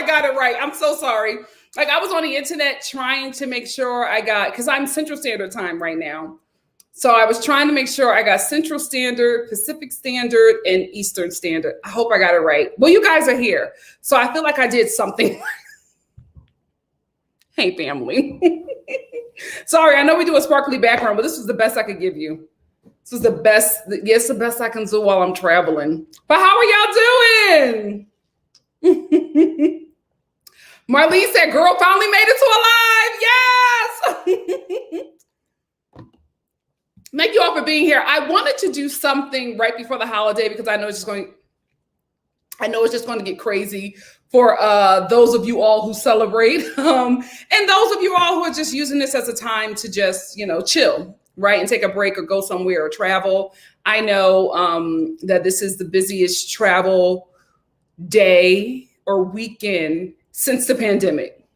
got it right. I'm so sorry. Like I was on the internet trying to make sure I got, because I'm Central Standard Time right now. So I was trying to make sure I got Central Standard, Pacific Standard, and Eastern Standard. I hope I got it right. Well, you guys are here. So I feel like I did something. Hey, family. Sorry, I know we do a sparkly background, but this was the best I could give you. This was the best. Yes, the best I can do while I'm traveling. But how are y'all doing? Marlene said, girl finally made it to alive. Yes. Thank you all for being here. I wanted to do something right before the holiday because I know it's just going to get crazy for those of you all who celebrate, and those of you all who are just using this as a time to just, chill, right? And take a break or go somewhere or travel. I know that this is the busiest travel day or weekend since the pandemic.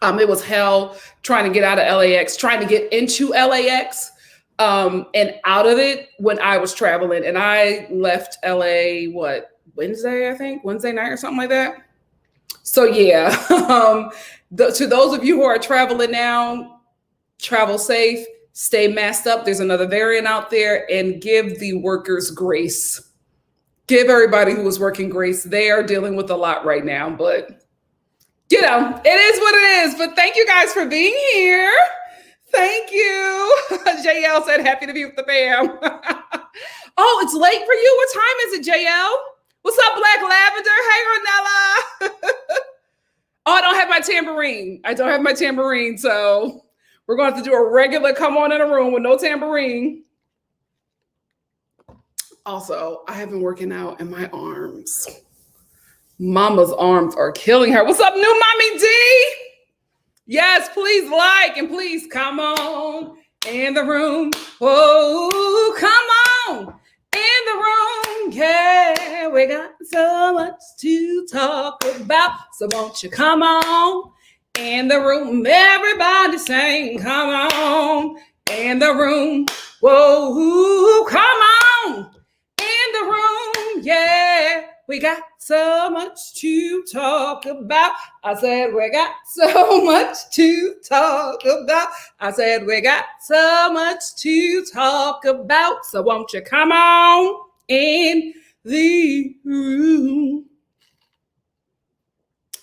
It was hell trying to get out of LAX, trying to get into LAX. And out of it when I was traveling, and I left LA, Wednesday night or something like that. So yeah, to those of you who are traveling now, travel safe, stay masked up. There's another variant out there, and give the workers grace. Give everybody who is working grace. They are dealing with a lot right now, but it is what it is. But thank you guys for being here. Thank you. JL said, happy to be with the fam. Oh, it's late for you. What time is it, JL? What's up, Black Lavender? Hey, Ornella. Oh, I don't have my tambourine. So we're going to have to do a regular come on in a room with no tambourine. Also, I have been working out in my arms. Mama's arms are killing her. What's up, new Mommy D? Yes, please like and please come on in the room. Oh, come on in the room. Yeah, we got so much to talk about. So won't you come on in the room? Everybody sing, come on in the room. Whoa, come on in the room. Yeah, we got so much to talk about. I said, we got so much to talk about. I said, we got so much to talk about. So won't you come on in the room?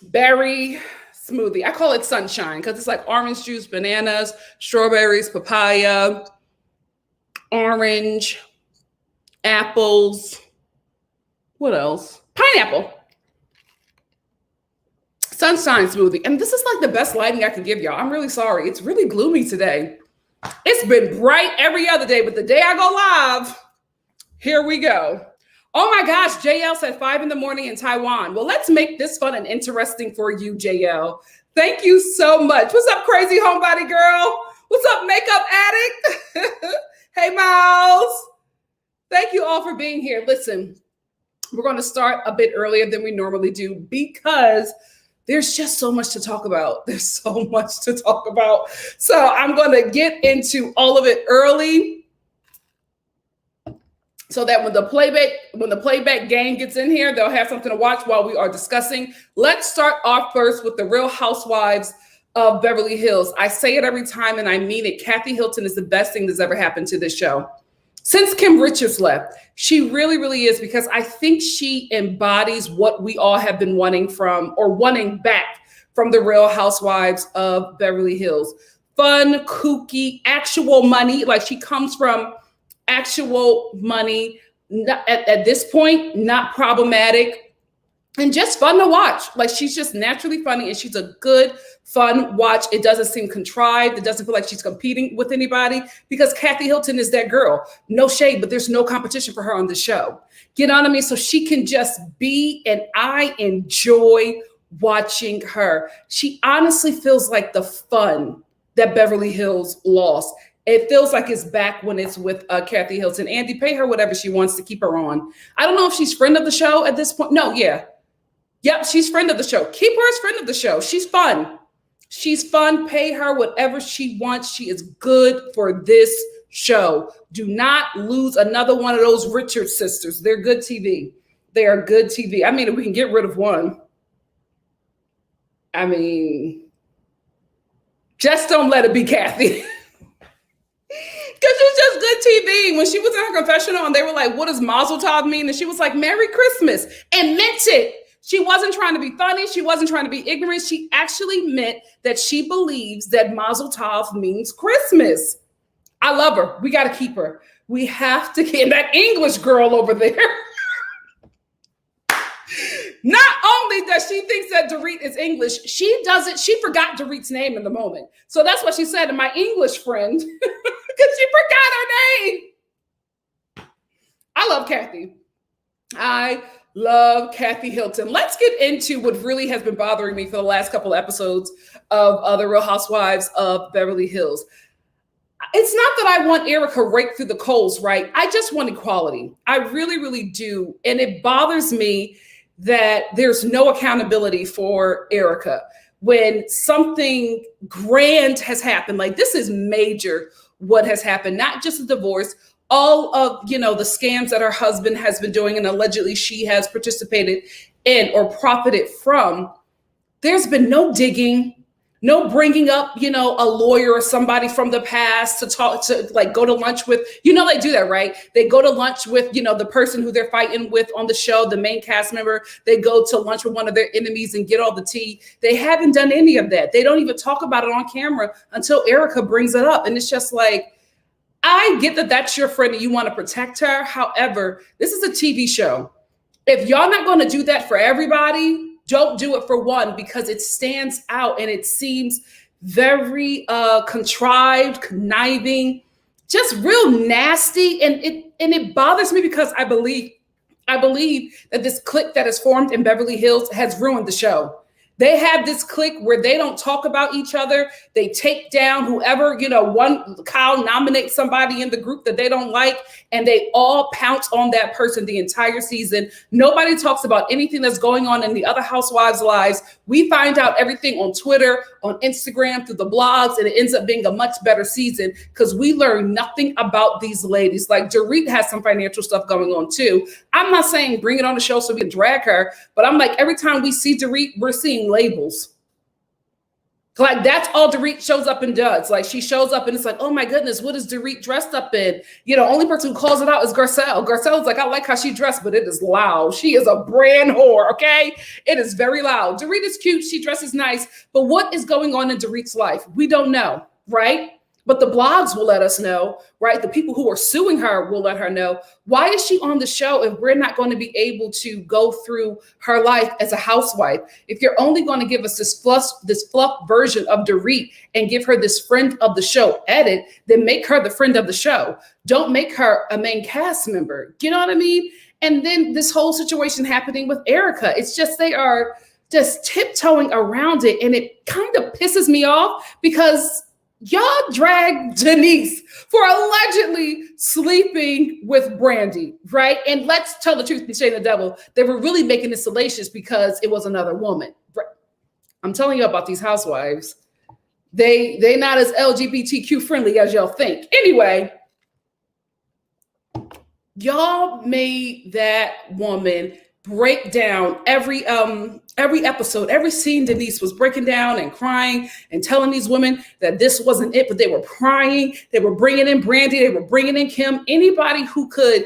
Berry smoothie. I call it sunshine because it's like orange juice, bananas, strawberries, papaya, orange, apples. What else? Pineapple. Sunshine smoothie. And this is like the best lighting I can give y'all. I'm really sorry. It's really gloomy today. It's been bright every other day, but the day I go live, here we go. Oh my gosh, JL said 5 a.m. in Taiwan. Well, let's make this fun and interesting for you, JL. Thank you so much. What's up, crazy homebody girl? What's up, makeup addict? Hey, Miles. Thank you all for being here. Listen, we're going to start a bit earlier than we normally do because there's just so much to talk about. There's so much to talk about. So I'm going to get into all of it early so that when the playback gang gets in here, they'll have something to watch while we are discussing. Let's start off first with the Real Housewives of Beverly Hills. I say it every time and I mean it. Kathy Hilton is the best thing that's ever happened to this show. Since Kim Richards left, she really, really is, because I think she embodies what we all have been wanting back from the Real Housewives of Beverly Hills. Fun, kooky, actual money. Like, she comes from actual money. At this point, not problematic and just fun to watch. Like, she's just naturally funny and she's a good, fun watch. It doesn't seem contrived. It doesn't feel like she's competing with anybody because Kathy Hilton is that girl. No shade, but there's no competition for her on the show. You know what I mean? So she can just be, and I enjoy watching her. She honestly feels like the fun that Beverly Hills lost. It feels like it's back when it's with Kathy Hilton. Andy, pay her whatever she wants to keep her on. I don't know if she's friend of the show at this point. No, yeah. Yep, she's friend of the show. Keep her as friend of the show. She's fun. She's fun. Pay her whatever she wants. She is good for this show. Do not lose another one of those Richard sisters. They're good TV. They are good TV. I mean, if we can get rid of one. I mean, just don't let it be Kathy. Because it's just good TV. When she was in her confessional and they were like, what does Mazel Tov mean? And she was like, Merry Christmas, and meant it. She wasn't trying to be funny. She wasn't trying to be ignorant. She actually meant that she believes that Mazel Tov means Christmas. I love her. We got to keep her. We have to keep that English girl over there. Not only does she think that Dorit is English, she forgot Dorit's name in the moment. So that's what she said to my English friend, because she forgot her name. I love Kathy. I love Kathy Hilton. Let's get into what really has been bothering me for the last couple of episodes of The Real Housewives of Beverly Hills. It's not that I want Erica raked through the coals, right? I just want equality. I really, really do. And it bothers me that there's no accountability for Erica when something grand has happened. Like, this is major what has happened, not just a divorce, all of, the scams that her husband has been doing and allegedly she has participated in or profited from. There's been no digging, no bringing up, a lawyer or somebody from the past to talk to, like, go to lunch with. They do that, right? They go to lunch with, the person who they're fighting with on the show, the main cast member. They go to lunch with one of their enemies and get all the tea. They haven't done any of that. They don't even talk about it on camera until Erica brings it up. And it's just like, I get that that's your friend and you want to protect her. However, this is a TV show. If y'all not going to do that for everybody, don't do it for one, because it stands out and it seems very contrived, conniving, just real nasty. And it bothers me because I believe that this clique that has formed in Beverly Hills has ruined the show. They have this clique where they don't talk about each other. They take down whoever, Kyle nominates somebody in the group that they don't like, and they all pounce on that person the entire season. Nobody talks about anything that's going on in the other housewives' lives. We find out everything on Twitter, on Instagram, through the blogs, and it ends up being a much better season because we learn nothing about these ladies. Like, Dorit has some financial stuff going on too. I'm not saying bring it on the show so we can drag her, but I'm like, every time we see Dorit, we're seeing labels. Like, that's all Dorit shows up and does. Like, she shows up and it's like, oh my goodness, what is Dorit dressed up in? Only person who calls it out is Garcelle. Garcelle's like, I like how she dressed, but it is loud. She is a brand whore, okay? It is very loud. Dorit is cute. She dresses nice. But what is going on in Dorit's life? We don't know, right? But the blogs will let us know, right? The people who are suing her will let her know. Why is she on the show if we're not going to be able to go through her life as a housewife? If you're only going to give us this fluff version of Dorit and give her this friend of the show edit, then make her the friend of the show. Don't make her a main cast member. You know what I mean? And then this whole situation happening with Erica, it's just, they are just tiptoeing around it. And it kind of pisses me off because y'all dragged Denise for allegedly sleeping with Brandy, right? And let's tell the truth, be shame the devil. They were really making it salacious because it was another woman. I'm telling you about these housewives. They not as LGBTQ friendly as y'all think. Anyway, y'all made that woman break down every episode, every scene. Denise was breaking down and crying and telling these women that this wasn't it, but they were crying. They were bringing in Brandy. They were bringing in Kim. Anybody who could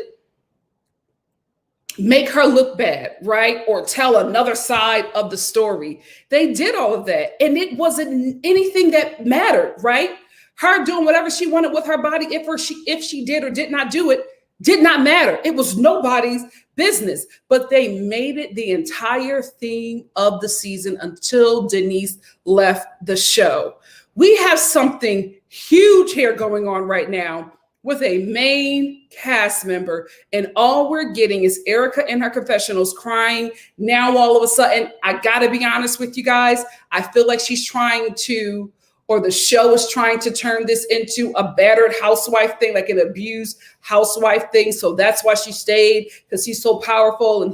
make her look bad, right? Or tell another side of the story. They did all of that. And it wasn't anything that mattered, right? Her doing whatever she wanted with her body, if she did or did not do it, did not matter. It was nobody's business, but they made it the entire theme of the season until Denise left the show. We have something huge here going on right now with a main cast member, and all we're getting is Erica in her confessionals crying. Now, all of a sudden, I gotta be honest with you guys, I feel like she's trying to, or the show is trying to turn this into a battered housewife thing, like an abused housewife thing. So that's why she stayed, because he's so powerful, and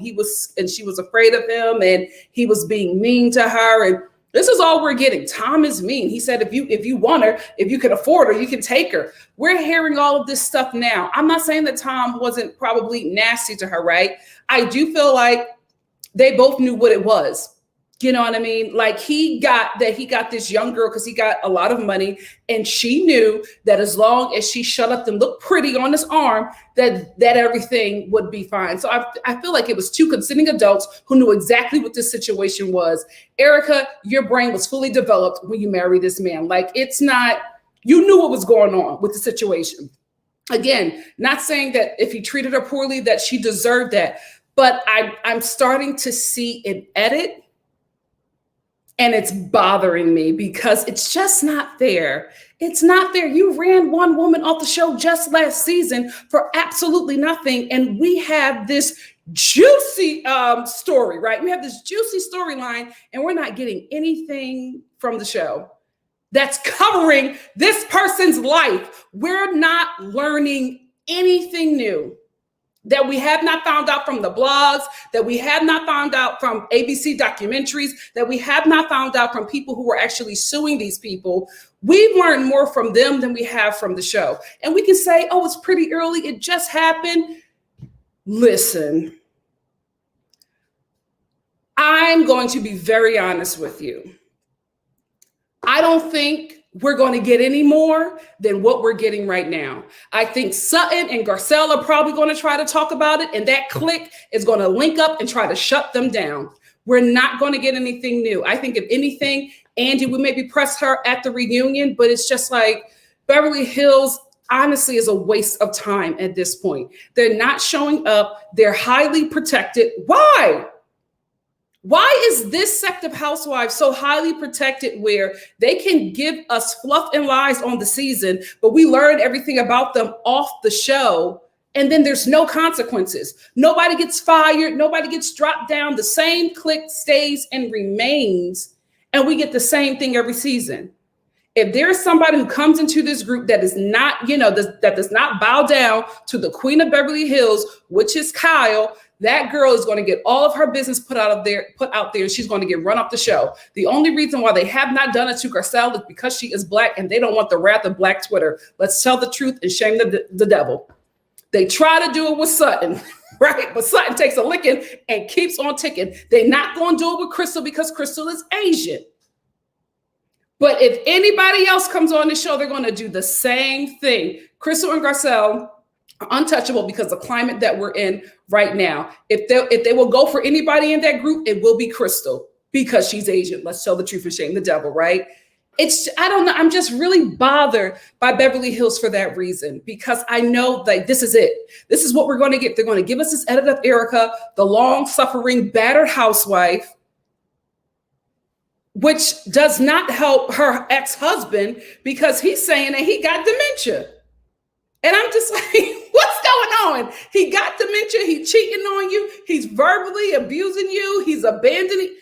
she was afraid of him, and he was being mean to her. And this is all we're getting. Tom is mean. He said, if you want her, if you can afford her, you can take her. We're hearing all of this stuff now. I'm not saying that Tom wasn't probably nasty to her, right? I do feel like they both knew what it was. You know what I mean? Like he got this young girl because he got a lot of money, and she knew that as long as she shut up and looked pretty on his arm, that everything would be fine. So I feel like it was two consenting adults who knew exactly what this situation was. Erica, your brain was fully developed when you married this man. Like it's not, you knew what was going on with the situation. Again, not saying that if he treated her poorly that she deserved that, but I'm starting to see an edit. And it's bothering me because it's just not fair. It's not fair. You ran one woman off the show just last season for absolutely nothing. And we have this juicy story, right? We have this juicy storyline, and we're not getting anything from the show that's covering this person's life. We're not learning anything new that we have not found out from the blogs, that we have not found out from ABC documentaries, that we have not found out from people who were actually suing these people. We've learned more from them than we have from the show. And we can say, oh, it's pretty early, it just happened. Listen, I'm going to be very honest with you. I don't think we're going to get any more than what we're getting right now. I think Sutton and Garcelle are probably going to try to talk about it, and that clique is going to link up and try to shut them down. We're not going to get anything new. I think if anything, Angie would maybe press her at the reunion, but it's just like Beverly Hills honestly is a waste of time at this point. They're not showing up. They're highly protected. Why? Why is this sect of housewives so highly protected where they can give us fluff and lies on the season, but we learn everything about them off the show, and then there's no consequences? Nobody gets fired. Nobody gets dropped down. The same clique stays and remains, and we get the same thing every season. If there's somebody who comes into this group that is not, that does not bow down to the Queen of Beverly Hills, which is Kyle, that girl is going to get all of her business put out there, and she's going to get run off the show. The only reason why they have not done it to Garcelle is because she is Black, and they don't want the wrath of Black Twitter. Let's tell the truth and shame the devil. They try to do it with Sutton, right? But Sutton takes a licking and keeps on ticking. They're not going to do it with Crystal because Crystal is Asian. But if anybody else comes on the show, they're going to do the same thing. Crystal and Garcelle are untouchable because of the climate that we're in right now. If they will go for anybody in that group, it will be Crystal because she's Asian. Let's tell the truth and shame the devil, right? I don't know. I'm just really bothered by Beverly Hills for that reason, because I know that this is it. This is what we're going to get. They're going to give us this edit of Erica, the long-suffering, battered housewife, which does not help her ex-husband because he's saying that he got dementia. And I'm just like, what's going on? He got dementia. He's cheating on you. He's verbally abusing you. He's abandoning.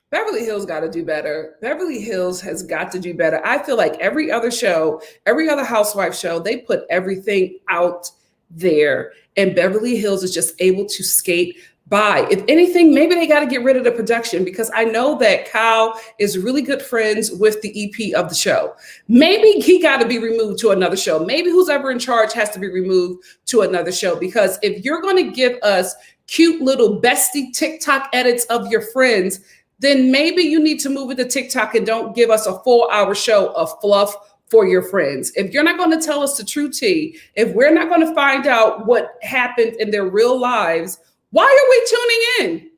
Beverly Hills got to do better. Beverly Hills has got to do better. I feel like every other show, every other housewife show, they put everything out there, and Beverly Hills is just able to skate by. If anything, maybe they got to get rid of the production, because I know that Kyle is really good friends with the EP of the show. Maybe he got to be removed to another show. Maybe who's ever in charge has to be removed to another show, because if you're going to give us cute little bestie TikTok edits of your friends, then maybe you need to move it to TikTok and don't give us a 4-hour show of fluff for your friends. If you're not going to tell us the true tea, if we're not going to find out what happened in their real lives, why are we tuning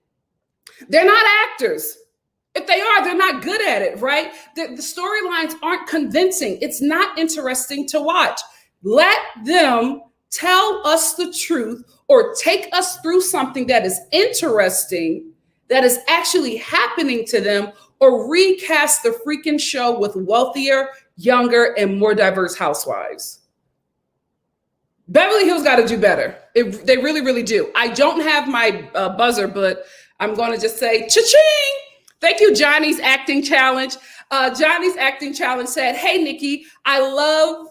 in? They're not actors. If they are, they're not good at it, right? The storylines aren't convincing. It's not interesting to watch. Let them tell us the truth or take us through something that is interesting, that is actually happening to them, or recast the freaking show with wealthier, younger, and more diverse housewives. Beverly Hills got to do better. They really, really do. I don't have my buzzer, but I'm going to just say cha-ching. Thank you, Johnny's Acting Challenge. Johnny's Acting Challenge said, hey, Nikki, I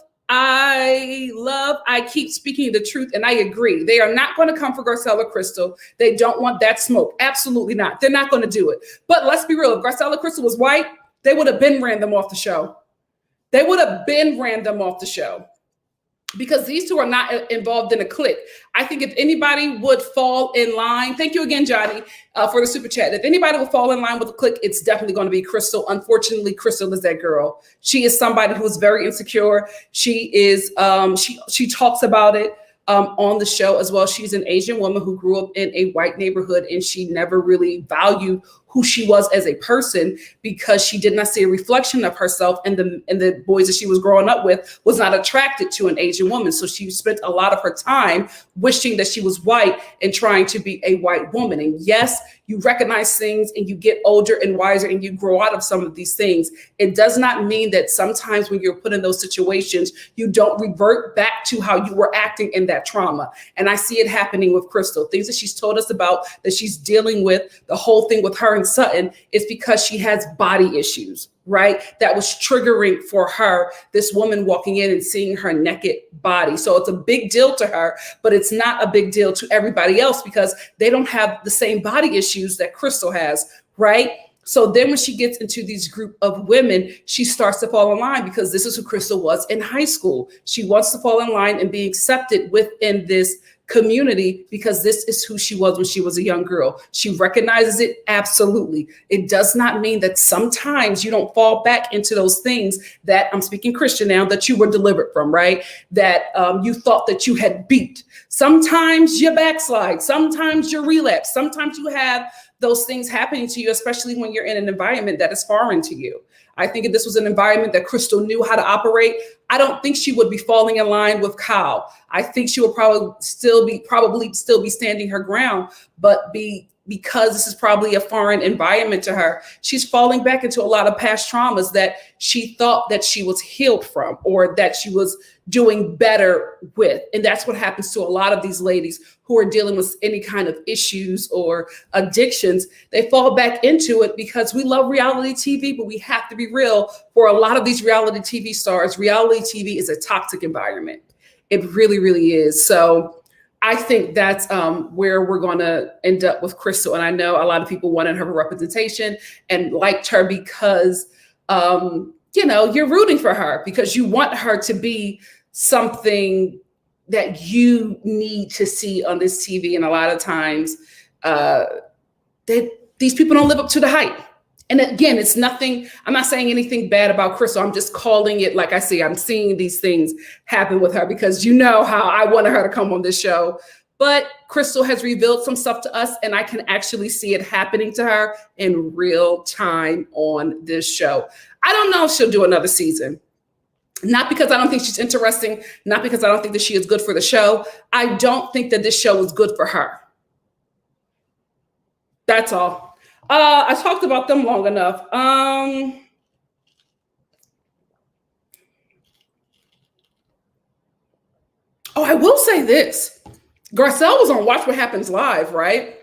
keep speaking the truth, and I agree. They are not going to come for Garcelle or Crystal. They don't want that smoke. Absolutely not. They're not going to do it. But let's be real. If Garcelle or Crystal was white, they would have been ran them off the show. They would have been ran them off the show. because these two are not involved in a clique. I think if anybody would fall in line, thank you again, Johnny, for the super chat. If anybody will fall in line with a clique, it's definitely going to be Crystal. Unfortunately, Crystal is that girl. She is somebody who is very insecure. She is, she talks about it on the show as well. She's an Asian woman who grew up in a white neighborhood, and she never really valued who she was as a person because she did not see a reflection of herself, and the boys that she was growing up with was not attracted to an Asian woman. So she spent a lot of her time wishing that she was white and trying to be a white woman. And yes, you recognize things and you get older and wiser and you grow out of some of these things. It does not mean that sometimes when you're put in those situations, you don't revert back to how you were acting in that trauma. And I see it happening with Crystal. Things that she's told us about that she's dealing with, the whole thing with her and Sutton, is because she has body issues, right? That was triggering for her, this woman walking in and seeing her naked body. So it's a big deal to her, but it's not a big deal to everybody else because they don't have the same body issues that Crystal has, right? So then when she gets into these group of women, she starts to fall in line because this is who Crystal was in high school. She wants to fall in line and be accepted within this community because this is who she was when she was a young girl. She recognizes it, absolutely. It does not mean that sometimes you don't fall back into those things that, I'm speaking Christian now, that you were delivered from, right? That you thought that you had beat. Sometimes you backslide, sometimes you relapse, sometimes you have those things happening to you, especially when you're in an environment that is foreign to you. I think if this was an environment that Crystal knew how to operate, I don't think she would be falling in line with Kyle. I think she would probably still be standing her ground, but because this is probably a foreign environment to her, she's falling back into a lot of past traumas that she thought that she was healed from or that she was doing better with. And that's what happens to a lot of these ladies who are dealing with any kind of issues or addictions. They fall back into it because we love reality TV, but we have to be real. For a lot of these reality TV stars, reality TV is a toxic environment. It really, really is. So I think that's where we're going to end up with Crystal. And I know a lot of people wanted her representation and liked her because, you're rooting for her because you want her to be something that you need to see on this TV. And a lot of times these people don't live up to the hype. And again, it's nothing, I'm not saying anything bad about Crystal. I'm just calling it like I see. I'm seeing these things happen with her because you know how I wanted her to come on this show. But Crystal has revealed some stuff to us, and I can actually see it happening to her in real time on this show. I don't know if she'll do another season. Not because I don't think she's interesting, not because I don't think that she is good for the show. I don't think that this show is good for her. That's all. I talked about them long enough. Oh, I will say this. Garcelle was on Watch What Happens Live, right?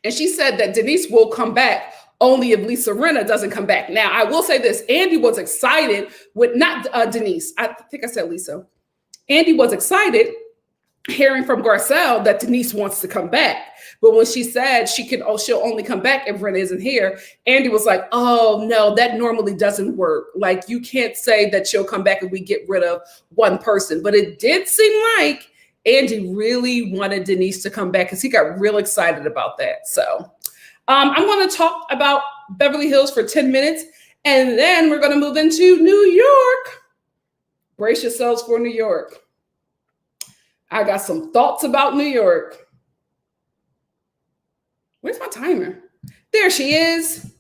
And she said that Denise will come back only if Lisa Rinna doesn't come back. Now, I will say this. Andy was excited with, not Denise. I think I said Lisa. Andy was excited hearing from Garcelle that Denise wants to come back. But when she said she'll only come back if Rinna isn't here, Andy was like, oh no, that normally doesn't work. Like, you can't say that she'll come back if we get rid of one person. But it did seem like Andy really wanted Denise to come back because he got real excited about that. So I'm going to talk about Beverly Hills for 10 minutes, and then we're going to move into New York. Brace yourselves for New York. I got some thoughts about New York. Where's my timer? There she is.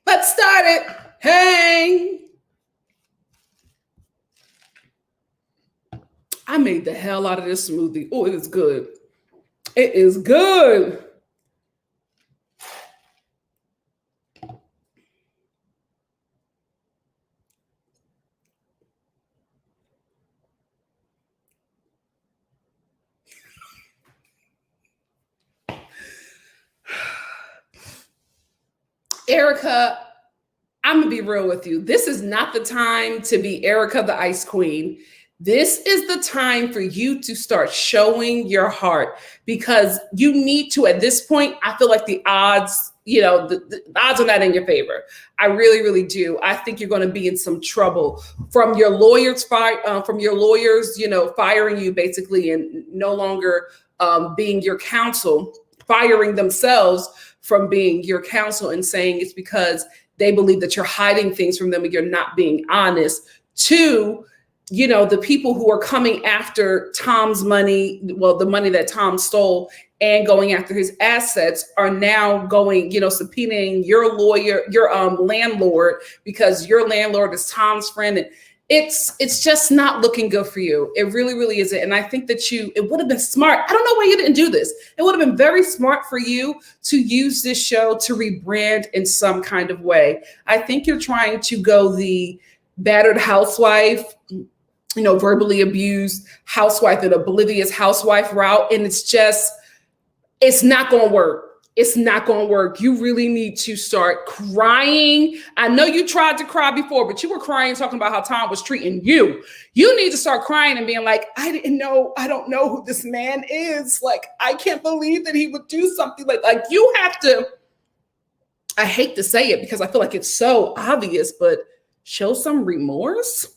Let's start it. Hey. I made the hell out of this smoothie. Oh, it is good. It is good. Erica, I'm going to be real with you. This is not the time to be Erica the Ice Queen. This is the time for you to start showing your heart because you need to, at this point, I feel like the odds, the odds are not in your favor. I really, really do. I think you're going to be in some trouble from your lawyers, firing you basically and no longer being your counsel, firing themselves from being your counsel and saying it's because they believe that you're hiding things from them and you're not being honest. To, the people who are coming after Tom's money, well, the money that Tom stole and going after his assets are now going, subpoenaing your lawyer, your landlord, because your landlord is Tom's friend. And it's just not looking good for you. It really, really isn't. And I think that it would have been smart. I don't know why you didn't do this. It would have been very smart for you to use this show to rebrand in some kind of way. I think you're trying to go the battered housewife, verbally abused housewife and oblivious housewife route. And it's not going to work. It's not going to work. You really need to start crying. I know you tried to cry before, but you were crying, talking about how Tom was treating you. You need to start crying and being like, I don't know who this man is. Like, I can't believe that he would do something like you have to, I hate to say it because I feel like it's so obvious, but show some remorse.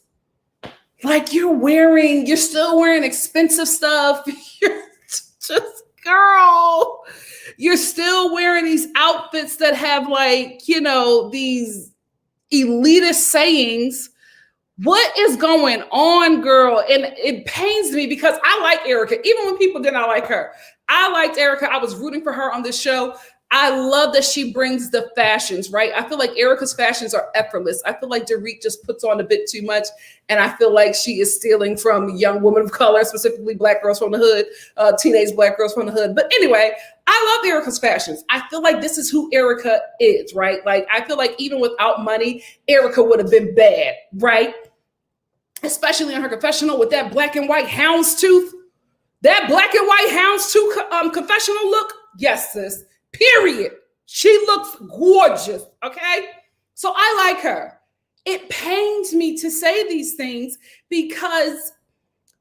Like you're still wearing expensive stuff. You're just, girl, you're still wearing these outfits that have these elitist sayings. What is going on, girl? And it pains me because I like Erica. Even when people did not like her, I liked Erica. I was rooting for her on this show. I love that she brings the fashions, right? I feel like Erica's fashions are effortless. I feel like Dorit just puts on a bit too much. And I feel like she is stealing from young women of color, specifically Black girls from the hood, teenage Black girls from the hood. But anyway, I love Erica's fashions. I feel like this is who Erica is, right? Like, I feel like even without money, Erica would have been bad, right? Especially on her confessional with that black and white houndstooth. That black and white houndstooth confessional look. Yes, sis. Period. She looks gorgeous. Okay. So I like her. It pains me to say these things because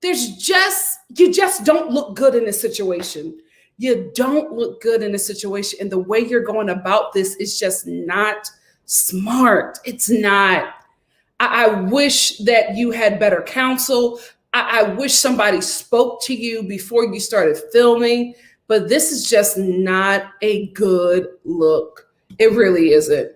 you just don't look good in this situation. You don't look good in this situation. And the way you're going about this is just not smart. It's not. I wish that you had better counsel. I wish somebody spoke to you before you started filming. But this is just not a good look. It really isn't.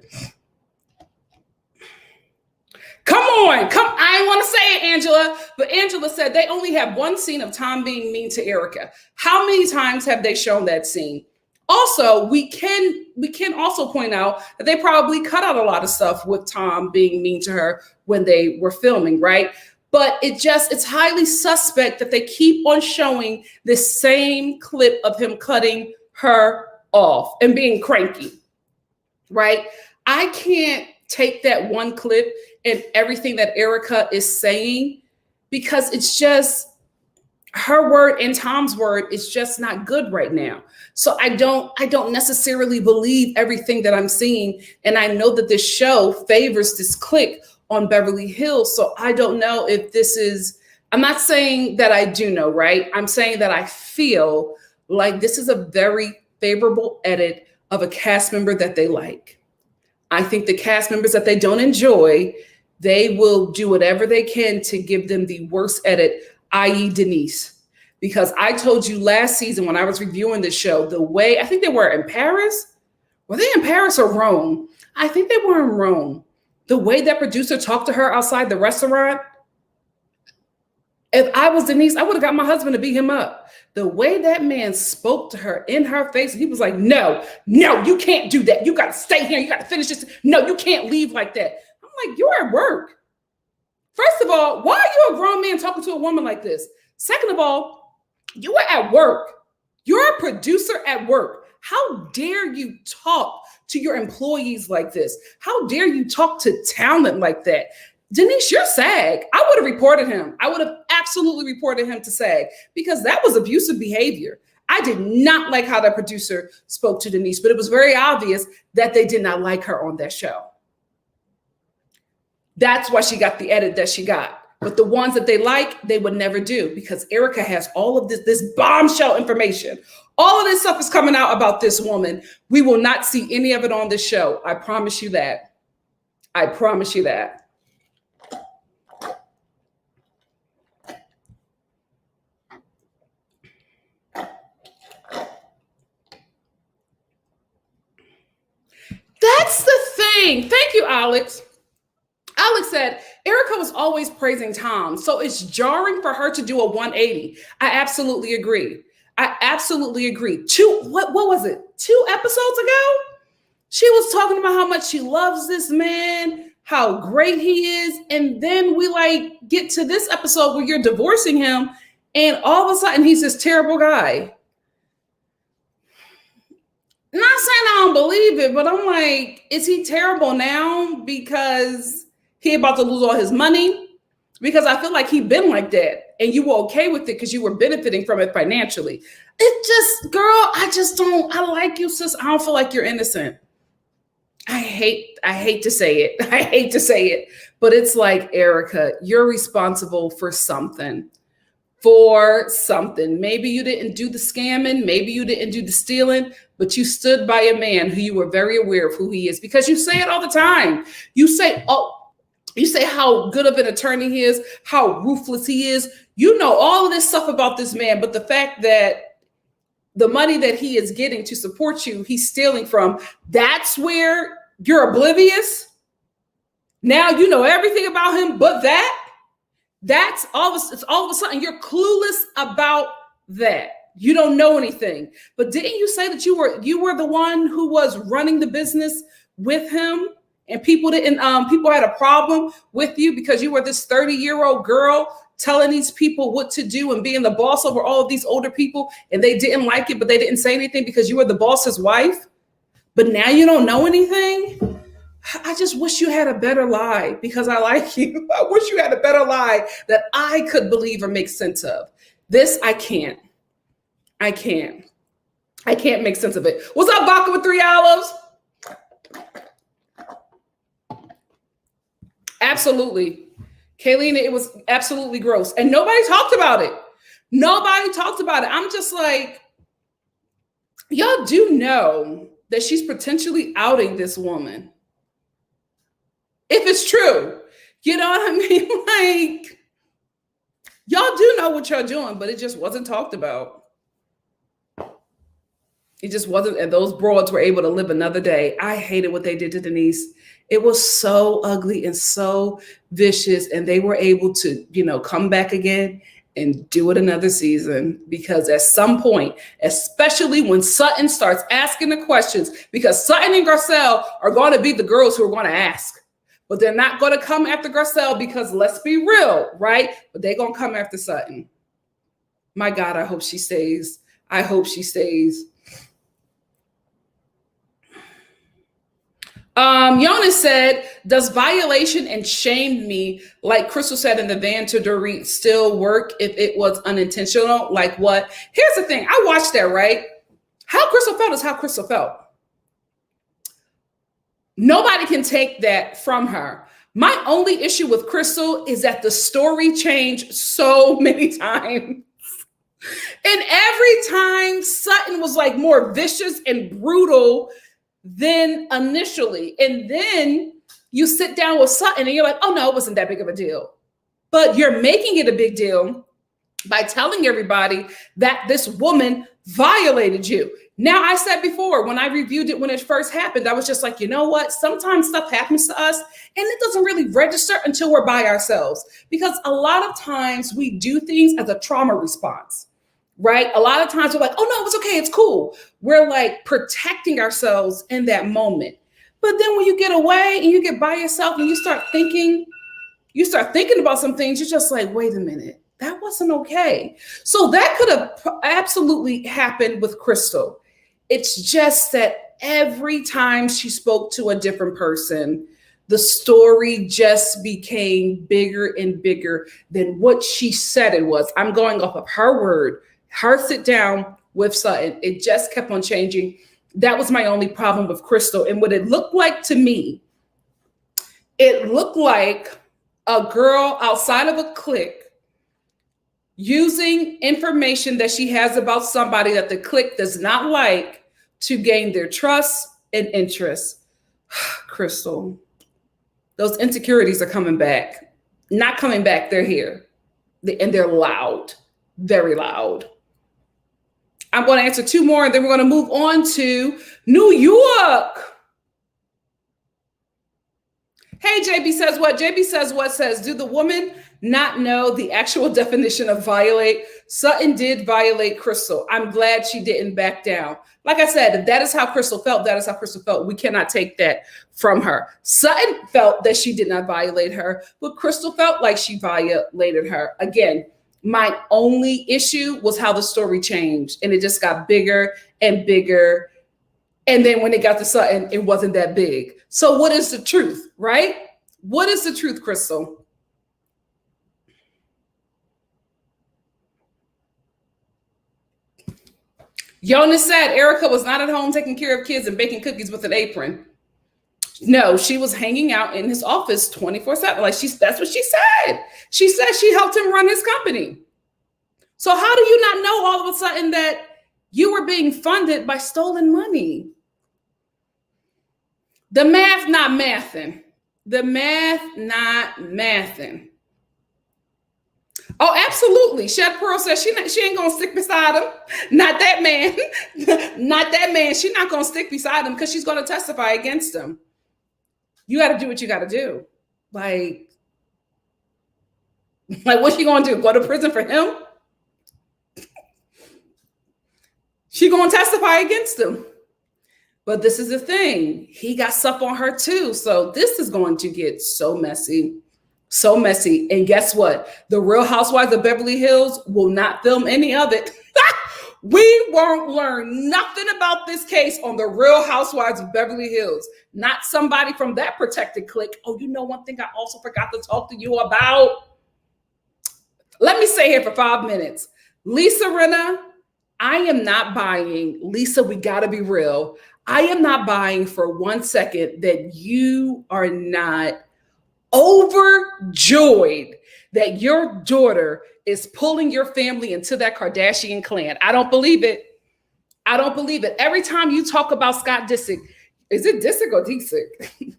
Come on. I ain't want to say it, Angela. But Angela said they only have one scene of Tom being mean to Erica. How many times have they shown that scene? Also, we can also point out that they probably cut out a lot of stuff with Tom being mean to her when they were filming, right? But it's highly suspect that they keep on showing this same clip of him cutting her off and being cranky, right? I can't take that one clip and everything that Erica is saying because it's just her word and Tom's word is just not good right now. So I don't necessarily believe everything that I'm seeing. And I know that this show favors this clique on Beverly Hills. So I don't know if this is, I'm not saying that I do know, right? I'm saying that I feel like this is a very favorable edit of a cast member that they like. I think the cast members that they don't enjoy, they will do whatever they can to give them the worst edit, i.e. Denise. Because I told you last season when I was reviewing the show, the way, I think they were in Paris. Were they in Paris or Rome? I think they were in Rome. The way that producer talked to her outside the restaurant, if I was Denise, I would have got my husband to beat him up. The way that man spoke to her in her face, he was like, no, you can't do that. You got to stay here. You got to finish this. No, you can't leave like that. I'm like, you're at work. First of all, why are you a grown man talking to a woman like this? Second of all, you are at work. You're a producer at work. How dare you talk to your employees like this? How dare you talk to talent like that? Denise, you're SAG. I would have reported him. I would have absolutely reported him to SAG because that was abusive behavior. I did not like how that producer spoke to Denise, but it was very obvious that they did not like her on that show. That's why she got the edit that she got. But the ones that they like, they would never do, because Erica has all of this bombshell information. All of this stuff is coming out about this woman. We will not see any of it on this show. I promise you that. I promise you that. That's the thing. Thank you, Alex. Alex said, Erica was always praising Tom, so it's jarring for her to do a 180. I absolutely agree. I absolutely agree. What was it? 2 episodes ago? She was talking about how much she loves this man, how great he is. And then we like get to this episode where you're divorcing him, and all of a sudden he's this terrible guy. Not saying I don't believe it, but I'm like, is he terrible now because he about to lose all his money? Because I feel like he'd been like that and you were okay with it because you were benefiting from it financially. It just, girl, I like you, sis. I don't feel like you're innocent. I hate to say it. I hate to say it, but it's like, Erica, you're responsible for something. Maybe you didn't do the scamming, maybe you didn't do the stealing, but you stood by a man who you were very aware of who he is, because you say it all the time. You say how good of an attorney he is, how ruthless he is. You know all of this stuff about this man, but the fact that the money that he is getting to support you, he's stealing from, that's where you're oblivious. Now you know everything about him, but that's all of a sudden you're clueless about that. You don't know anything. But didn't you say that you were the one who was running the business with him, and people had a problem with you because you were this 30-year-old girl telling these people what to do and being the boss over all of these older people, and they didn't like it, but they didn't say anything because you were the boss's wife? But now you don't know anything? I just wish you had a better lie, because I like you. I wish you had a better lie that I could believe or make sense of. This, I can't make sense of it. What's up, Baka with 3 olives? Absolutely. Kayleen, it was absolutely gross. And nobody talked about it. I'm just like, y'all do know that she's potentially outing this woman. If it's true, you know what I mean? Like, y'all do know what y'all doing, but it just wasn't talked about. It just wasn't, and those broads were able to live another day. I hated what they did to Denise. It was so ugly and so vicious, and they were able to, come back again and do it another season, because at some point, especially when Sutton starts asking the questions, because Sutton and Garcelle are going to be the girls who are going to ask. But they're not going to come after Garcelle, because let's be real, right? But they're going to come after Sutton. My God, I hope she stays. I hope she stays. Yona said, does violation and shamed me, like Crystal said in the van to Dorit, still work if it was unintentional? Like what? Here's the thing. I watched that, right? How Crystal felt is how Crystal felt. Nobody can take that from her. My only issue with Crystal is that the story changed so many times. And every time Sutton was like more vicious and brutal than initially. And then you sit down with Sutton and you're like, oh no, it wasn't that big of a deal. But you're making it a big deal by telling everybody that this woman violated you. Now, I said before, when I reviewed it, when it first happened, I was just like, you know what? Sometimes stuff happens to us and it doesn't really register until we're by ourselves, because a lot of times we do things as a trauma response, right? A lot of times we're like, oh no, it's okay, it's cool. We're like protecting ourselves in that moment. But then when you get away and you get by yourself and you start thinking about some things, you're just like, wait a minute, that wasn't okay. So that could have absolutely happened with Crystal. It's just that every time she spoke to a different person, the story just became bigger and bigger than what she said it was. I'm going off of her word, her sit down with Sutton. It just kept on changing. That was my only problem with Crystal. And what it looked like to me, it looked like a girl outside of a clique using information that she has about somebody that the clique does not like to gain their trust and interest. Crystal, those insecurities are coming back. Not coming back, they're here. And they're loud, very loud. I'm going to answer two more, and then we're going to move on to New York. Hey, JB says what? JB says what says, do the woman not know the actual definition of violate? Sutton did violate Crystal. I'm glad she didn't back down. Like I said, if that is how Crystal felt, that is how Crystal felt. We cannot take that from her. Sutton felt that she did not violate her, but Crystal felt like she violated her. Again, my only issue was how the story changed, and it just got bigger and bigger. And then when it got to Sutton, it wasn't that big. So what is the truth, right? What is the truth, Crystal? Jonas said Erica was not at home taking care of kids and baking cookies with an apron. No, she was hanging out in his office 24/7. Like that's what she said. She said she helped him run his company. So how do you not know all of a sudden that you were being funded by stolen money? The math not mathing. The math not mathing. Oh, absolutely. Shed Pearl says she ain't gonna stick beside him. Not that man. Not that man. She's not gonna stick beside him because she's gonna testify against him. You got to do what you got to do. Like what's she gonna do? Go to prison for him? She gonna testify against him. But this is the thing. He got stuff on her too. So this is going to get so messy. So messy. And guess what? The Real Housewives of Beverly Hills will not film any of it. We won't learn nothing about this case on the Real Housewives of Beverly Hills. Not somebody from that protected clique. Oh, you know one thing I also forgot to talk to you about? Let me stay here for 5 minutes. Lisa Rinna, I am not buying. Lisa, we got to be real. I am not buying for 1 second that you are not overjoyed that your daughter is pulling your family into that Kardashian clan. I don't believe it. I don't believe it. Every time you talk about Scott Disick, is it Disick or Disick?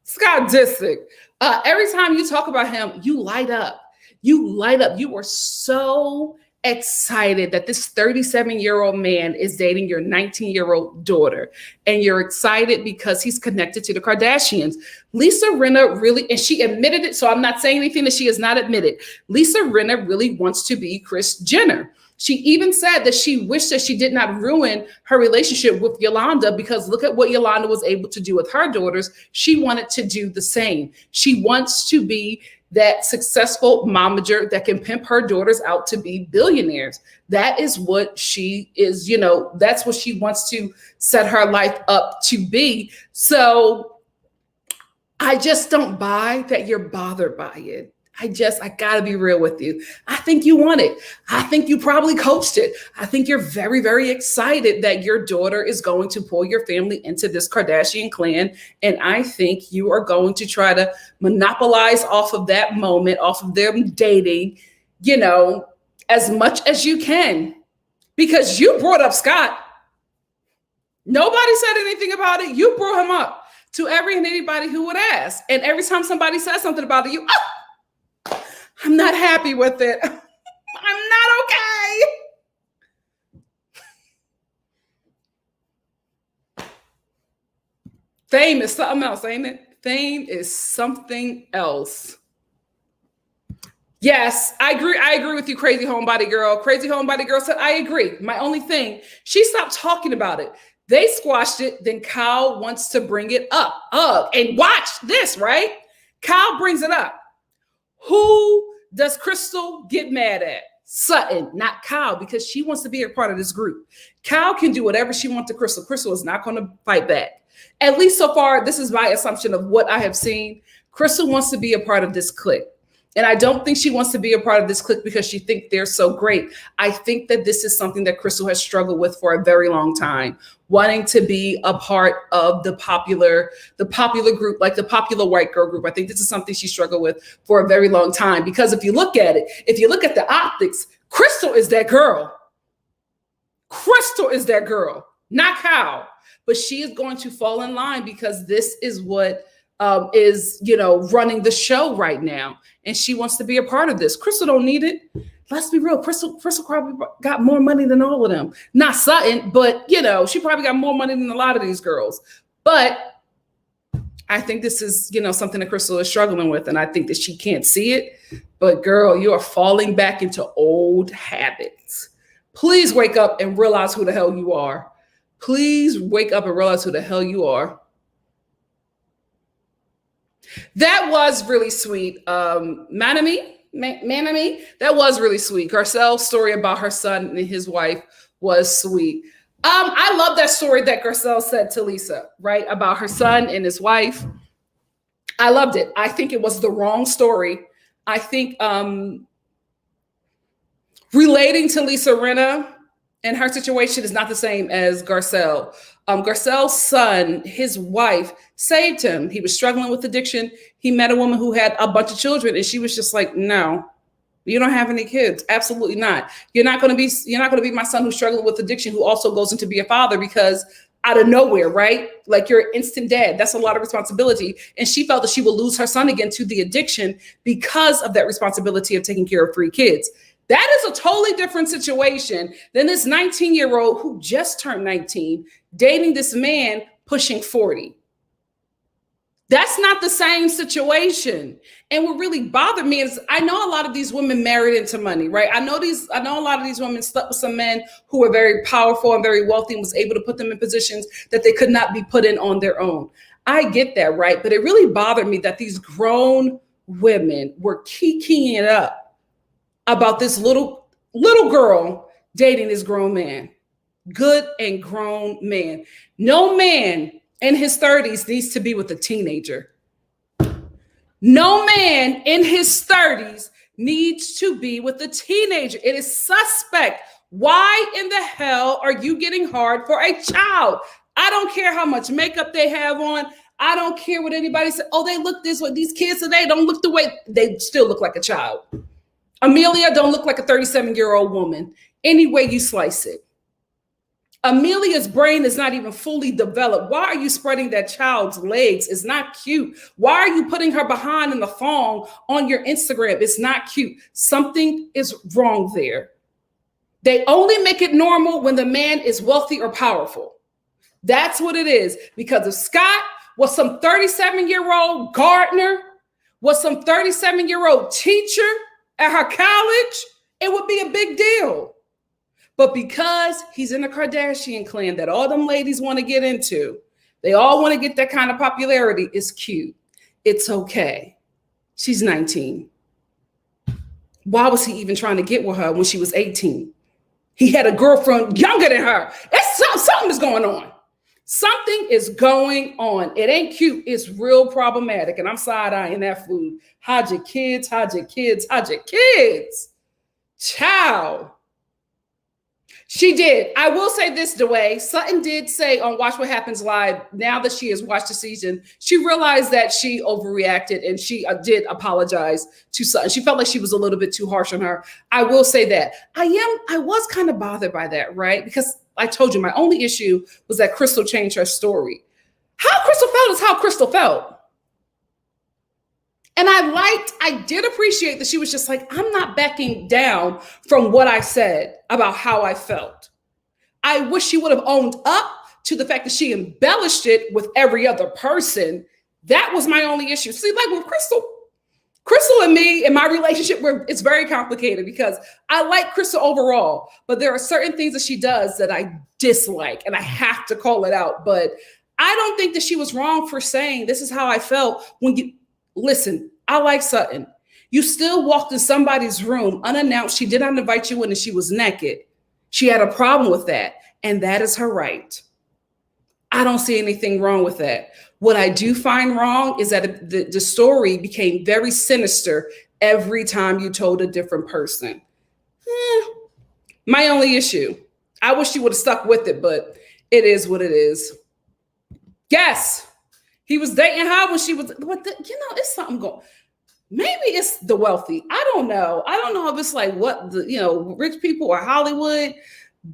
Scott Disick. Every time you talk about him, you light up. You light up. You were so excited that this 37-year-old man is dating your 19-year-old daughter. And you're excited because he's connected to the Kardashians. Lisa Rinna really, and she admitted it, so I'm not saying anything that she has not admitted. Lisa Rinna really wants to be Kris Jenner. She even said that she wished that she did not ruin her relationship with Yolanda, because look at what Yolanda was able to do with her daughters. She wanted to do the same. She wants to be that successful momager that can pimp her daughters out to be billionaires. That is what she is, that's what she wants to set her life up to be. So I just don't buy that you're bothered by it. I gotta be real with you. I think you want it. I think you probably coached it. I think you're very, very excited that your daughter is going to pull your family into this Kardashian clan. And I think you are going to try to monopolize off of that moment, off of them dating, as much as you can. Because you brought up Scott. Nobody said anything about it. You brought him up to every and anybody who would ask. And every time somebody says something about it, I'm not happy with it. I'm not okay. Fame is something else, ain't it? Fame is something else. Yes, I agree. I agree with you, Crazy Homebody Girl. Crazy Homebody Girl said, I agree. My only thing, she stopped talking about it. They squashed it. Then Kyle wants to bring it up. And watch this, right? Kyle brings it up. Who does Crystal get mad at? Sutton, not Kyle, because she wants to be a part of this group. Kyle can do whatever she wants to Crystal. Crystal is not going to fight back. At least so far, this is my assumption of what I have seen. Crystal wants to be a part of this clique. And I don't think she wants to be a part of this clique because she thinks they're so great. I think that this is something that Crystal has struggled with for a very long time, wanting to be a part of the popular group, like the popular white girl group. I think this is something she struggled with for a very long time, because if you look at it, if you look at the optics, Crystal is that girl. Crystal is that girl, not Kyle. But she is going to fall in line because this is what is, running the show right now. And she wants to be a part of this. Crystal don't need it. Let's be real. Crystal probably got more money than all of them. Not Sutton, but, she probably got more money than a lot of these girls. But I think this is, something that Crystal is struggling with. And I think that she can't see it. But girl, you are falling back into old habits. Please wake up and realize who the hell you are. Please wake up and realize who the hell you are. That was really sweet. Manami, that was really sweet. Garcelle's story about her son and his wife was sweet. I love that story that Garcelle said to Lisa, right? About her son and his wife. I loved it. I think it was the wrong story. I think relating to Lisa Rinna and her situation is not the same as Garcelle. Garcelle's son, his wife, saved him. He was struggling with addiction. He met a woman who had a bunch of children, and she was just like, "No, you don't have any kids. Absolutely not. You're not going to be my son who's struggling with addiction, who also goes into be a father, because out of nowhere, right? Like, you're an instant dad. That's a lot of responsibility." And she felt that she would lose her son again to the addiction because of that responsibility of taking care of 3 kids. That is a totally different situation than this 19-year-old who just turned 19, dating this man pushing 40. That's not the same situation. And what really bothered me is, I know a lot of these women married into money, right? I know a lot of these women slept with some men who were very powerful and very wealthy and was able to put them in positions that they could not be put in on their own. I get that, right? But it really bothered me that these grown women were kikiing it up about this little girl dating this grown man, good and grown man. No man in his 30s needs to be with a teenager. No man in his 30s needs to be with a teenager. It is suspect. Why in the hell are you getting hard for a child? I don't care how much makeup they have on. I don't care what anybody says. Oh, they look this way. These kids today don't look the way. They still look like a child. Amelia don't look like a 37-year-old woman, any way you slice it. Amelia's brain is not even fully developed. Why are you spreading that child's legs? It's not cute. Why are you putting her behind in the thong on your Instagram? It's not cute. Something is wrong there. They only make it normal when the man is wealthy or powerful. That's what it is. Because if Scott was some 37-year-old gardener, was some 37-year-old teacher at her college, it would be a big deal. But because he's in the Kardashian clan that all them ladies want to get into, they all want to get that kind of popularity. It's cute. It's okay. She's 19. Why was he even trying to get with her when she was 18? He had a girlfriend younger than her. Something is going on. Something is going on. It ain't cute. It's real problematic. And I'm side-eyeing that food. Hide your kids, hide your kids, hide your kids. Child. She did. I will say this, DeWay. Sutton did say on Watch What Happens Live, now that she has watched the season, she realized that she overreacted, and she did apologize to Sutton. She felt like she was a little bit too harsh on her. I will say that. I was kind of bothered by that, right? Because I told you my only issue was that Crystal changed her story. How Crystal felt is how Crystal felt. And I did appreciate that she was just like, I'm not backing down from what I said about how I felt. I wish she would have owned up to the fact that she embellished it with every other person. That was my only issue. See, like with Crystal and me and my relationship, it's very complicated because I like Crystal overall, but there are certain things that she does that I dislike, and I have to call it out. But I don't think that she was wrong for saying this is how I felt when you listen. I like Sutton. You still walked in somebody's room unannounced. She did not invite you in, and she was naked. She had a problem with that, and that is her right. I don't see anything wrong with that. What I do find wrong is that the story became very sinister every time you told a different person. My only issue. I wish you would have stuck with it, but it is what it is. Yes, he was dating her when she was, it's something going. Maybe it's the wealthy. I don't know. I don't know if it's like what the, rich people or Hollywood,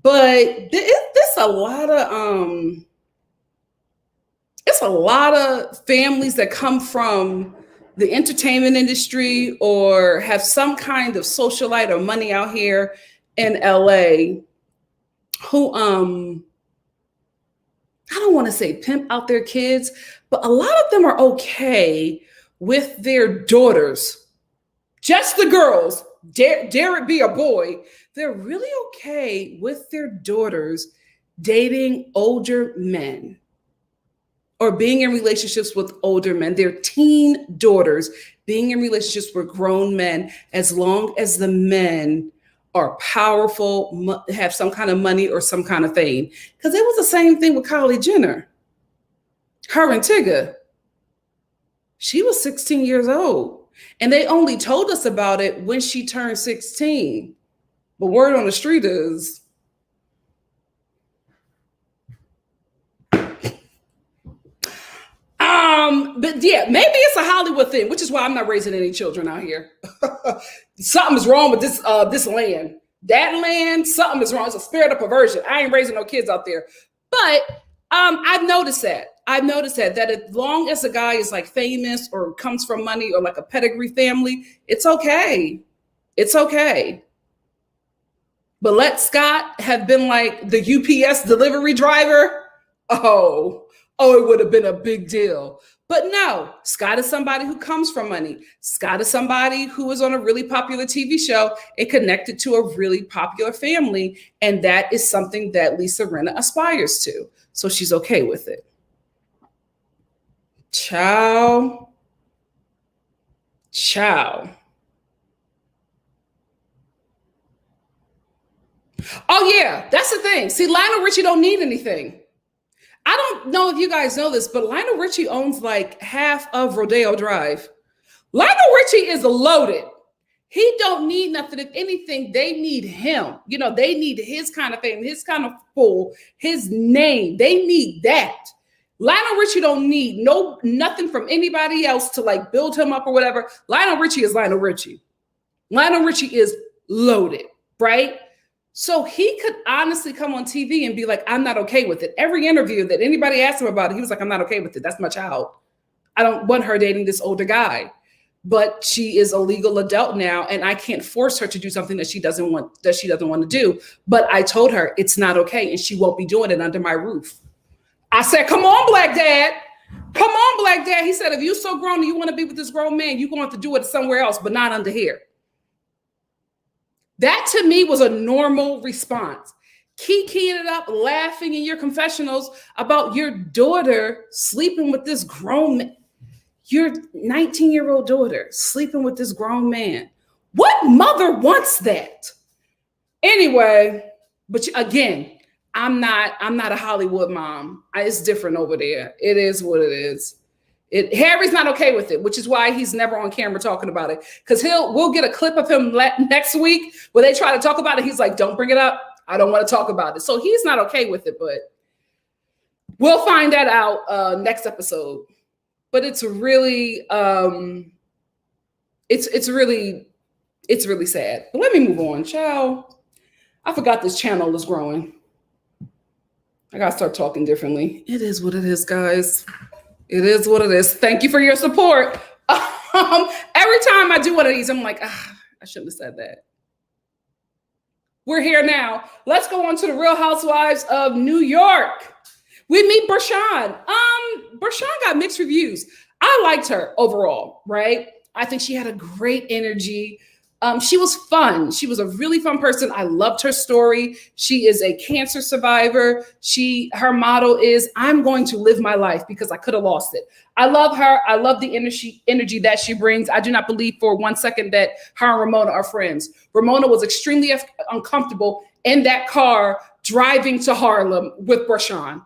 but it's a lot of families that come from the entertainment industry or have some kind of socialite or money out here in LA who, I don't want to say pimp out their kids, but a lot of them are okay with their daughters, just the girls, dare it be a boy. They're really okay with their daughters dating older men or being in relationships with older men, their teen daughters being in relationships with grown men, as long as the men are powerful, have some kind of money or some kind of fame. Because it was the same thing with Kylie Jenner. Her and Tigger. She was 16 years old. And they only told us about it when she turned 16. But word on the street is, but yeah, maybe it's a Hollywood thing, which is why I'm not raising any children out here. Something's wrong with this land. That land, something is wrong. It's a spirit of perversion. I ain't raising no kids out there. But I've noticed that as long as a guy is like famous or comes from money or like a pedigree family, it's okay. It's okay. But let Scott have been like the UPS delivery driver. Oh, it would have been a big deal. But no, Scott is somebody who comes from money. Scott is somebody who was on a really popular TV show and connected to a really popular family. And that is something that Lisa Rinna aspires to. So she's okay with it. Ciao. Oh yeah, that's the thing. See, Lionel Richie don't need anything. I don't know if you guys know this, but Lionel Richie owns like half of Rodeo Drive. Lionel Richie is loaded. He don't need nothing. If anything, they need him. They need his kind of fame, his kind of pull, his name. They need that. Lionel Richie don't need nothing from anybody else to like build him up or whatever. Lionel Richie is Lionel Richie. Lionel Richie is loaded, right? So he could honestly come on TV and be like, I'm not okay with it. Every interview that anybody asked him about it, he was like, I'm not okay with it. That's my child. I don't want her dating this older guy. But she is a legal adult now, and I can't force her to do something that she doesn't want to do. But I told her it's not okay, and she won't be doing it under my roof. I said, come on, Black Dad. Come on, Black Dad. He said, if you're so grown and you want to be with this grown man, you're going to have to do it somewhere else, but not under here. That to me was a normal response. Kikiing it up, laughing in your confessionals about your daughter sleeping with this grown man. Your 19-year-old daughter sleeping with this grown man. What mother wants that? Anyway, but again, I'm not a Hollywood mom. It's different over there. It is what it is. Harry's not okay with it, which is why he's never on camera talking about it. Because we'll get a clip of him next week where they try to talk about it. He's like, don't bring it up. I don't want to talk about it. So he's not okay with it, but we'll find that out next episode. But it's really, it's really sad. But let me move on. Ciao. I forgot this channel is growing. I gotta start talking differently. It is what it is, guys. It is what it is. Thank you for your support. Every time I do one of these, I'm like, I shouldn't have said that. We're here now. Let's go on to the Real Housewives of New York. We meet Bershan. Bershan got mixed reviews. I liked her overall, right? I think she had a great energy. She was fun. She was a really fun person. I loved her story. She is a cancer survivor. Her motto is, I'm going to live my life because I could have lost it. I love her. I love the energy that she brings. I do not believe for 1 second that her and Ramona are friends. Ramona was extremely uncomfortable in that car driving to Harlem with Bershan.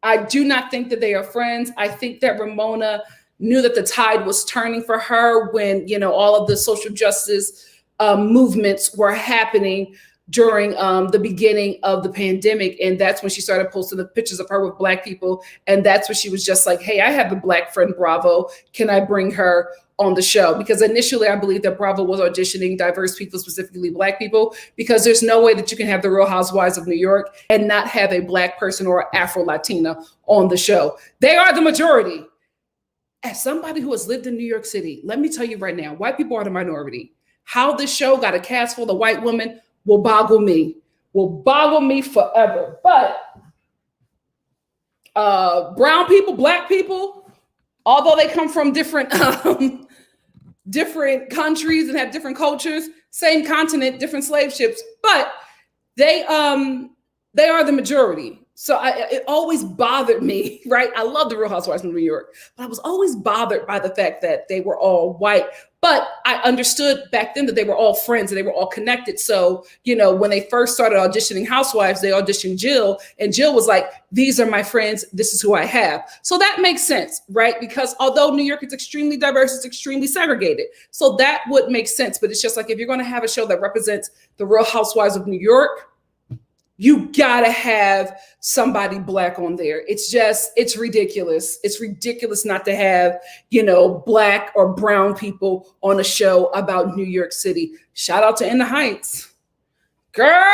I do not think that they are friends. I think that Ramona knew that the tide was turning for her when, you know, all of the social justice movements were happening during the beginning of the pandemic. And that's when she started posting the pictures of her with Black people. And that's when she was just like, hey, I have a Black friend, Bravo. Can I bring her on the show? Because initially I believe that Bravo was auditioning diverse people, specifically Black people, because there's no way that you can have the Real Housewives of New York and not have a Black person or Afro-Latina on the show. They are the majority. As somebody who has lived in New York City, let me tell you right now, white people are the minority. How this show got a cast full of white women will boggle me forever. But brown people, Black people, although they come from different different countries and have different cultures, same continent, different slave ships, but they are the majority. So it always bothered me, right? I love the Real Housewives of New York, but I was always bothered by the fact that they were all white. But I understood back then that they were all friends and they were all connected. So, you know, when they first started auditioning housewives, they auditioned Jill, and Jill was like, these are my friends. This is who I have. So that makes sense, right? Because although New York is extremely diverse, it's extremely segregated. So that would make sense. But it's just like, if you're going to have a show that represents the Real Housewives of New York, you gotta have somebody Black on there. It's ridiculous. It's ridiculous not to have, you know, Black or brown people on a show about New York City. Shout out to In the Heights. Girl,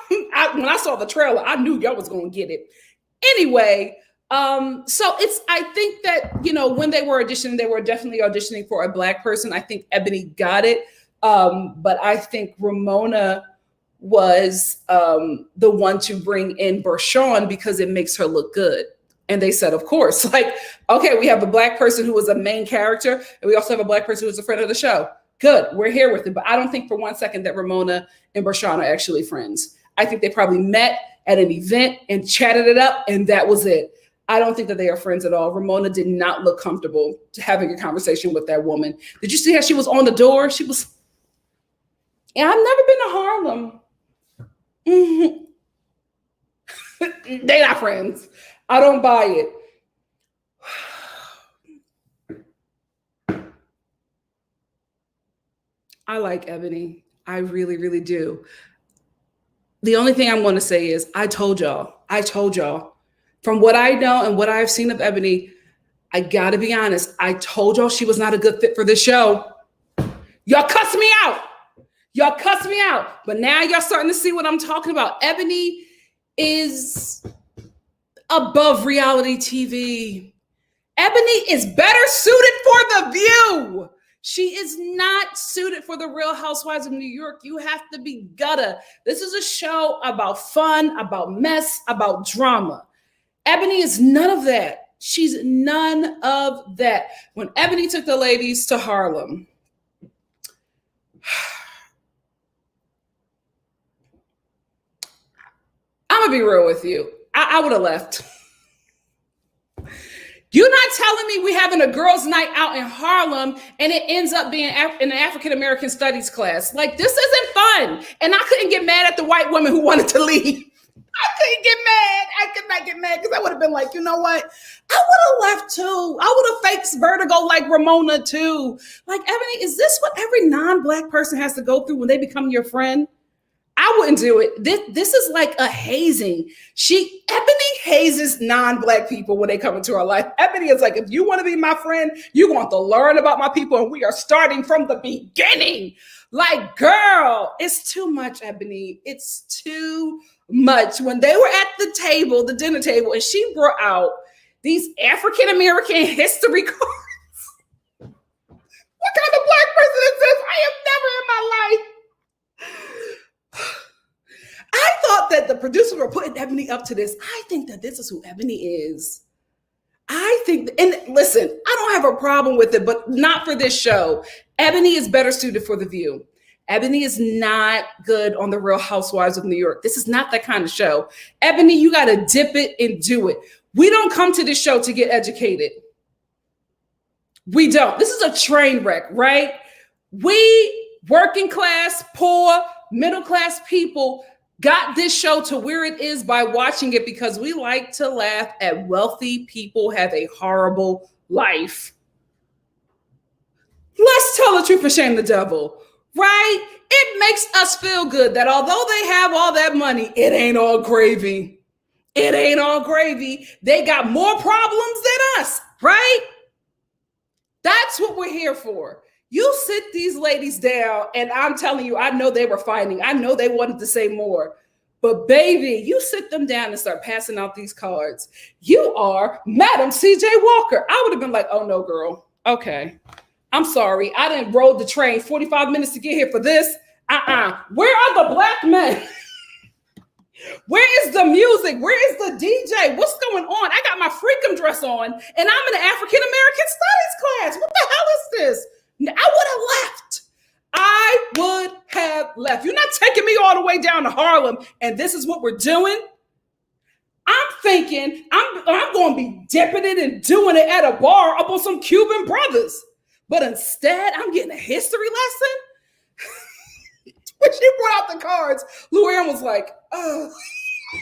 when I saw the trailer, I knew y'all was gonna get it. Anyway, so I think that, you know, when they were auditioning, they were definitely auditioning for a Black person. I think Ebony got it. But I think Ramona was the one to bring in Bershawn because it makes her look good. And they said, of course, like, okay, we have a Black person who was a main character, and we also have a Black person who's a friend of the show. Good, we're here with it. But I don't think for one second that Ramona and Bershawn are actually friends. I think they probably met at an event and chatted it up, and that was it. I don't think that they are friends at all. Ramona did not look comfortable having a conversation with that woman. Did you see how she was on the door? She was, yeah, I've never been to Harlem. Mm-hmm. They not friends. I don't buy it. I like Ebony. I really, really do. The only thing I'm going to say is I told y'all. From what I know and what I've seen of Ebony, I got to be honest. I told y'all she was not a good fit for this show. Y'all cussed me out. But now y'all starting to see what I'm talking about. Ebony is above reality TV. Ebony is better suited for The View. She is not suited for the Real Housewives of New York. You have to be gutta. This is a show about fun, about mess, about drama. Ebony is none of that. She's none of that. When Ebony took the ladies to Harlem, I'm gonna be real with you. I would have left. You're not telling me we having a girls' night out in Harlem and it ends up being in an African American studies class. Like, this isn't fun. And I couldn't get mad at the white women who wanted to leave. I couldn't get mad. I could not get mad because I would have been like, you know what? I would have left too. I would have faked vertigo like Ramona too. Like, Ebony, is this what every non-Black person has to go through when they become your friend? I wouldn't do it. This is like a hazing. Ebony hazes non-Black people when they come into our life. Ebony is like, if you want to be my friend, you want to learn about my people, and we are starting from the beginning. Like, girl, it's too much, Ebony. It's too much. When they were at the table, the dinner table, and she brought out these African-American history cards. What kind of Black person is this? I have never in my life. I thought that the producers were putting Ebony up to this. I think that this is who Ebony is. I think, and listen, I don't have a problem with it, but not for this show. Ebony is better suited for The View. Ebony is not good on the Real Housewives of New York. This is not that kind of show. Ebony, you got to dip it and do it. We don't come to this show to get educated. We don't. This is a train wreck, right? We, working class, poor, middle class people, got this show to where it is by watching it because we like to laugh at wealthy people have a horrible life. Let's tell the truth and shame the devil, right? It makes us feel good that although they have all that money, it ain't all gravy. It ain't all gravy. They got more problems than us, right? That's what we're here for. You sit these ladies down, and I'm telling you, I know they were fighting. I know they wanted to say more. But baby, you sit them down and start passing out these cards. You are Madam CJ Walker. I would have been like, oh no, girl. Okay. I'm sorry. I didn't roll the train 45 minutes to get here for this. Where are the black men? Where is the music? Where is the DJ? What's going on? I got my freakum dress on and I'm in an African American studies class. What the hell is this? I would have left. You're not taking me all the way down to Harlem and this is what we're doing? I'm thinking I'm going to be dipping it and doing it at a bar up on some Cuban brothers. But instead, I'm getting a history lesson. When she brought out the cards, Luann was like, oh, I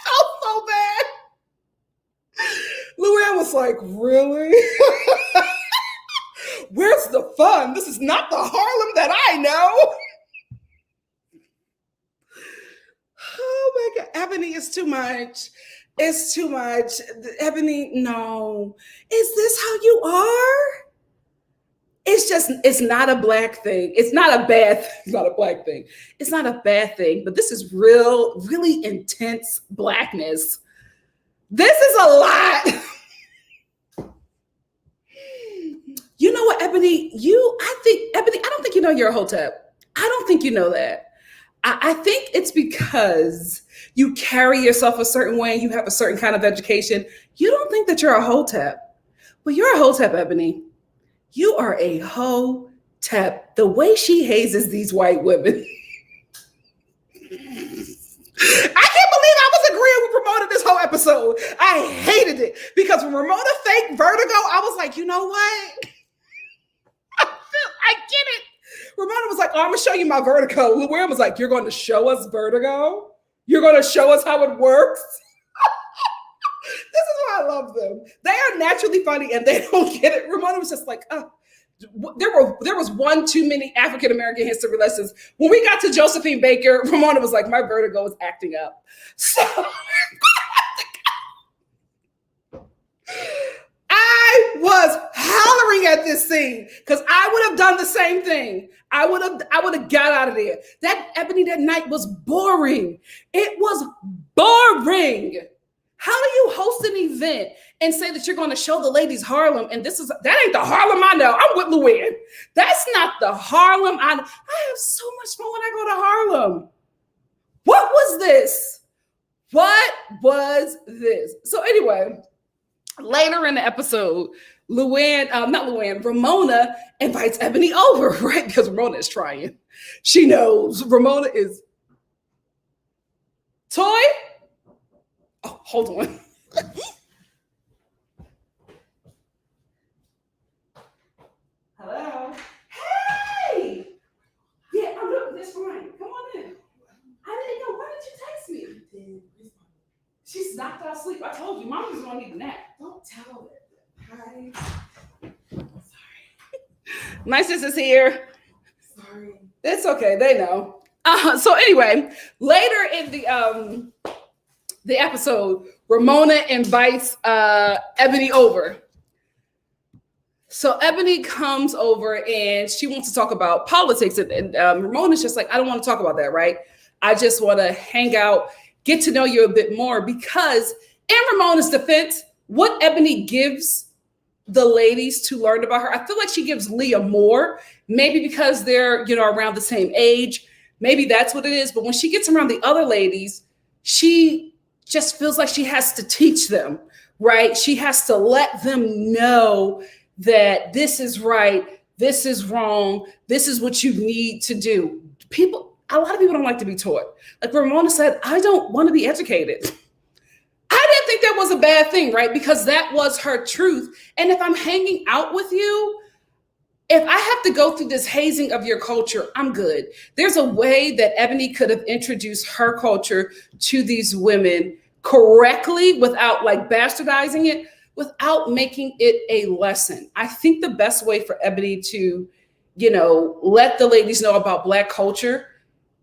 felt so bad. Luann was like, really? Where's the fun? This is not the Harlem that I know. Oh my God, Ebony is too much. It's too much. Ebony, no. Is this how you are? It's not a black thing. It's not a bad thing. It's not a black thing. It's not a bad thing, but this is really intense blackness. This is a lot. You know what, Ebony? Ebony, I don't think you know you're a hotep. I don't think you know that. I think it's because you carry yourself a certain way, you have a certain kind of education. You don't think that you're a hotep. But you're a hotep, Ebony. You are a hotep. The way she hazes these white women. I can't believe I was agreeing with Ramona this whole episode. I hated it because when Ramona faked vertigo, I was like, you know what? I get it. Ramona was like, oh, I'm going to show you my vertigo. Luann was like, you're going to show us vertigo? You're going to show us how it works? This is why I love them. They are naturally funny and they don't get it. Ramona was just like, oh. There was one too many African American history lessons. When we got to Josephine Baker, Ramona was like, my vertigo is acting up. So I was hollering at this scene because I would have done the same thing. I would have got out of there. That Ebony, that night was boring. It was boring. How do you host an event and say that you're going to show the ladies Harlem? And that ain't the Harlem I know. I'm with Luann. That's not the Harlem I know. I have so much fun when I go to Harlem. What was this? What was this? So anyway, later in the episode, Ramona invites Ebony over, right? Because Ramona is trying. She knows Ramona is. Toy? Oh, hold on. Hello. Hey! Yeah, I'm doing this fine. Come on in. I didn't know. Why did you text me? She's knocked out asleep. I told you, Mama's gonna need a nap. Don't tell her. Hi. Sorry. My sister's here. Sorry. It's okay. They know. So anyway, later in the episode, Ramona invites Ebony over. So Ebony comes over and she wants to talk about politics. And Ramona's just like, I don't want to talk about that, right? I just want to hang out, get to know you a bit more. Because in Ramona's defense, what Ebony gives the ladies to learn about her, I feel like she gives Leah more. Maybe because they're, around the same age. Maybe that's what it is. But when she gets around the other ladies, she just feels like she has to teach them, right? She has to let them know that this is right, this is wrong, this is what you need to do. A lot of people don't like to be taught. Like Ramona said, I don't want to be educated. I didn't think that was a bad thing, right? Because that was her truth. And if I'm hanging out with you, if I have to go through this hazing of your culture, I'm good. There's a way that Ebony could have introduced her culture to these women correctly without like bastardizing it. without making it a lesson. I think the best way for Ebony to, let the ladies know about Black culture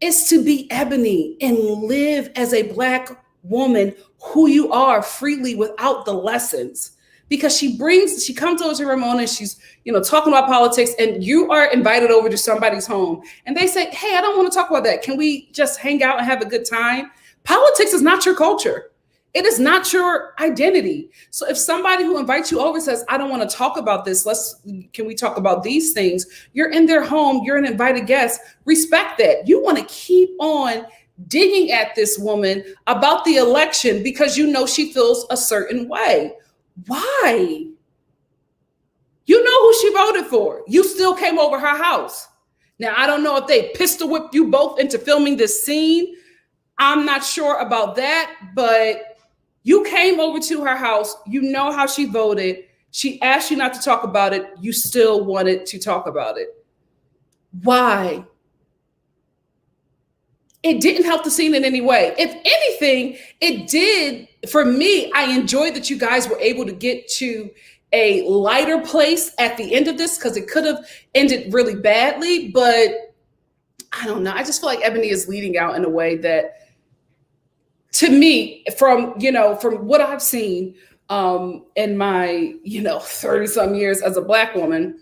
is to be Ebony and live as a Black woman who you are freely without the lessons. Because she comes over to Ramona and she's, talking about politics, and you are invited over to somebody's home and they say, hey, I don't want to talk about that. Can we just hang out and have a good time? Politics is not your culture. It is not your identity. So if somebody who invites you over says, I don't want to talk about this, can we talk about these things? You're in their home, you're an invited guest. Respect that. You want to keep on digging at this woman about the election because she feels a certain way. Why? You know who she voted for. You still came over her house. Now, I don't know if they pistol whipped you both into filming this scene. I'm not sure about that, but you came over to her house. You know how she voted. She asked you not to talk about it. You still wanted to talk about it. Why? It didn't help the scene in any way. If anything, it did. For me, I enjoyed that you guys were able to get to a lighter place at the end of this, because it could have ended really badly. But I don't know. I just feel like Ebony is leading out in a way that, to me, from what I've seen in my 30-some years as a Black woman,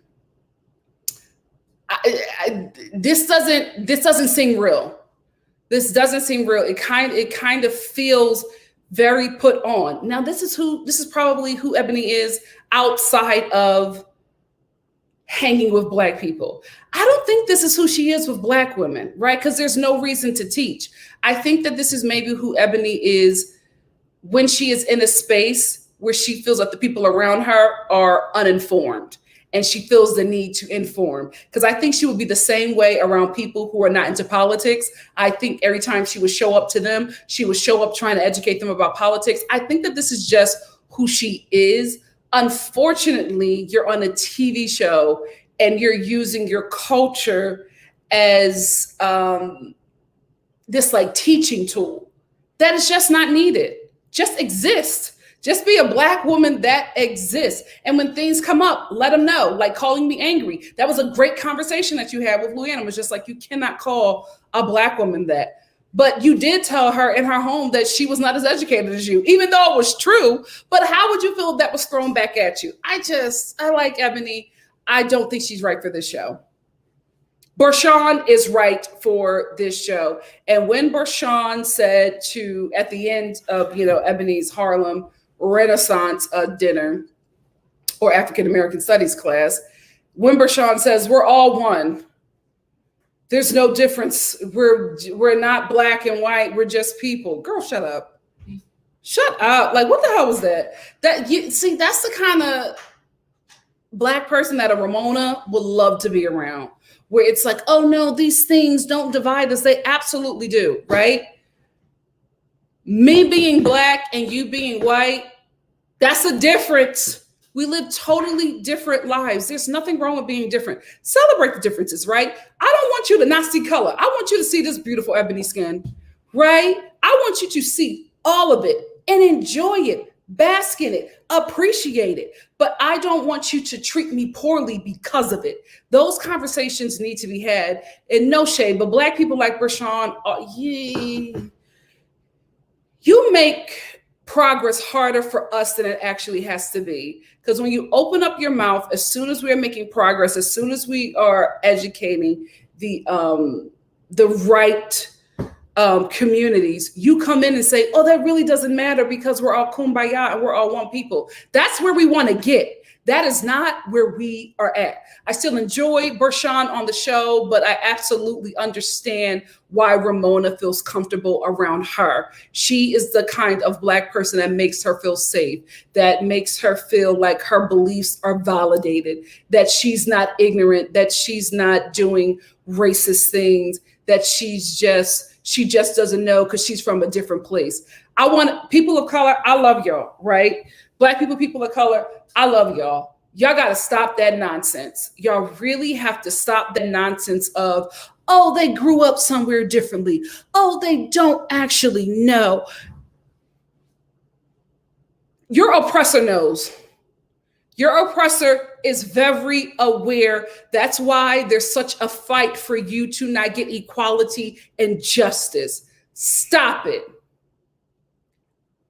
this doesn't seem real. This doesn't seem real. It kind of feels very put on. Now, this is probably who Ebony is outside of hanging with Black people. I don't think this is who she is with Black women, right? Because there's no reason to teach. I think that this is maybe who Ebony is when she is in a space where she feels that the people around her are uninformed and she feels the need to inform. Because I think she would be the same way around people who are not into politics. I think every time she would show up to them, she would show up trying to educate them about politics. I think that this is just who she is. Unfortunately, you're on a TV show and you're using your culture as this teaching tool that is just not needed. Just exist. Just be a Black woman that exists. And when things come up, let them know, like calling me angry. That was a great conversation that you had with Luann. It was just like, you cannot call a Black woman that. But you did tell her in her home that she was not as educated as you, even though it was true. But how would you feel if that was thrown back at you? I like Ebony. I don't think she's right for this show. Bershawn is right for this show. And when Bershawn said at the end of, Ebony's Harlem Renaissance dinner or African American Studies class, when Bershawn says, we're all one. There's no difference. We're not Black and white. We're just people. Girl, shut up. Shut up. Like, what the hell was that? That's the kind of Black person that a Ramona would love to be around, where it's like, oh no, these things don't divide us. They absolutely do, right? Me being Black and you being white, that's a difference. We live totally different lives. There's nothing wrong with being different. Celebrate the differences, right? I don't want you to not see color. I want you to see this beautiful ebony skin, right? I want you to see all of it and enjoy it, bask in it, appreciate it. But I don't want you to treat me poorly because of it. Those conversations need to be had, and no shade, but Black people like Bershawn, you make progress harder for us than it actually has to be. Because when you open up your mouth, as soon as we're making progress, as soon as we are educating the right communities, you come in and say, oh, that really doesn't matter because we're all kumbaya and we're all one people. That's where we want to get. That is not where we are at. I still enjoy Bershawn on the show, but I absolutely understand why Ramona feels comfortable around her. She is the kind of Black person that makes her feel safe, that makes her feel like her beliefs are validated, that she's not ignorant, that she's not doing racist things, that she just doesn't know because she's from a different place. I want people of color. I love y'all, right? Black people, people of color, I love y'all. Y'all got to stop that nonsense. Y'all really have to stop that nonsense of, oh, they grew up somewhere differently. Oh, they don't actually know. Your oppressor knows. Your oppressor is very aware. That's why there's such a fight for you to not get equality and justice. Stop it.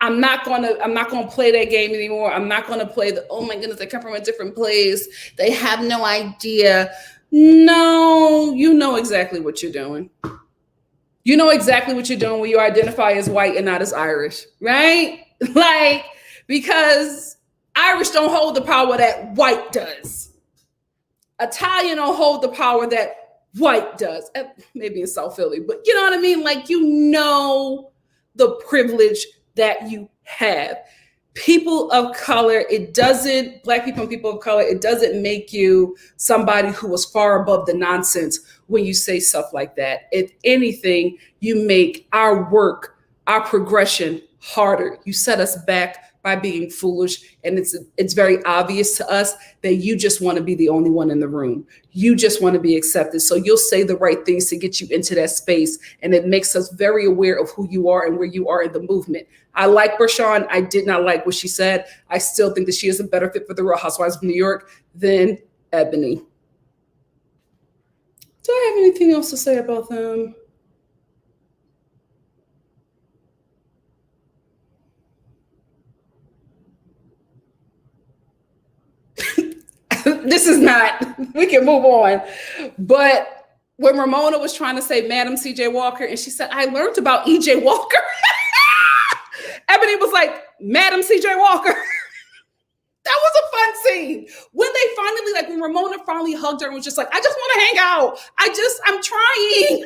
I'm not gonna play that game anymore. I'm not gonna play the, oh my goodness, they come from a different place. They have no idea. No, you know exactly what you're doing. You know exactly what you're doing when you identify as white and not as Irish, right? Like, because Irish don't hold the power that white does. Italian don't hold the power that white does. Maybe in South Philly, but you know what I mean? Like, you know the privilege that you have. People of color, Black people and people of color, it doesn't make you somebody who was far above the nonsense when you say stuff like that. If anything, you make our work, our progression harder. You set us back by being foolish. And it's very obvious to us that you just want to be the only one in the room. You just want to be accepted. So you'll say the right things to get you into that space. And it makes us very aware of who you are and where you are in the movement. I like Bershawn. I did not like what she said. I still think that she is a better fit for the Real Housewives of New York than Ebony. Do I have anything else to say about them? This is not, we can move on. But when Ramona was trying to say Madam CJ Walker, and she said, I learned about EJ Walker. Ebony was like, Madam CJ Walker. That was a fun scene. When they finally, like when Ramona finally hugged her and was just like, I just want to hang out. I'm trying.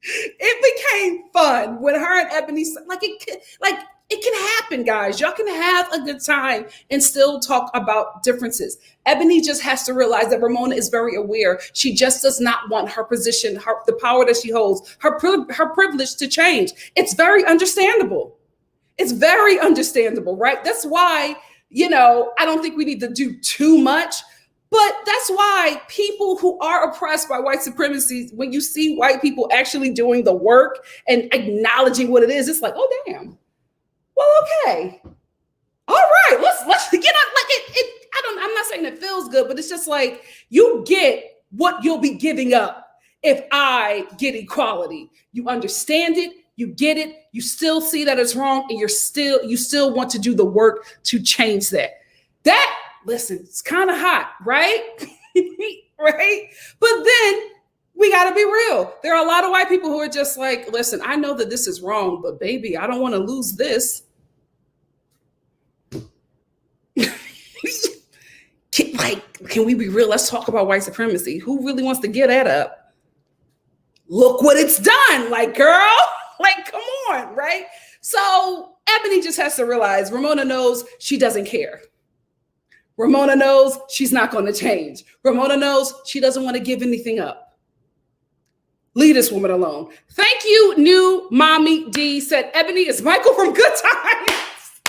It became fun when her and Ebony, it can happen, guys. Y'all can have a good time and still talk about differences. Ebony just has to realize that Ramona is very aware. She just does not want her position, the power that she holds, her privilege to change. It's very understandable. It's very understandable, right? That's why, I don't think we need to do too much. But that's why people who are oppressed by white supremacy, when you see white people actually doing the work and acknowledging what it is, it's like, oh, damn. Well, okay. All right, let's get up. I'm not saying it feels good, but it's just like you get what you'll be giving up if I get equality. You understand it, you get it, you still see that it's wrong, and you still want to do the work to change that. Listen, it's kind of hot, right? Right? But then we got to be real. There are a lot of white people who are just like, listen, I know that this is wrong, but baby, I don't want to lose this. Can we be real? Let's talk about white supremacy. Who really wants to get that up? Look what it's done. Like, girl, come on, right? So Ebony just has to realize Ramona knows she doesn't care. Ramona knows she's not going to change. Ramona knows she doesn't want to give anything up. Leave this woman alone. Thank you, new Mommy D said, Ebony is Michael from Good Times.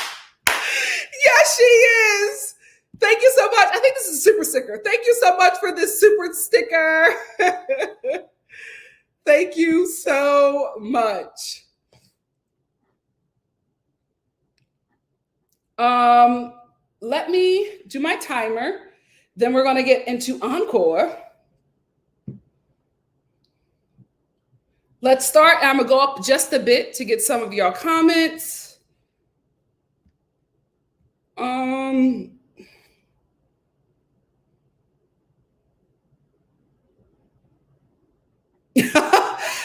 Yes, she is. Thank you so much. I think this is a super sticker. Thank you so much for this super sticker. Thank you so much. Let me do my timer. Then we're going to get into Encore. Let's start. I'm going to go up just a bit to get some of y'all comments.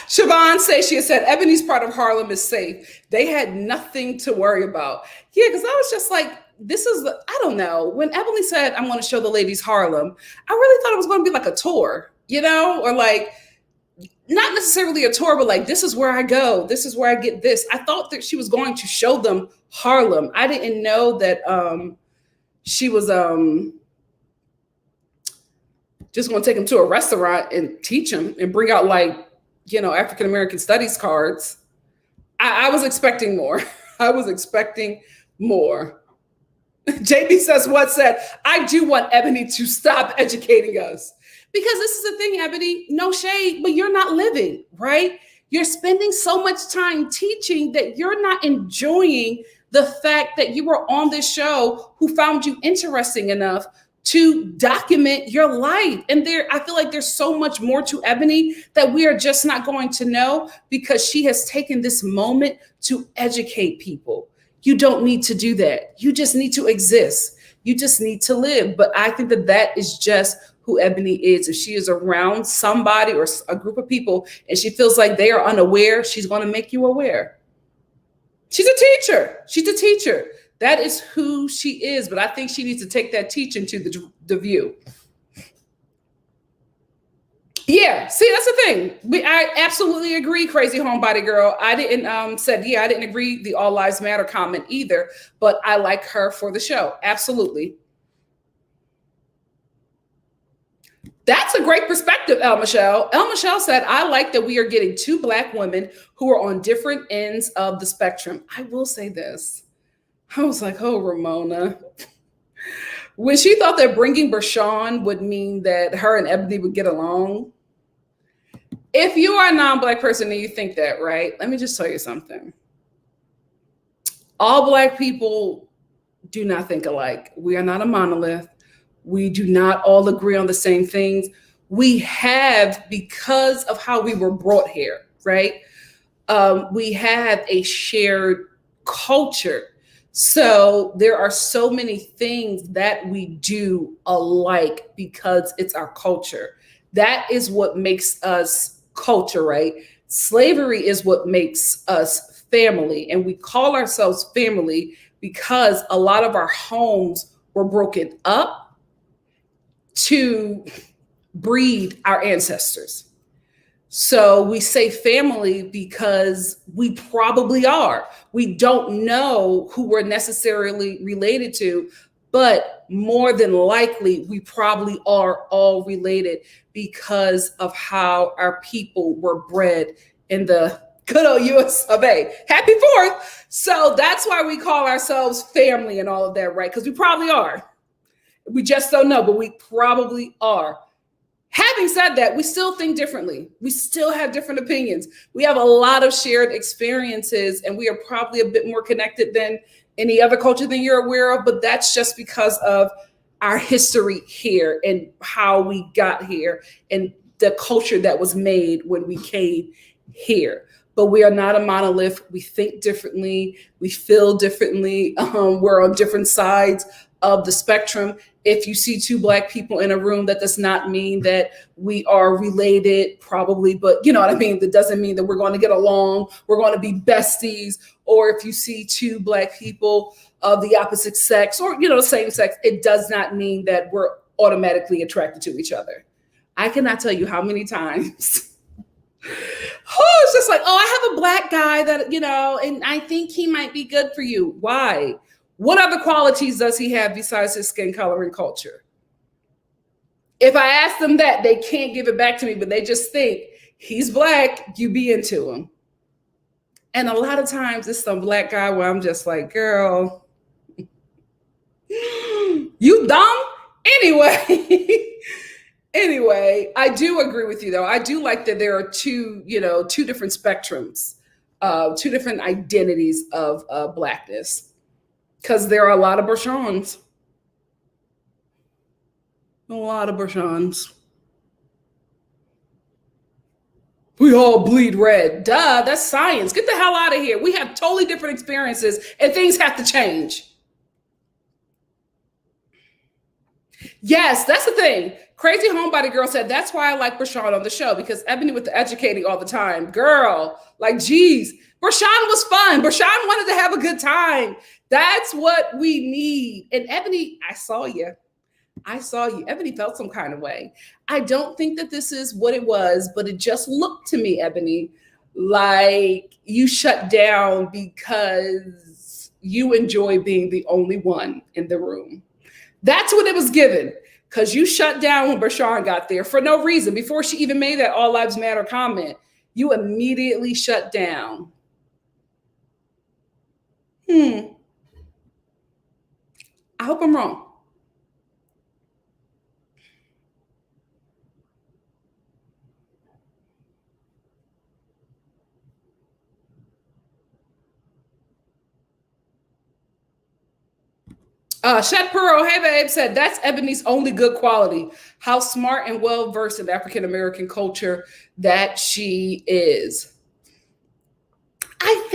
Siobhan says, she said, Ebony's part of Harlem is safe. They had nothing to worry about. Yeah, because I was just like, I don't know. When Ebony said, I'm going to show the ladies Harlem, I really thought it was going to be like a tour, or like, not necessarily a tour, but like, this is where I go. This is where I get this. I thought that she was going to show them Harlem. I didn't know that she was just going to take them to a restaurant and teach them and bring out African-American studies cards. I was expecting more. I was expecting more. JB says, I do want Ebony to stop educating us. Because this is the thing, Ebony, no shade, but you're not living, right? You're spending so much time teaching that you're not enjoying the fact that you were on this show who found you interesting enough to document your life. And I feel like there's so much more to Ebony that we are just not going to know because she has taken this moment to educate people. You don't need to do that. You just need to exist. You just need to live. But I think that is just who Ebony is. If she is around somebody or a group of people and she feels like they are unaware, she's going to make you aware. She's a teacher. She's a teacher. That is who she is. But I think she needs to take that teaching to the View. Yeah, see, that's the thing. I absolutely agree, crazy homebody girl. I didn't I didn't agree the All Lives Matter comment either, but I like her for the show. Absolutely. That's a great perspective, El Michelle. El Michelle said, I like that we are getting two Black women who are on different ends of the spectrum. I will say this. I was like, oh, Ramona. When she thought that bringing Bershawn would mean that her and Ebony would get along. If you are a non-Black person and you think that, right? Let me just tell you something. All Black people do not think alike. We are not a monolith. We do not all agree on the same things. We have, because of how we were brought here, right? We have a shared culture. So there are so many things that we do alike because it's our culture. That is what makes us culture, right? Slavery is what makes us family. And we call ourselves family because a lot of our homes were broken up to breed our ancestors. So we say family because we probably are. We don't know who we're necessarily related to, but more than likely, we probably are all related because of how our people were bred in the good old US of A. Happy 4th. So that's why we call ourselves family and all of that, right? Because we probably are. We just don't know, but we probably are. Having said that, we still think differently. We still have different opinions. We have a lot of shared experiences, and we are probably a bit more connected than any other culture than you're aware of, but that's just because of our history here and how we got here and the culture that was made when we came here. But we are not a monolith. We think differently. We feel differently. We're on different sides of the spectrum. If you see two Black people in a room, that does not mean that we are related, probably, but you know what I mean? That doesn't mean that we're going to get along, we're going to be besties. Or if you see two Black people of the opposite sex or, the same sex, it does not mean that we're automatically attracted to each other. I cannot tell you how many times. It's just like, I have a Black guy that, and I think he might be good for you. Why? What other qualities does he have besides his skin color and culture? If I ask them that, they can't give it back to me, but they just think he's Black, you be into him. And a lot of times it's some Black guy where I'm just like, girl, you dumb? Anyway, I do agree with you though. I do like that there are two different spectrums, two different identities of Blackness. Because there are a lot of Bershawns. A lot of Bershawns. We all bleed red. Duh, that's science. Get the hell out of here. We have totally different experiences and things have to change. Yes, that's the thing. Crazy Homebody Girl said, that's why I like Bershawn on the show, because Ebony with the educating all the time. Girl, like, geez, Bershawn was fun. Bershawn wanted to have a good time. That's what we need. And Ebony, I saw you. Ebony felt some kind of way. I don't think that this is what it was, but it just looked to me, Ebony, like you shut down because you enjoy being the only one in the room. That's what it was given, because you shut down when Bershawn got there for no reason. Before she even made that All Lives Matter comment, you immediately shut down. I hope I'm wrong. Shet Pearl, hey babe, said that's Ebony's only good quality. How smart and well versed in African American culture that she is. I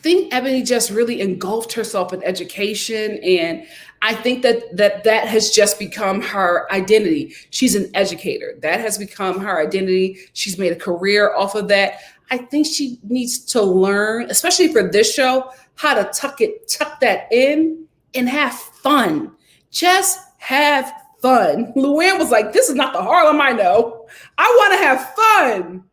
think Ebony just really engulfed herself in education, and I think that has just become her identity. She's an educator. That has become her identity. She's made a career off of that. I think she needs to learn, especially for this show, how to tuck that in and have fun. Just have fun. Luann was like, this is not the Harlem I know. I want to have fun.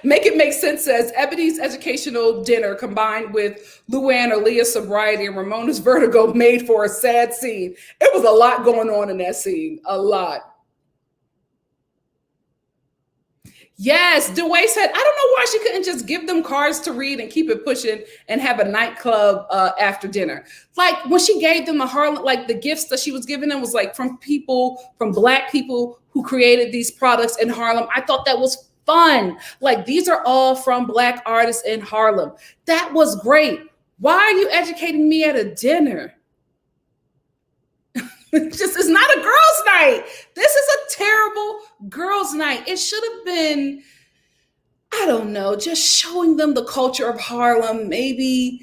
Make It Make Sense says Ebony's educational dinner combined with Luann or Leah's sobriety and Ramona's vertigo made for a sad scene. It was a lot going on in that scene. A lot. Yes, Dewey said, I don't know why she couldn't just give them cards to read and keep it pushing and have a nightclub after dinner. Like when she gave them the Harlem, like the gifts that she was giving them was like from Black people who created these products in Harlem. I thought that was fun. Like these are all from Black artists in Harlem. That was great. Why are you educating me at a dinner? It's not a girls' night. This is a terrible girls' night. It should have been, I don't know, just showing them the culture of Harlem, maybe,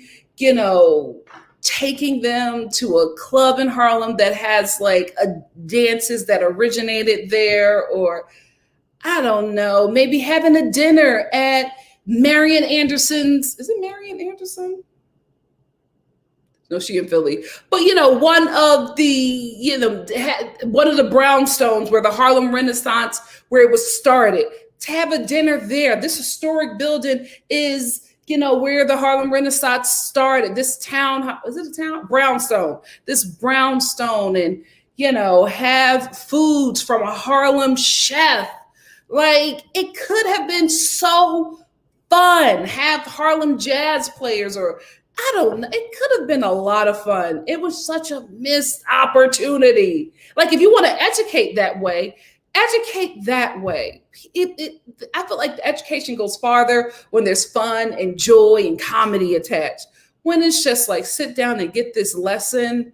taking them to a club in Harlem that has like dances that originated there, or I don't know, maybe having a dinner at Marian Anderson's. Is it Marian Anderson? No, she in Philly. But, one of the brownstones where the Harlem Renaissance, where it was started, to have a dinner there. This historic building is, where the Harlem Renaissance started. This town, is it a town? Brownstone. This brownstone, and, have foods from a Harlem chef. Like, it could have been so fun. Have Harlem jazz players, or I don't know. It could have been a lot of fun. It was such a missed opportunity. Like, if you want to educate that way, educate that way. I feel like the education goes farther when there's fun and joy and comedy attached. When it's just like, sit down and get this lesson,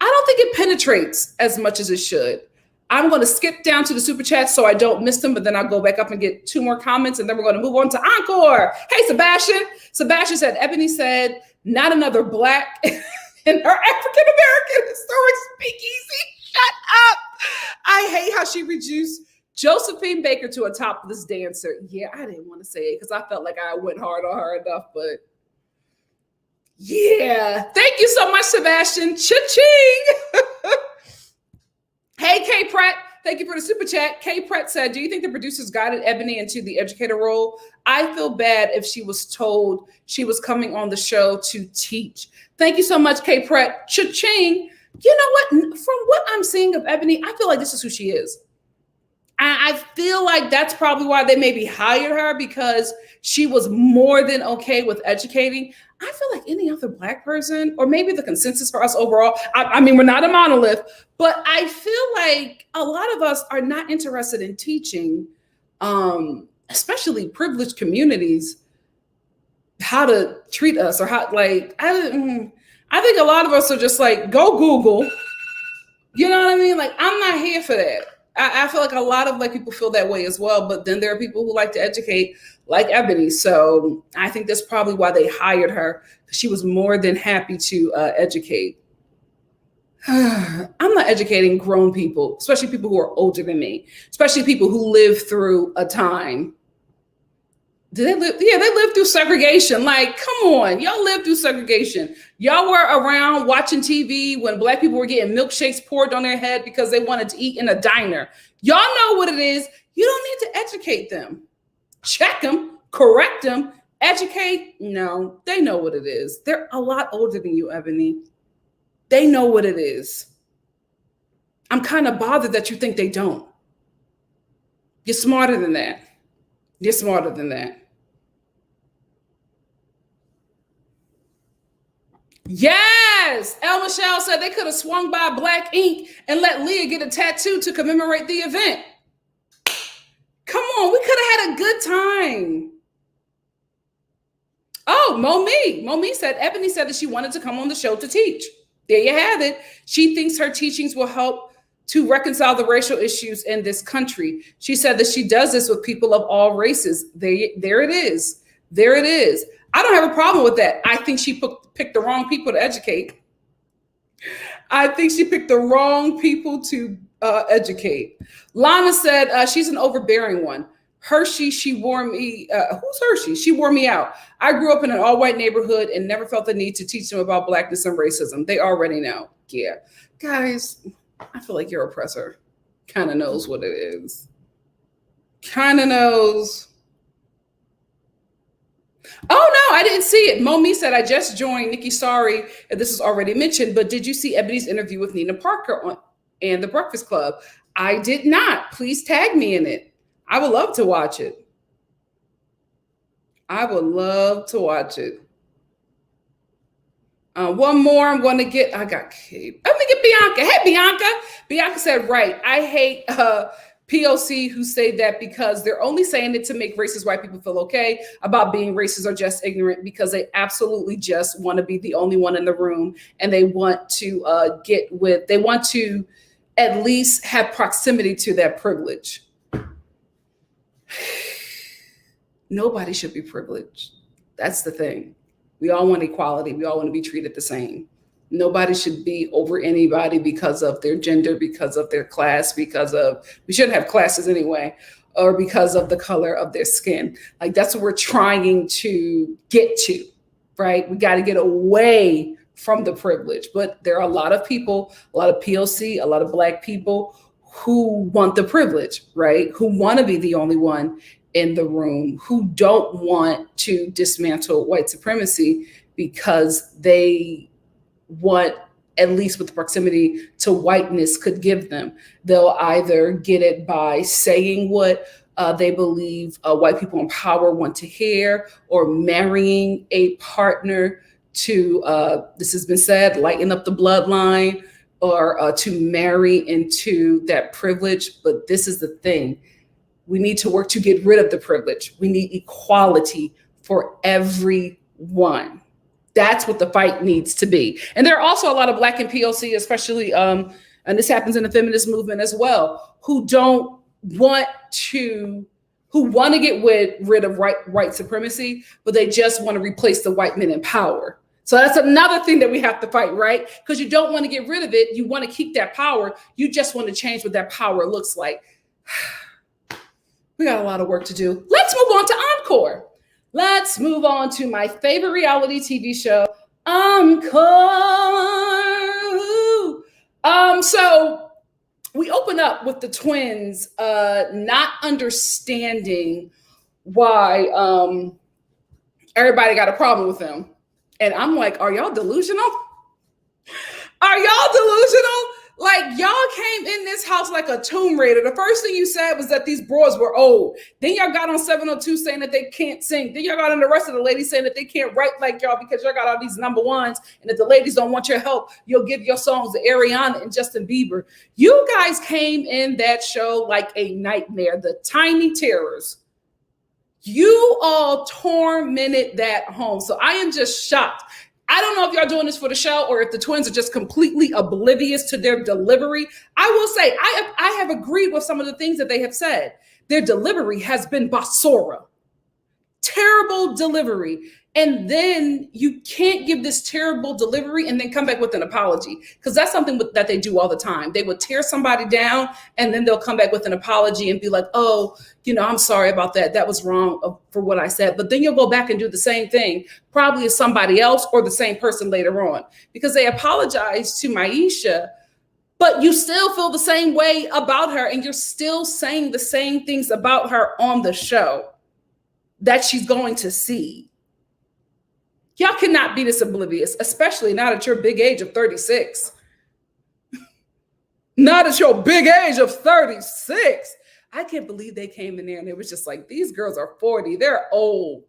I don't think it penetrates as much as it should. I'm going to skip down to the super chats so I don't miss them, but then I'll go back up and get 2 more comments, and then we're going to move on to Encore. Hey, Sebastian. Sebastian said, Ebony said, not another Black in her African-American historic speakeasy. Shut up. I hate how she reduced Josephine Baker to a topless dancer. Yeah, I didn't want to say it because I felt like I went hard on her enough, but yeah. Thank you so much, Sebastian. Cha-ching. Hey, Kay Pratt, thank you for the super chat. Kay Pratt said, do you think the producers guided Ebony into the educator role? I feel bad if she was told she was coming on the show to teach. Thank you so much, Kay Pratt. Cha-ching. You know what? From what I'm seeing of Ebony, I feel like this is who she is. I feel like that's probably why they maybe hired her, because she was more than okay with educating. I feel like any other Black person, or maybe the consensus for us overall, I mean, we're not a monolith, but I feel like a lot of us are not interested in teaching, especially privileged communities, how to treat us, or how, like, I think a lot of us are just like, go Google. You know what I mean? Like, I'm not here for that. I feel like a lot of Black people feel that way as well, but then there are people who like to educate, like Ebony. So I think that's probably why they hired her. She was more than happy to educate. I'm not educating grown people, especially people who are older than me, especially people who live through a time. Did they live? Yeah, they lived through segregation. Like, come on, y'all lived through segregation. Y'all were around watching TV when Black people were getting milkshakes poured on their head because they wanted to eat in a diner. Y'all know what it is. You don't need to educate them. Check them, correct them, educate. No, they know what it is. They're a lot older than you, Ebony. They know what it is. I'm kind of bothered that you think they don't. You're smarter than that. You're smarter than that. Yes! El Michelle said they could have swung by Black ink and let Leah get a tattoo to commemorate the event. Come on, we could have had a good time. Oh, Momi said, Ebony said that she wanted to come on the show to teach. There you have it. She thinks her teachings will help to reconcile the racial issues in this country. She said that she does this with people of all races. There it is. There it is. I don't have a problem with that. I think she picked the wrong people to educate. I think she picked the wrong people to educate. Lana said she's an overbearing one. Hershey, she wore me. Who's Hershey? She wore me out. I grew up in an all-white neighborhood and never felt the need to teach them about blackness and racism. They already know. Yeah. Guys, I feel like your oppressor kind of knows what it is. Kind of knows. Oh, no, I didn't see it. Momi said, I just joined. Nikki, sorry if this is already mentioned, but did you see Ebony's interview with Nina Parker and The Breakfast Club? I did not. Please tag me in it. I would love to watch it. I would love to watch it. One more I'm going to get. I got Kate. I'm going to get Bianca. Hey, Bianca. Bianca said, right. I hate POC who say that because they're only saying it to make racist white people feel okay about being racist or just ignorant because they absolutely just want to be the only one in the room and they want to they want to at least have proximity to that privilege. Nobody should be privileged. That's the thing. We all want equality. We all want to be treated the same. Nobody should be over anybody because of their gender, because of their class, we shouldn't have classes anyway, or because of the color of their skin. Like that's what we're trying to get to, right? We got to get away from the privilege. But there are a lot of people, a lot of POC, a lot of Black people who want the privilege, right? Who want to be the only one in the room, who don't want to dismantle white supremacy because they want, at least with the proximity to whiteness could give them. They'll either get it by saying what they believe white people in power want to hear, or marrying a partner to, this has been said, lighten up the bloodline, or to marry into that privilege. But this is the thing. We need to work to get rid of the privilege. We need equality for everyone. That's what the fight needs to be. And there are also a lot of Black and POC, especially, and this happens in the feminist movement as well, who want to get rid of white supremacy, but they just want to replace the white men in power. So that's another thing that we have to fight, right? Because you don't want to get rid of it. You want to keep that power. You just want to change what that power looks like. We got a lot of work to do. Let's move on to Encore. Let's move on to my favorite reality TV show, Encore. So we open up with the twins not understanding why everybody got a problem with them. And I'm like, are y'all delusional? Are y'all delusional? Like, y'all came in this house like a Tomb Raider. The first thing you said was that these bros were old. Then y'all got on 702 saying that they can't sing. Then y'all got on the rest of the ladies saying that they can't write like y'all because y'all got all these number ones. And if the ladies don't want your help, you'll give your songs to Ariana and Justin Bieber. You guys came in that show like a nightmare. The Tiny Terrors. You all tormented that home. So I am just shocked. I don't know if y'all doing this for the show or if the twins are just completely oblivious to their delivery. I will say, I have agreed with some of the things that they have said. Their delivery has been basura. Terrible delivery. And then you can't give this terrible delivery and then come back with an apology, because that's something that they do all the time. They would tear somebody down and then they'll come back with an apology and be like, oh, I'm sorry about that. That was wrong for what I said. But then you'll go back and do the same thing, probably as somebody else or the same person later on, because they apologized to Maisha, but you still feel the same way about her and you're still saying the same things about her on the show that she's going to see. Y'all cannot be this oblivious, especially not at your big age of 36. Not at your big age of 36. I can't believe they came in there and it was just like, these girls are 40. They're old.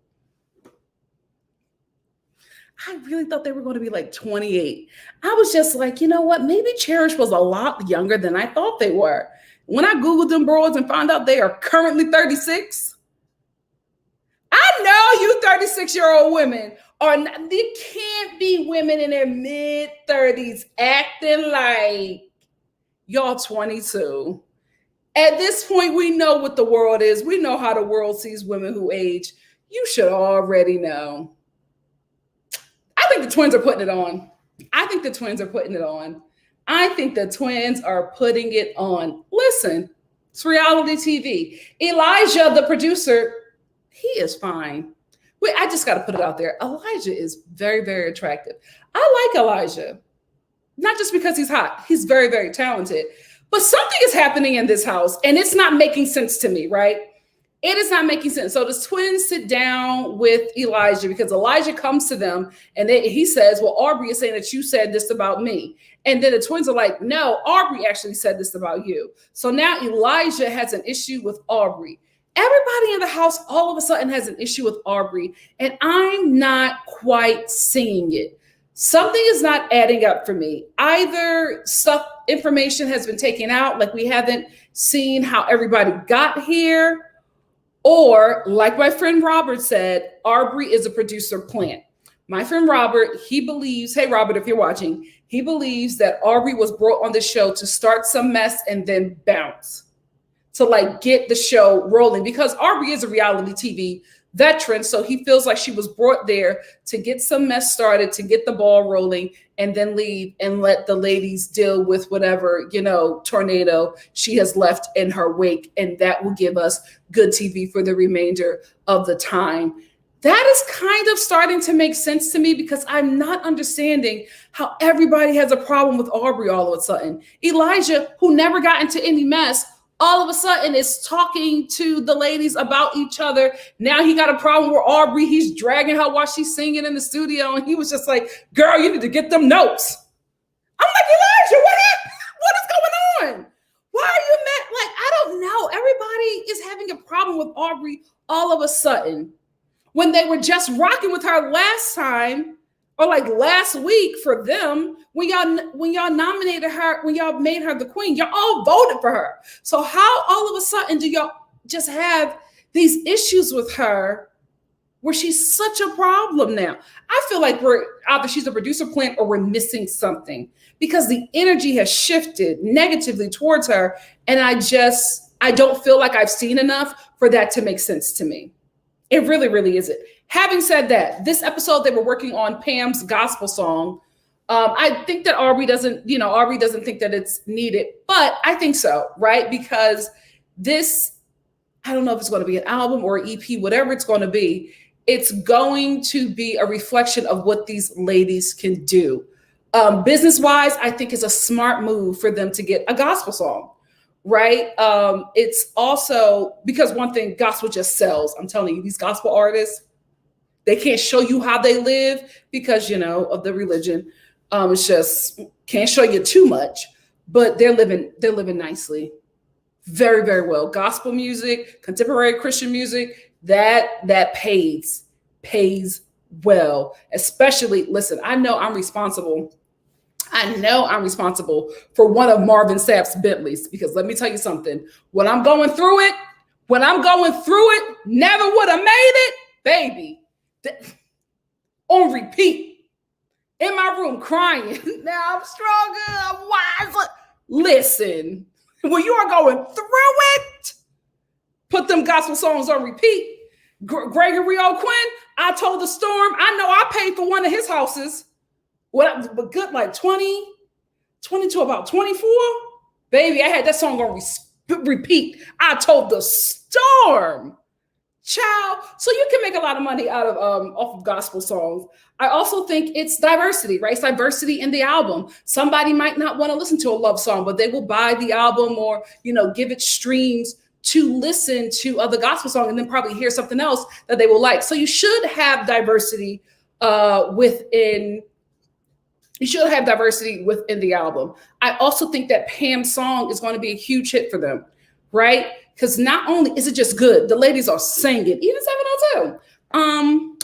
I really thought they were going to be like 28. I was just like, you know what? Maybe Cherish was a lot younger than I thought they were. When I Googled them broads and found out they are currently 36, I know you 36-year-old women are not, they can't be women in their mid-30s acting like y'all 22. At this point, we know what the world is. We know how the world sees women who age. You should already know. I think the twins are putting it on. I think the twins are putting it on. Listen, it's reality TV. Elijah, the producer, he is fine. Wait, I just got to put it out there. Elijah is very, very attractive. I like Elijah, not just because he's hot. He's very, very talented. But something is happening in this house, and it's not making sense to me, right? It is not making sense. So the twins sit down with Elijah because Elijah comes to them and he says, well, Aubrey is saying that you said this about me. And then the twins are like, no, Aubrey actually said this about you. So now Elijah has an issue with Aubrey. Everybody in the house all of a sudden has an issue with Aubrey, and I'm not quite seeing it. Something is not adding up for me. Either information has been taken out, like we haven't seen how everybody got here, or like my friend Robert said, Aubrey is a producer plant. My friend Robert, he believes, hey Robert, if you're watching, he believes that Aubrey was brought on the show to start some mess and then bounce, to like get the show rolling, because Aubrey is a reality TV veteran. So he feels like she was brought there to get some mess started, to get the ball rolling, and then leave and let the ladies deal with whatever, tornado she has left in her wake. And that will give us good TV for the remainder of the time. That is kind of starting to make sense to me, because I'm not understanding how everybody has a problem with Aubrey all of a sudden. Elijah, who never got into any mess, all of a sudden is talking to the ladies about each other. Now he got a problem with Aubrey. He's dragging her while she's singing in the studio. And he was just like, girl, you need to get them notes. I'm like, Elijah, what happened? What is going on? Why are you mad? Like, I don't know. Everybody is having a problem with Aubrey all of a sudden, when they were just rocking with her last time, or like last week for them, when y'all nominated her, when y'all made her the queen, y'all all voted for her. So how all of a sudden do y'all just have these issues with her where she's such a problem now? I feel like either she's a producer plant or we're missing something, because the energy has shifted negatively towards her. And I don't feel like I've seen enough for that to make sense to me. It really, really isn't. Having said that, this episode, they were working on Pam's gospel song. I think that Aubrey doesn't think that it's needed, but I think so, right? Because this, I don't know if it's going to be an album or an EP, whatever it's going to be, it's going to be a reflection of what these ladies can do. Business-wise, I think it's a smart move for them to get a gospel song, right? It's also because one thing, gospel just sells. I'm telling you, these gospel artists, they can't show you how they live because, of the religion. It's just can't show you too much, but they're living nicely. Very, very well. Gospel music, contemporary Christian music, that pays well. Especially, listen, I know I'm responsible for one of Marvin Sapp's Bentleys, because let me tell you something. When I'm going through it, never would have made it, baby. On repeat, in my room crying. Now I'm stronger, I'm wiser. Listen, when you are going through it, put them gospel songs on repeat. Gregory O'Quinn, I told the storm, I know I paid for one of his houses. But good, like 20 to about 24. Baby, I had that song on repeat. I told the storm. Child, so you can make a lot of money out of off of gospel songs. I also think it's diversity, right? It's diversity in the album. Somebody might not want to listen to a love song, but they will buy the album or, give it streams to listen to other gospel song and then probably hear something else that they will like. So you should have diversity within the album. I also think that Pam's song is going to be a huge hit for them, right? Because not only is it just good, the ladies are singing, even 702.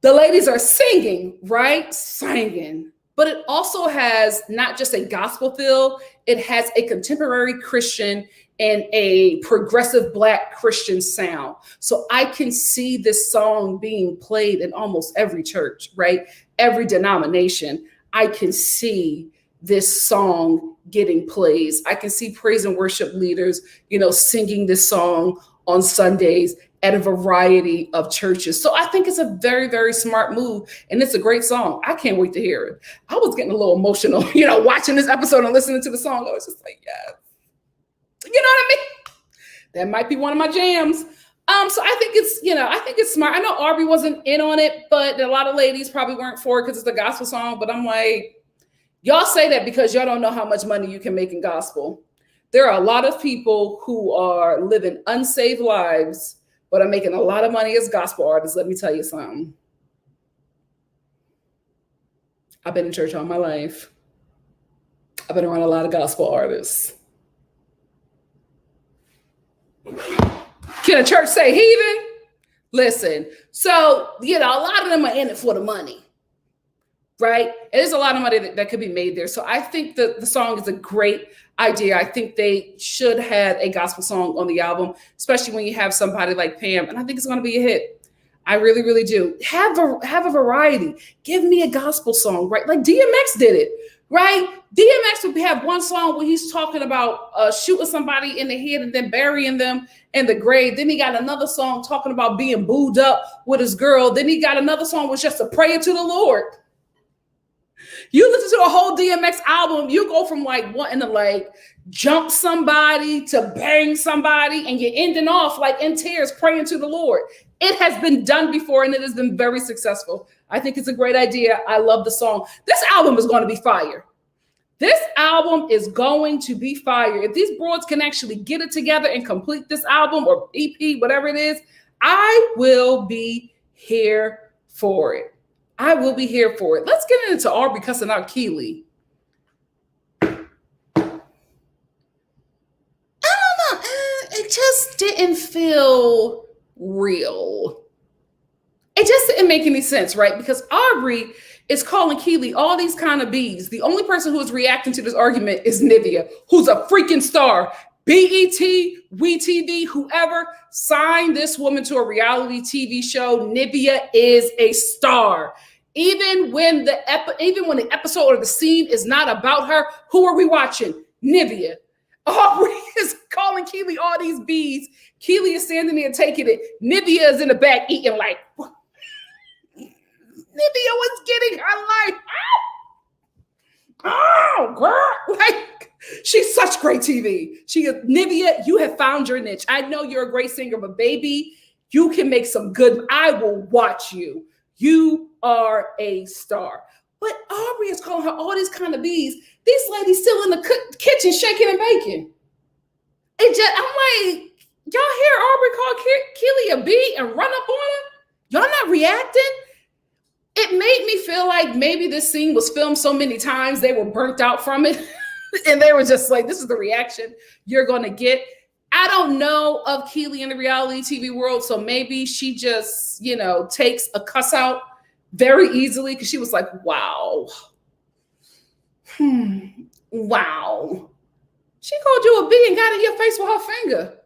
The ladies are singing, right? Singing. But it also has not just a gospel feel, it has a contemporary Christian and a progressive Black Christian sound. So I can see this song being played in almost every church, right? Every denomination. I can see this song getting plays. I can see praise and worship leaders, singing this song on Sundays at a variety of churches. So I think it's a very, very smart move. And it's a great song. I can't wait to hear it. I was getting a little emotional, watching this episode and listening to the song. I was just like, yes. You know what I mean? That might be one of my jams. So I think it's smart. I know Aubrey wasn't in on it, but a lot of ladies probably weren't for it because it's a gospel song. But I'm like, y'all say that because y'all don't know how much money you can make in gospel. There are a lot of people who are living unsaved lives, but are making a lot of money as gospel artists. Let me tell you something. I've been in church all my life. I've been around a lot of gospel artists. Can a church say heathen? Listen, so, a lot of them are in it for the money, right? And there's a lot of money that could be made there. So I think the song is a great idea. I think they should have a gospel song on the album, especially when you have somebody like Pam. And I think it's going to be a hit. I really, really do. Have a variety. Give me a gospel song, right? Like DMX did it, right? DMX would have one song where he's talking about shooting somebody in the head and then burying them in the grave. Then he got another song talking about being booed up with his girl. Then he got another song was just a prayer to the Lord. You listen to a whole DMX album, you go from wanting to jump somebody to bang somebody, and you're ending off in tears praying to the Lord. It has been done before, and it has been very successful. I think it's a great idea. I love the song. This album is going to be fire. This album is going to be fire. If these broads can actually get it together and complete this album or EP, whatever it is, I will be here for it. I will be here for it. Let's get into Aubrey cussing out Keely. I don't know. It just didn't feel real. It just didn't make any sense, right? Because Aubrey is calling Keely all these kind of B's. The only person who is reacting to this argument is Nivea, who's a freaking star. BET, WeTV, whoever signed this woman to a reality TV show, Nivea is a star. Even when the episode or the scene is not about her, who are we watching? Nivea. Aubrey is calling Keely all these B's. Keely is standing there taking it. Nivea is in the back eating like, Nivea was getting her life. Oh, girl. She's such great TV. Nivea, you have found your niche. I know you're a great singer, but baby, you can make some good. I will watch you. You are a star. But Aubrey is calling her all these kind of B's. These ladies still in the kitchen shaking and baking. I'm like, y'all hear Aubrey call Keely a B and run up on her? Y'all not reacting? It made me feel like maybe this scene was filmed so many times they were burnt out from it. And they were just like, this is the reaction you're going to get. I don't know of Keely in the reality TV world. So maybe she just, takes a cuss out very easily because she was like, wow. Wow. She called you a B and got in your face with her finger.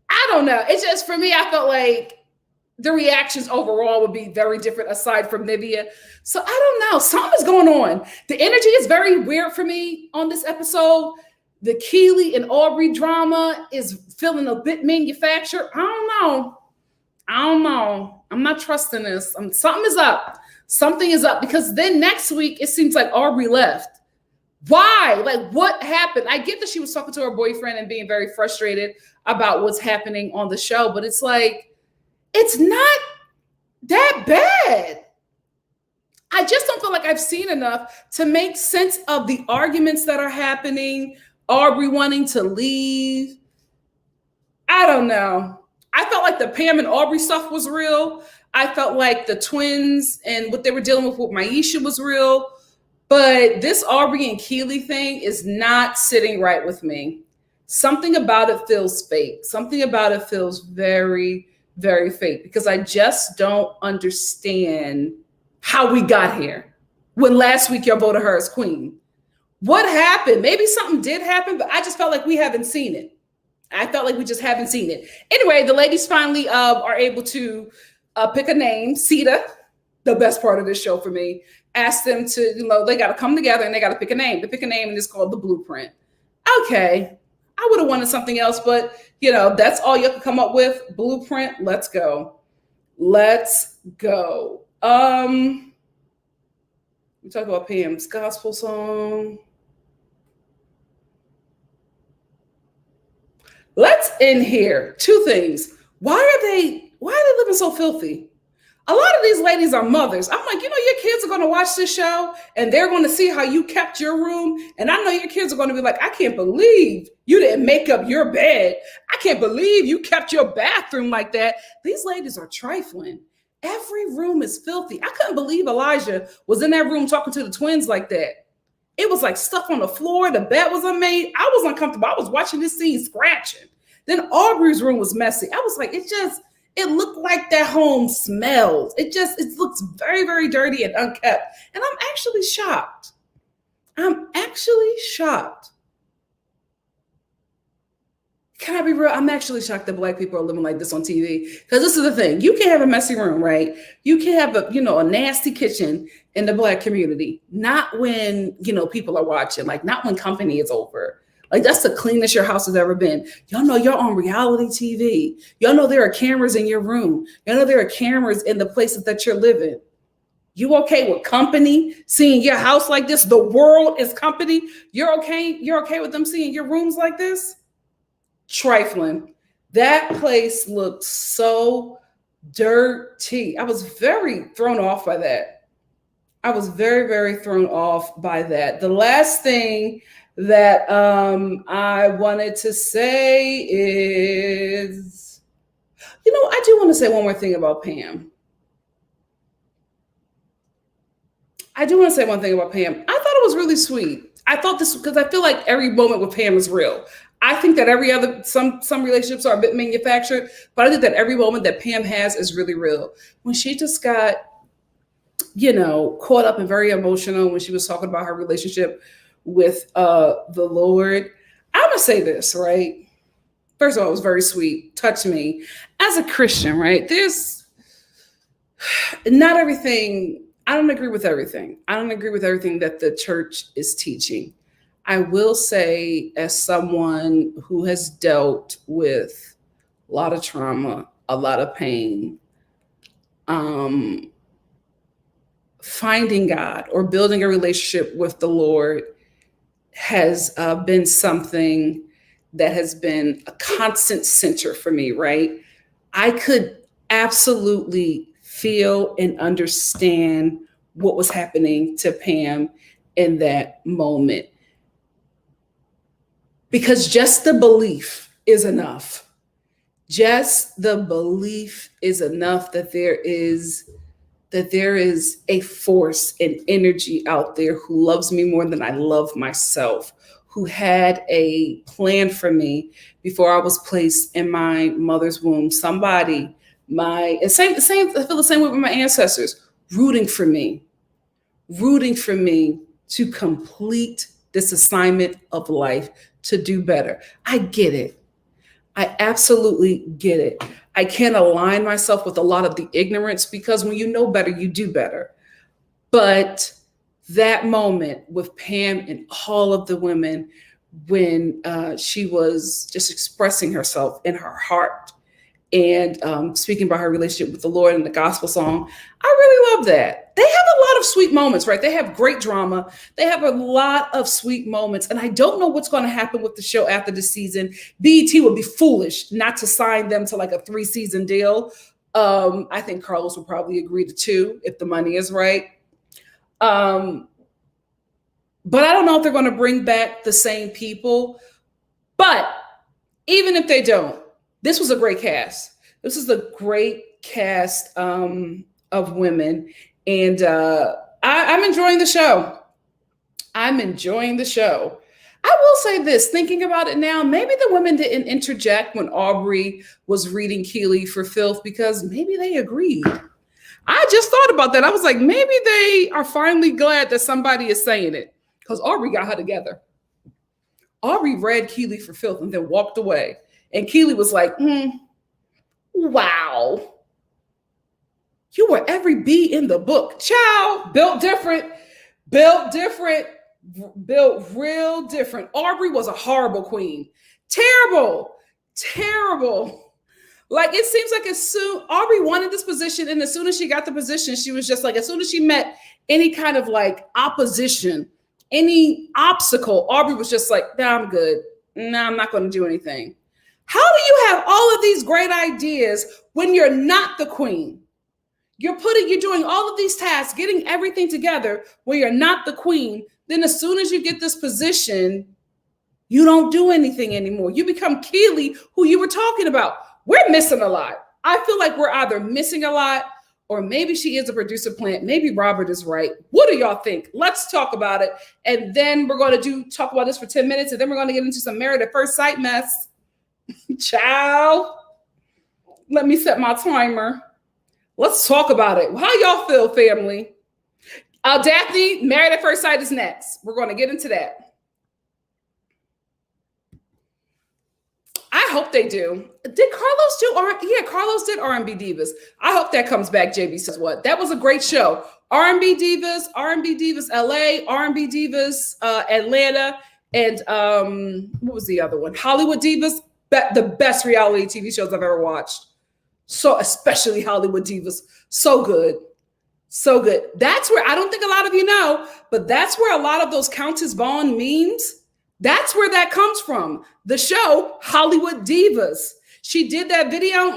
I don't know. It's just, for me, I felt like the reactions overall would be very different aside from Nivea. So I don't know. Something's going on. The energy is very weird for me on this episode. The Keely and Aubrey drama is feeling a bit manufactured. I don't know. I'm not trusting this. Something is up. Something is up because then next week, it seems like Aubrey left. Why? What happened? I get that she was talking to her boyfriend and being very frustrated about what's happening on the show, but it's like, it's not that bad. I just don't feel like I've seen enough to make sense of the arguments that are happening, Aubrey wanting to leave. I don't know. I felt like the Pam and Aubrey stuff was real. I felt like the twins and what they were dealing with Maisha was real. But this Aubrey and Keely thing is not sitting right with me. Something about it feels fake. Something about it feels very, very fake because I just don't understand how we got here. When last week y'all voted her as queen. What happened? Maybe something did happen, but I just felt like we haven't seen it. I felt like we just haven't seen it. Anyway, the ladies finally are able to pick a name. Sita, the best part of this show for me, asked them to, they got to come together and they got to pick a name. To pick a name, and it's called The Blueprint. Okay, I would have wanted something else, but that's all you can come up with. Blueprint. Let's go. Let's go. We talk about Pam's gospel song. Let's end here. Two things. Why are they living so filthy? A lot of these ladies are mothers. I'm like, your kids are going to watch this show and they're going to see how you kept your room. And I know your kids are going to be like, I can't believe you didn't make up your bed. I can't believe you kept your bathroom like that. These ladies are trifling. Every room is filthy. I couldn't believe Elijah was in that room talking to the twins like that. It was like stuff on the floor. The bed was unmade. I was uncomfortable. I was watching this scene scratching. Then Aubrey's room was messy. I was like, it looked like that home smells. It looks very, very dirty and unkept. And I'm actually shocked. Can I be real? I'm actually shocked that Black people are living like this on TV. Because this is the thing. You can have a messy room, right? You can have a nasty kitchen in the Black community. Not when, people are watching. Like, not when company is over. Like, that's the cleanest your house has ever been. Y'all know you're on reality TV. Y'all know there are cameras in your room. Y'all know there are cameras in the places that you're living. You okay with company seeing your house like this? The world is company. You're okay? You're okay with them seeing your rooms like this? Trifling. That place looked so dirty. I was very thrown off by that. I was very, very thrown off by that. The last thing that I wanted to say is, I do want to say one more thing about Pam. I thought it was really sweet. I thought this because I feel like every moment with Pam is real. I think that some relationships are a bit manufactured, but I think that every moment that Pam has is really real. When she just got, caught up and very emotional when she was talking about her relationship with the Lord. I'm going to say this, right? First of all, it was very sweet, touched me. As a Christian, right? There's not everything. I don't agree with everything. I don't agree with everything that the church is teaching. I will say, as someone who has dealt with a lot of trauma, a lot of pain, finding God or building a relationship with the Lord has been something that has been a constant center for me, right? I could absolutely feel and understand what was happening to Pam in that moment. Because just the belief is enough. Just the belief is enough that there is a force and energy out there who loves me more than I love myself, who had a plan for me before I was placed in my mother's womb. I feel the same way with my ancestors, rooting for me to complete this assignment of life, to do better. I get it. I absolutely get it. I can't align myself with a lot of the ignorance because when you know better, you do better. But that moment with Pam and all of the women, when she was just expressing herself in her heart and speaking about her relationship with the Lord in the gospel song, I really love that. They have a lot of sweet moments, right? They have great drama. They have a lot of sweet moments. And I don't know what's going to happen with the show after the season. BET would be foolish not to sign them to like a 3-season deal. I think Carlos would probably agree to 2 if the money is right. But I don't know if they're going to bring back the same people. But even if they don't, this was a great cast. This is a great cast of women. And I'm enjoying the show. I will say this, thinking about it now, maybe the women didn't interject when Aubrey was reading Keely for filth because maybe they agreed. I just thought about that. I was like, maybe they are finally glad that somebody is saying it. because Aubrey got her together. Aubrey read Keely for filth and then walked away. And Keely was like, wow. You were every B in the book. Child, built different, built real different. Aubrey was a horrible queen. Terrible. Like, it seems like as soon Aubrey wanted this position, and as soon as she got the position, she was just like, as soon as she met any kind of like opposition, any obstacle, Aubrey was just like, nah, I'm good. Nah, I'm not going to do anything. How do you have all of these great ideas when you're not the queen? You're doing all of these tasks, getting everything together when you're not the queen. Then as soon as you get this position, you don't do anything anymore. You become Keely, who you were talking about. We're missing a lot. I feel like we're either missing a lot, or maybe she is a producer plant. Maybe Robert is right. What do y'all think? Let's talk about it. And then we're going to talk about this for 10 minutes. And then we're going to get into some Married at First Sight mess. Child, let me set my timer. Let's talk about it. How y'all feel, family? Daphne, Married at First Sight is next. We're going to get into that. I hope they do. Did Carlos do Yeah, Carlos did R&B Divas. I hope that comes back, JB says what. That was a great show. R&B Divas LA, R&B Divas Atlanta, and what was the other one? Hollywood Divas, the best reality TV shows I've ever watched. So especially Hollywood Divas. So good. That's where, I don't think a lot of you know, but that's where a lot of those Countess Vaughn memes, that's where that comes from. The show Hollywood Divas. She did that video.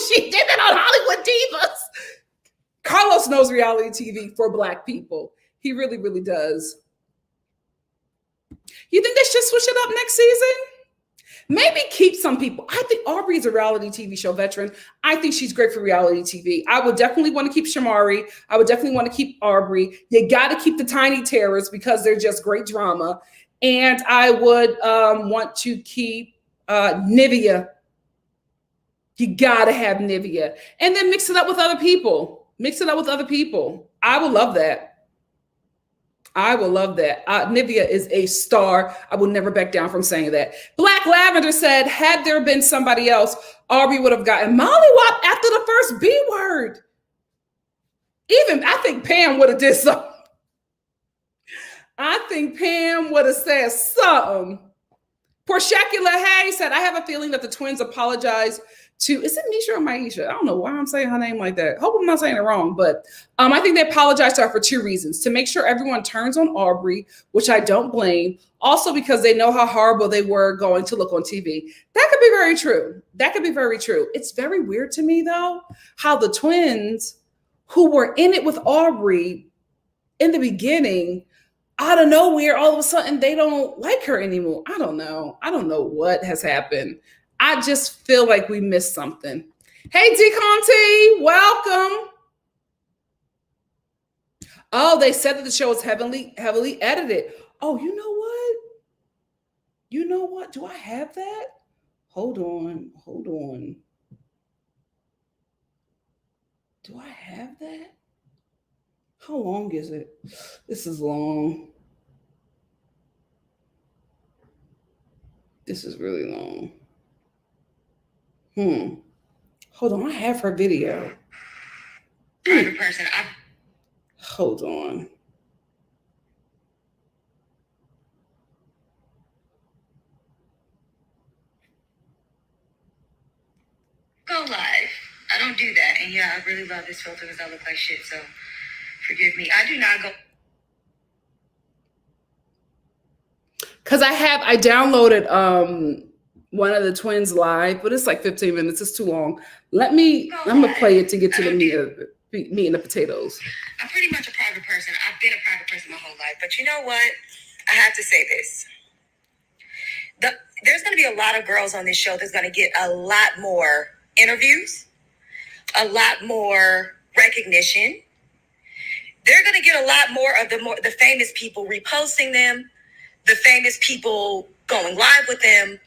She did it on Hollywood Divas. Carlos knows reality TV for Black people. He really, really does. You think they should switch it up next season? Maybe keep some people. I think Aubrey's a reality TV show veteran. I think she's great for reality TV. I would definitely want to keep Shamari. I would definitely want to keep Aubrey. You got to keep the Tiny Terrors because they're just great drama. And I would want to keep Nivea. You got to have Nivea. And then mix it up with other people. I would love that. Nivea is a star. I will never back down from saying that. Black Lavender said, had there been somebody else, Aubrey would have gotten mollywop after the first B word. Even, I think Pam would have did something. I think Pam would have said something. Portiacula Hay said, I have a feeling that the twins apologized to, is it Misha or Maisha? I don't know why I'm saying her name like that. Hope I'm not saying it wrong, but I think they apologized to her for two reasons. To make sure everyone turns on Aubrey, which I don't blame. Also because they know how horrible they were going to look on TV. That could be very true. It's very weird to me, though, how the twins who were in it with Aubrey in the beginning, out of nowhere, all of a sudden, they don't like her anymore. I don't know what has happened. I just feel like we missed something. Hey, D. Conti, welcome. Oh, they said that the show is heavily edited. Oh, you know what? Do I have that? Hold on. Do I have that? How long is it? This is long. This is really long. Hold on, I have her video. Private person. Hold on. Go live. I don't do that. And yeah, I really love this filter because I look like shit, so forgive me. I do not go. Because I downloaded one of the twins live, but it's like 15 minutes. It's too long. I'm gonna play it to get to the meat and the potatoes. I'm pretty much a private person. I've been a private person my whole life. But you know what? I have to say this. There's going to be a lot of girls on this show that's going to get a lot more interviews, a lot more recognition. They're going to get a lot more of the famous people reposting them, the famous people going live with them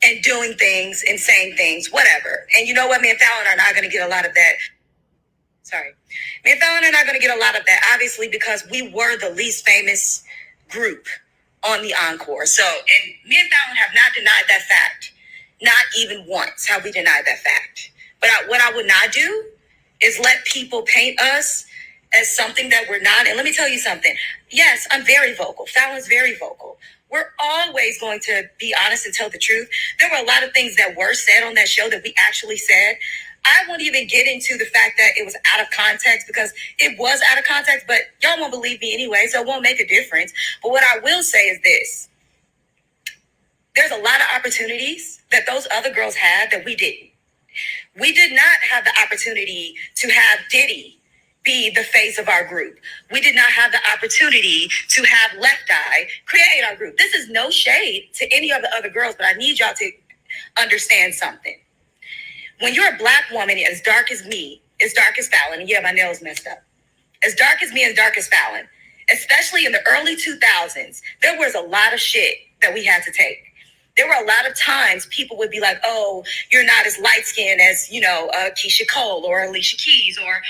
and doing things and saying things, whatever. And you know what? Me and Fallon are not going to get a lot of that. Sorry. Me and Fallon are not going to get a lot of that, obviously, because we were the least famous group on the Encore. So, and me and Fallon have not denied that fact. Not even once have we denied that fact. But what I would not do is let people paint us as something that we're not. And let me tell you something. Yes, I'm very vocal. Fallon's very vocal. We're always going to be honest and tell the truth. There were a lot of things that were said on that show that we actually said. I won't even get into the fact that it was out of context, because it was out of context, but y'all won't believe me anyway, so it won't make a difference. But what I will say is this. There's a lot of opportunities that those other girls had that we didn't. We did not have the opportunity to have Diddy be the face of our group. We did not have the opportunity to have Left Eye create our group. This is no shade to any of the other girls, but I need y'all to understand something. When you're a Black woman as dark as me, as dark as Fallon, and yeah, my nails messed up, as dark as me, as dark as Fallon, especially in the early 2000s, there was a lot of shit that we had to take. There were a lot of times people would be like, oh, you're not as light-skinned as, Keisha Cole or Alicia Keys or...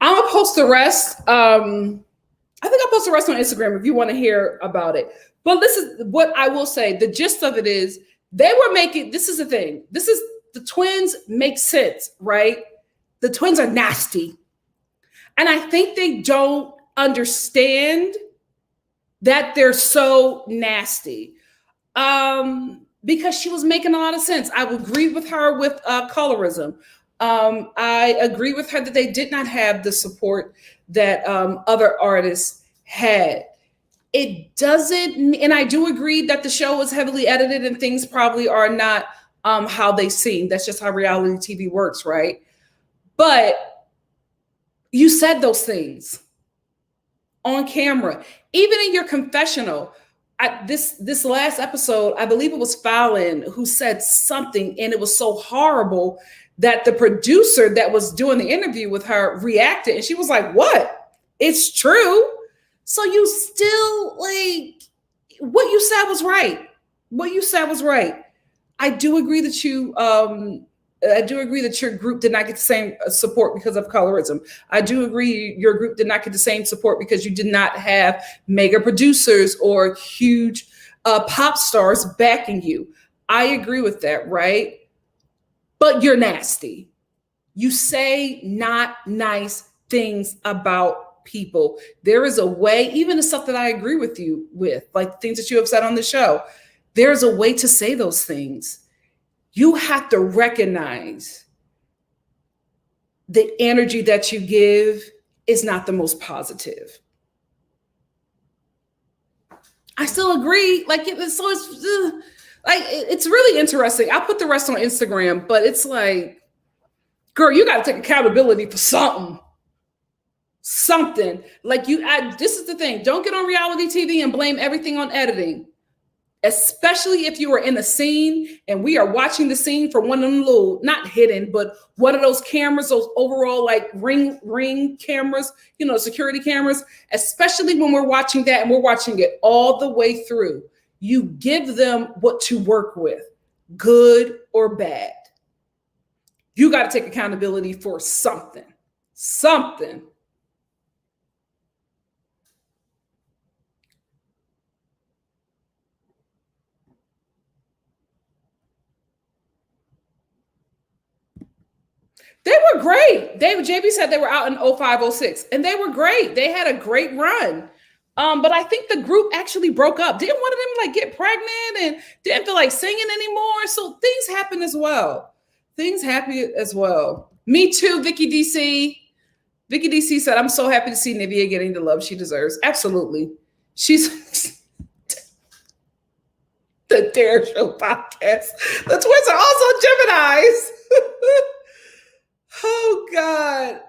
I'm going to post the rest. I think I'll post the rest on Instagram if you want to hear about it. But this is what I will say. The gist of it is they were making... This is the thing. The twins make sense, right? The twins are nasty. And I think they don't understand that they're so nasty. Because she was making a lot of sense. I would agree with her with colorism. I agree with her that they did not have the support that other artists had. It doesn't, and I do agree that the show was heavily edited and things probably are not how they seem. That's just how reality TV works, right? But you said those things on camera, even in your confessional. This last episode, I believe it was Fallon who said something, and it was so horrible that the producer that was doing the interview with her reacted, and she was like, "What? It's true." So you still, like, what you said was right. What you said was right. I do agree that your group did not get the same support because of colorism. I do agree your group did not get the same support because you did not have mega producers or huge pop stars backing you. I agree with that, right? But you're nasty. You say not nice things about people. There is a way, even the stuff that I agree with you with, like things that you have said on the show, there's a way to say those things. You have to recognize the energy that you give is not the most positive. I still agree. It's really interesting. I'll put the rest on Instagram, but it's like, girl, you got to take accountability for something. This is the thing. Don't get on reality TV and blame everything on editing. Especially if you are in the scene and we are watching the scene from one of them little, not hidden, but one of those cameras, those overall like ring cameras, security cameras, especially when we're watching that and we're watching it all the way through. You give them what to work with, good or bad. You got to take accountability for something. They were great. JB said they were out in 0506, and they were great. They had a great run. But I think the group actually broke up. Didn't one of them get pregnant and didn't feel like singing anymore? So things happen as well. Me too, Vicky DC. Vicky DC said, "I'm so happy to see Nivea getting the love she deserves." Absolutely. She's the Dare Show podcast. The twins are also Geminis. Oh God.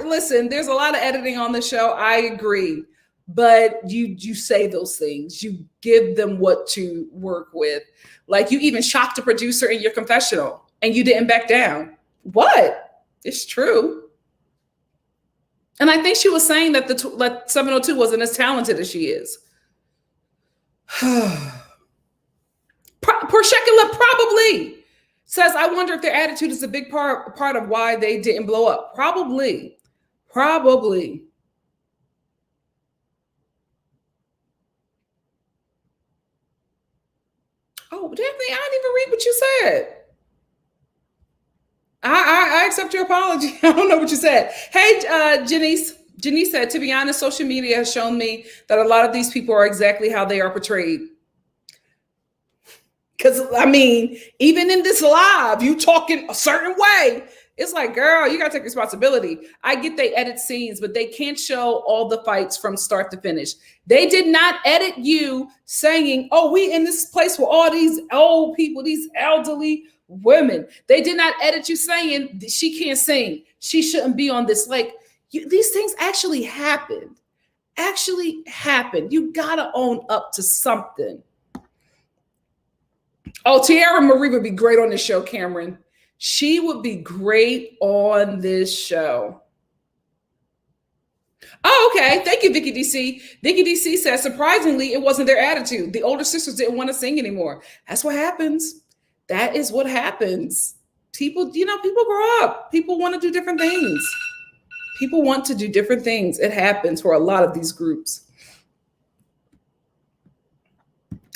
Listen, there's a lot of editing on the show. I agree. But you say those things. You give them what to work with. Like you even shocked the producer in your confessional and you didn't back down. What? It's true. And I think she was saying that the 702 wasn't as talented as she is. Porshekula probably says, "I wonder if their attitude is a big part of why they didn't blow up." Probably. Probably. Oh, Daphne, I didn't even read what you said. I accept your apology. I don't know what you said. Hey, Janice. Janice said, to be honest, social media has shown me that a lot of these people are exactly how they are portrayed. Because, I mean, even in this live, you talking a certain way. It's like, girl, you got to take responsibility. I get they edit scenes, but they can't show all the fights from start to finish. They did not edit you saying, oh, we in this place with all these old people, these elderly women. They did not edit you saying she can't sing. She shouldn't be on this. Like, these things actually happened. Actually happened. You got to own up to something. Oh, Tiara Marie would be great on this show, Cameron. She would be great on this show. Oh, okay. Thank you, Vicky DC. Vicky DC says, surprisingly, it wasn't their attitude. The older sisters didn't want to sing anymore. That's what happens. That is what happens. People, people grow up. People want to do different things. People want to do different things. It happens for a lot of these groups.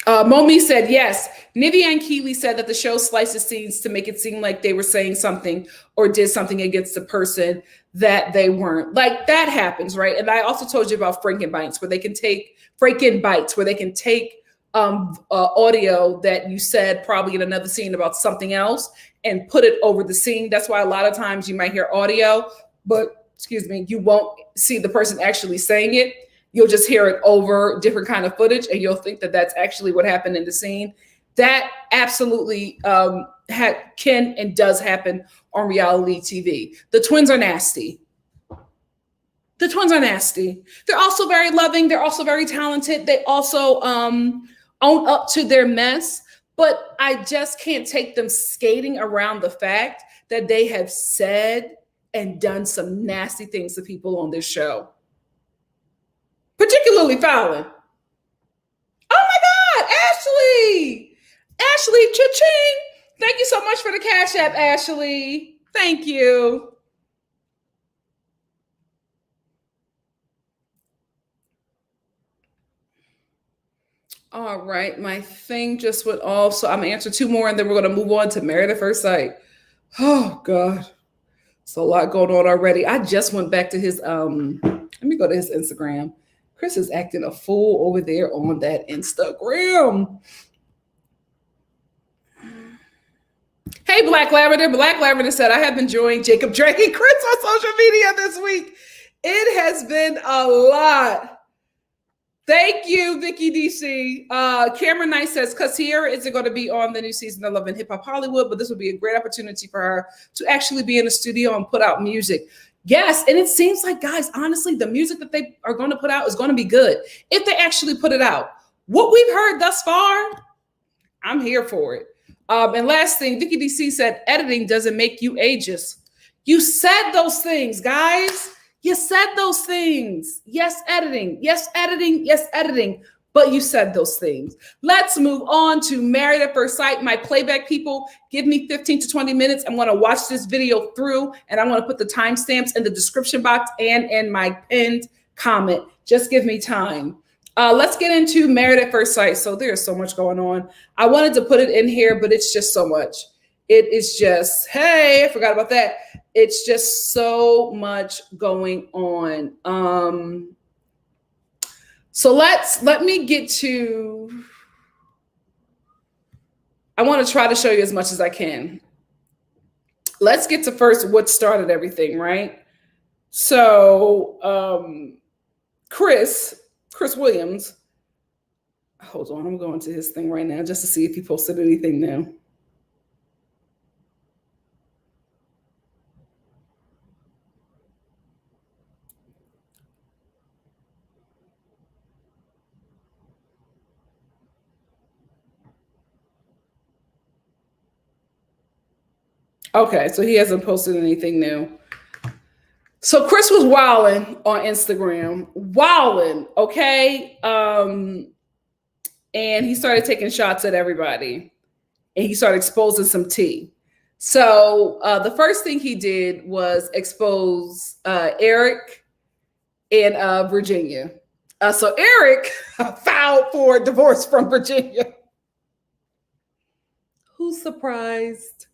Momi said, yes. Nivian Keeley said that the show slices scenes to make it seem like they were saying something or did something against the person that they weren't. Like, that happens, right? And I also told you about Frankenbites, where they can take audio that you said probably in another scene about something else and put it over the scene. That's why a lot of times you might hear audio, but you won't see the person actually saying it. You'll just hear it over different kind of footage and you'll think that that's actually what happened in the scene. That absolutely can and does happen on reality TV. The twins are nasty. The twins are nasty. They're also very loving. They're also very talented. They also own up to their mess. But I just can't take them skating around the fact that they have said and done some nasty things to people on this show. Particularly Fallon. Oh my God, Ashley. Ashley, cha-ching. Thank you so much for the Cash App, Ashley. Thank you. All right, my thing just went off. So I'm gonna answer two more and then we're gonna move on to Married at First Sight. Oh God. It's a lot going on already. I just went back to his, let me go to his Instagram. Chris is acting a fool over there on that Instagram. Hey, Black Lavender. Black Lavender said, I have been enjoying Jacob dragging Chris on social media this week. It has been a lot. Thank you, Vicky DC. Cameron Knight says, because Sierra isn't going to be on the new season of Love and Hip Hop Hollywood, but this would be a great opportunity for her to actually be in the studio and put out music. Yes, and it seems like, guys, honestly, the music that they are going to put out is going to be good if they actually put it out. What we've heard thus far, I'm here for it. And last thing, Vicky DC said, editing doesn't make you ageist. You said those things, guys. You said those things. Yes, editing. Yes, editing. Yes, editing. But you said those things. Let's move on to Married at First Sight. My playback people, give me 15 to 20 minutes. I'm going to watch this video through, and I'm going to put the timestamps in the description box and in my pinned comment. Just give me time. Let's get into Married at First Sight. So there's so much going on. I wanted to put it in here, but it's just so much. It is just, hey, I forgot about that. It's just so much going on. So let me get to, I want to try to show you as much as I can. Let's get to first what started everything, right? So Chris Williams, hold on, I'm going to his thing right now just to see if he posted anything new. Okay, so he hasn't posted anything new. So Chris was wilding on Instagram, okay? And he started taking shots at everybody. And he started exposing some tea. So the first thing he did was expose Eric and Virginia. So Eric filed for divorce from Virginia. Who's surprised?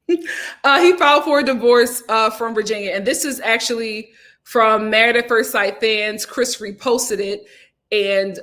He filed for a divorce from Virginia. And this is actually from Married at First Sight fans. Chris reposted it. And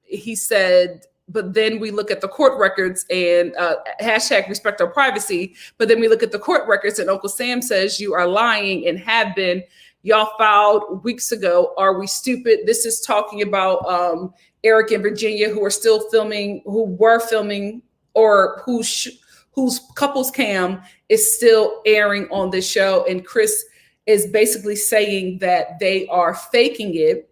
he said, but then we look at the court records and hashtag respect our privacy. But then we look at the court records and Uncle Sam says you are lying and have been. Y'all filed weeks ago. Are we stupid? This is talking about Eric and Virginia who are still filming, who were filming, or whose couples cam is still airing on this show. And Chris is basically saying that they are faking it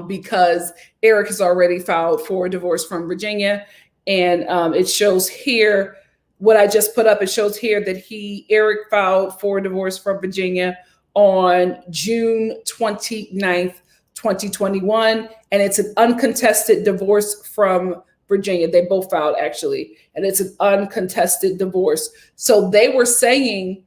because Eric has already filed for a divorce from Virginia. And it shows here what I just put up. It shows here that Eric filed for a divorce from Virginia on June 29th, 2021. And it's an uncontested divorce from Virginia. They both filed actually. And it's an uncontested divorce. So they were saying,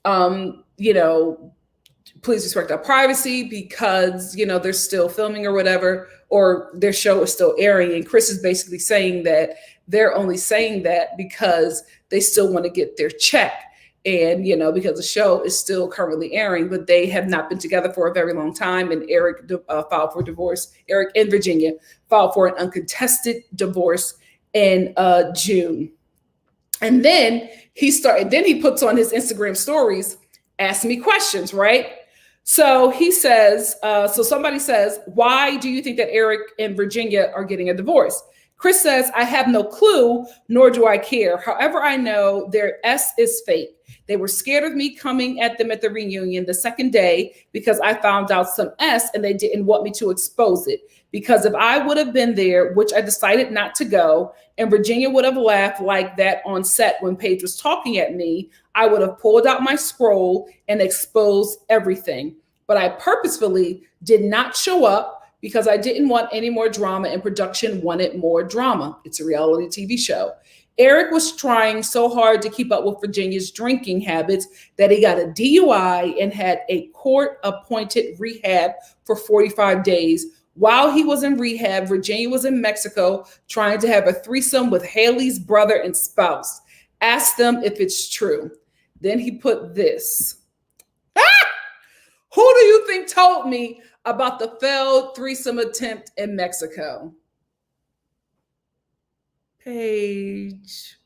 please respect our privacy because, they're still filming or whatever, or their show is still airing. And Chris is basically saying that they're only saying that because they still want to get their check. And, because the show is still currently airing, but they have not been together for a very long time. And Eric filed for divorce. Eric and Virginia filed for an uncontested divorce in June. And then he puts on his Instagram stories, ask me questions, right? So he says, somebody says, why do you think that Eric and Virginia are getting a divorce? Chris says, I have no clue, nor do I care. However, I know their S is fake. They were scared of me coming at them at the reunion the second day because I found out some S and they didn't want me to expose it. Because if I would have been there, which I decided not to go, and Virginia would have laughed like that on set when Paige was talking at me, I would have pulled out my scroll and exposed everything. But I purposefully did not show up because I didn't want any more drama and production wanted more drama. It's a reality TV show. Eric was trying so hard to keep up with Virginia's drinking habits that he got a DUI and had a court-appointed rehab for 45 days. While he was in rehab, Virginia was in Mexico trying to have a threesome with Haley's brother and spouse. Ask them if it's true. Then he put this. Who do you think told me about the failed threesome attempt in Mexico? Paige.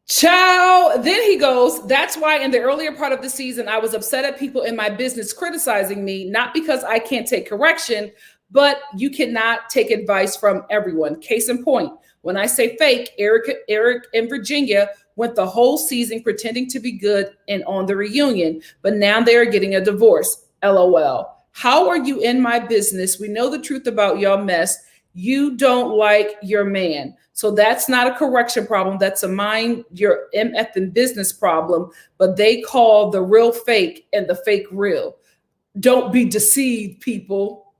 Ciao. Then he goes, that's why in the earlier part of the season, I was upset at people in my business criticizing me, not because I can't take correction, but you cannot take advice from everyone. Case in point, when I say fake, Eric and Virginia went the whole season pretending to be good and on the reunion, but now they are getting a divorce. LOL. How are you in my business? We know the truth about your mess. You don't like your man. So that's not a correction problem. That's a mind your MF and business problem, but they call the real fake and the fake real. Don't be deceived, people.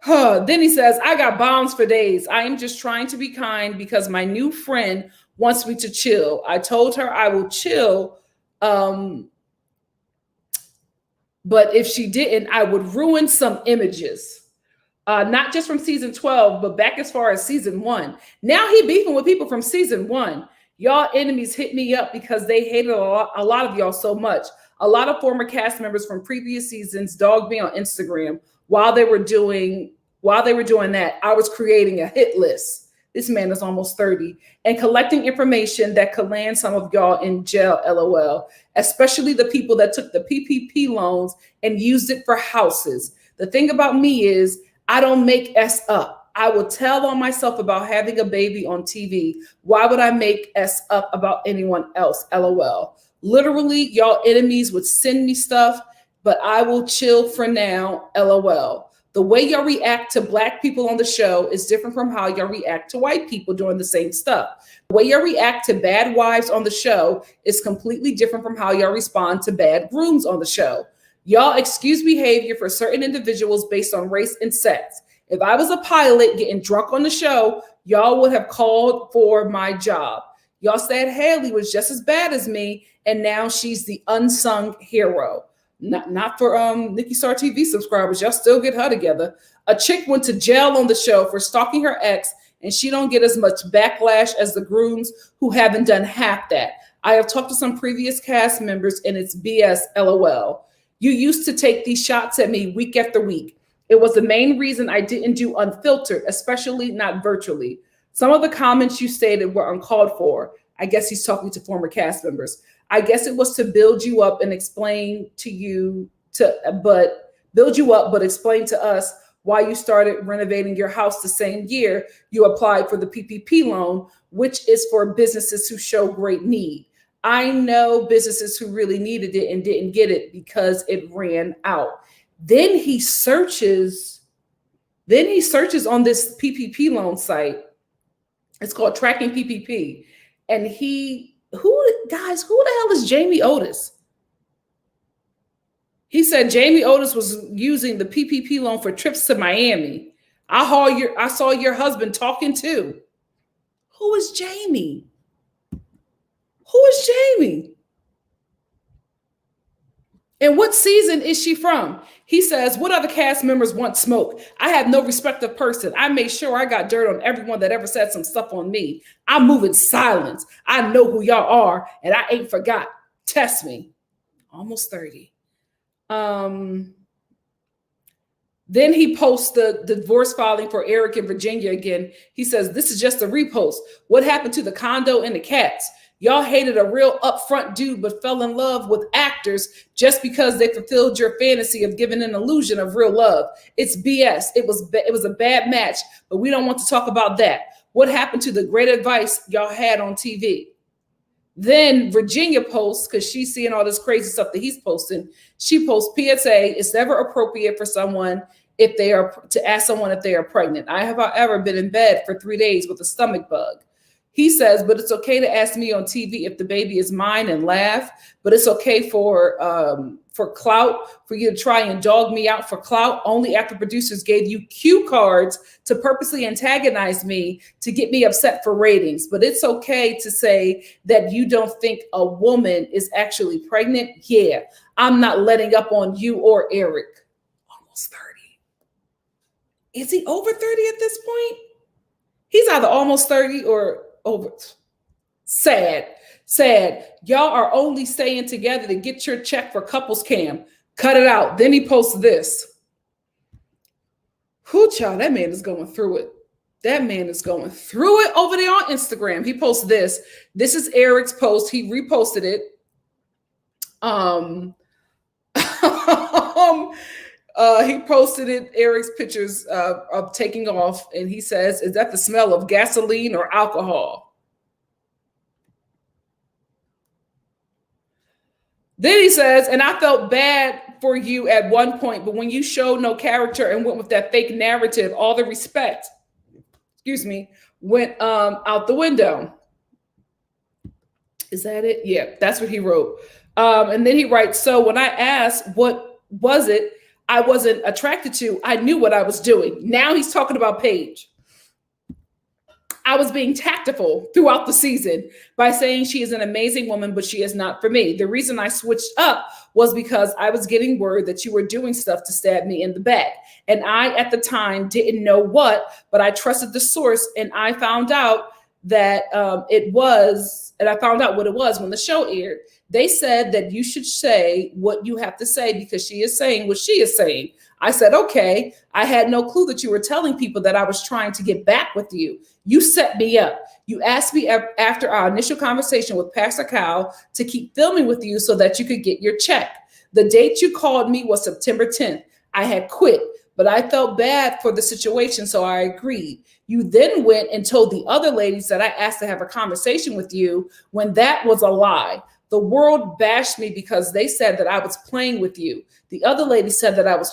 Then he says, I got bombs for days. I am just trying to be kind because my new friend wants me to chill. I told her I will chill. But if she didn't, I would ruin some images. Not just from season 12, but back as far as season 1. Now he beefing with people from season 1. Y'all enemies hit me up because they hated a lot of y'all so much. A lot of former cast members from previous seasons dogged me on Instagram. While they were doing that, I was creating a hit list. This man is almost 30 and collecting information that could land some of y'all in jail, LOL, especially the people that took the PPP loans and used it for houses. The thing about me is I don't make S up. I will tell on myself about having a baby on TV. Why would I make S up about anyone else, LOL? Literally, y'all enemies would send me stuff, but I will chill for now, LOL. The way y'all react to Black people on the show is different from how y'all react to white people doing the same stuff. The way y'all react to bad wives on the show is completely different from how y'all respond to bad grooms on the show. Y'all excuse behavior for certain individuals based on race and sex. If I was a pilot getting drunk on the show, y'all would have called for my job. Y'all said Haley was just as bad as me, and now she's the unsung hero. Not for NikkiStar TV subscribers. Y'all still get her together. A chick went to jail on the show for stalking her ex, and she don't get as much backlash as the grooms who haven't done half that. I have talked to some previous cast members, and it's BS, LOL. You used to take these shots at me week after week. It was the main reason I didn't do Unfiltered, especially not virtually. Some of the comments you stated were uncalled for. I guess he's talking to former cast members. I guess it was to build you up and explain to you but explain to us why you started renovating your house the same year you applied for the PPP loan, which is for businesses who show great need. I know businesses who really needed it and didn't get it because it ran out. Then he searches on this PPP loan site. It's called Tracking PPP. And who the hell is Jamie Otis? He said Jamie Otis was using the PPP loan for trips to Miami. I saw your husband talking too. Who is Jamie? Who is Jamie? And what season is she from? He says, what other cast members want smoke? I have no respect of person. I made sure I got dirt on everyone that ever said some stuff on me. I'm moving silence. I know who y'all are, and I ain't forgot. Test me. Almost 30. Then he posts the divorce filing for Eric in Virginia again. He says, this is just a repost. What happened to the condo and the cats? Y'all hated a real upfront dude, but fell in love with actors just because they fulfilled your fantasy of giving an illusion of real love. It's BS. It was a bad match, but we don't want to talk about that. What happened to the great advice y'all had on TV? Then Virginia posts, because she's seeing all this crazy stuff that he's posting. She posts PSA, it's never appropriate for someone to ask someone if they are pregnant. I have, however, been in bed for 3 days with a stomach bug. He says, but it's okay to ask me on TV if the baby is mine and laugh, but it's okay for clout, for you to try and dog me out for clout only after producers gave you cue cards to purposely antagonize me to get me upset for ratings. But it's okay to say that you don't think a woman is actually pregnant. Yeah, I'm not letting up on you or Eric. Almost 30. Is he over 30 at this point? He's either almost 30 or over. Sad. Y'all are only staying together to get your check for couples cam. Cut it out. Then he posts this. Whoo, child, that man is going through it. That man is going through it over there on Instagram. He posts this. This is Eric's post. He reposted it. He posted it, Eric's pictures of taking off, and he says, is that the smell of gasoline or alcohol? Then he says, and I felt bad for you at one point, but when you showed no character and went with that fake narrative, all the respect, went out the window. Is that it? Yeah, that's what he wrote. And then he writes, so when I asked what was it I wasn't attracted to, I knew what I was doing. Now he's talking about Paige. I was being tactful throughout the season by saying she is an amazing woman, but she is not for me. The reason I switched up was because I was getting word that you were doing stuff to stab me in the back. And I, at the time, didn't know what, but I trusted the source, and I found out that I found out what it was when the show aired. They said that you should say what you have to say because she is saying what she is saying. I said, okay. I had no clue that you were telling people that I was trying to get back with you. You set me up. You asked me after our initial conversation with Pastor Kyle to keep filming with you so that you could get your check. The date you called me was September 10th. I had quit, but I felt bad for the situation, so I agreed. You then went and told the other ladies that I asked to have a conversation with you when that was a lie. The world bashed me because they said that I was playing with you. The other lady said that I was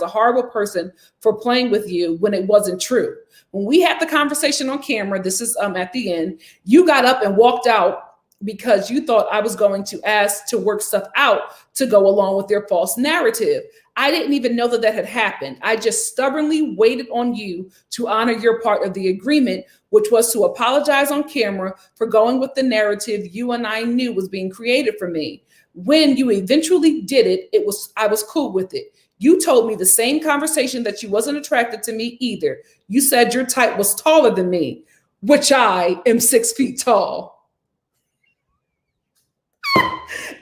a horrible person for playing with you when it wasn't true. When we had the conversation on camera, this is at the end, you got up and walked out because you thought I was going to ask to work stuff out to go along with their false narrative. I didn't even know that had happened. I just stubbornly waited on you to honor your part of the agreement, which was to apologize on camera for going with the narrative you and I knew was being created for me. When you eventually did it, I was cool with it. You told me the same conversation that you wasn't attracted to me either. You said your type was taller than me, which I am 6 feet tall.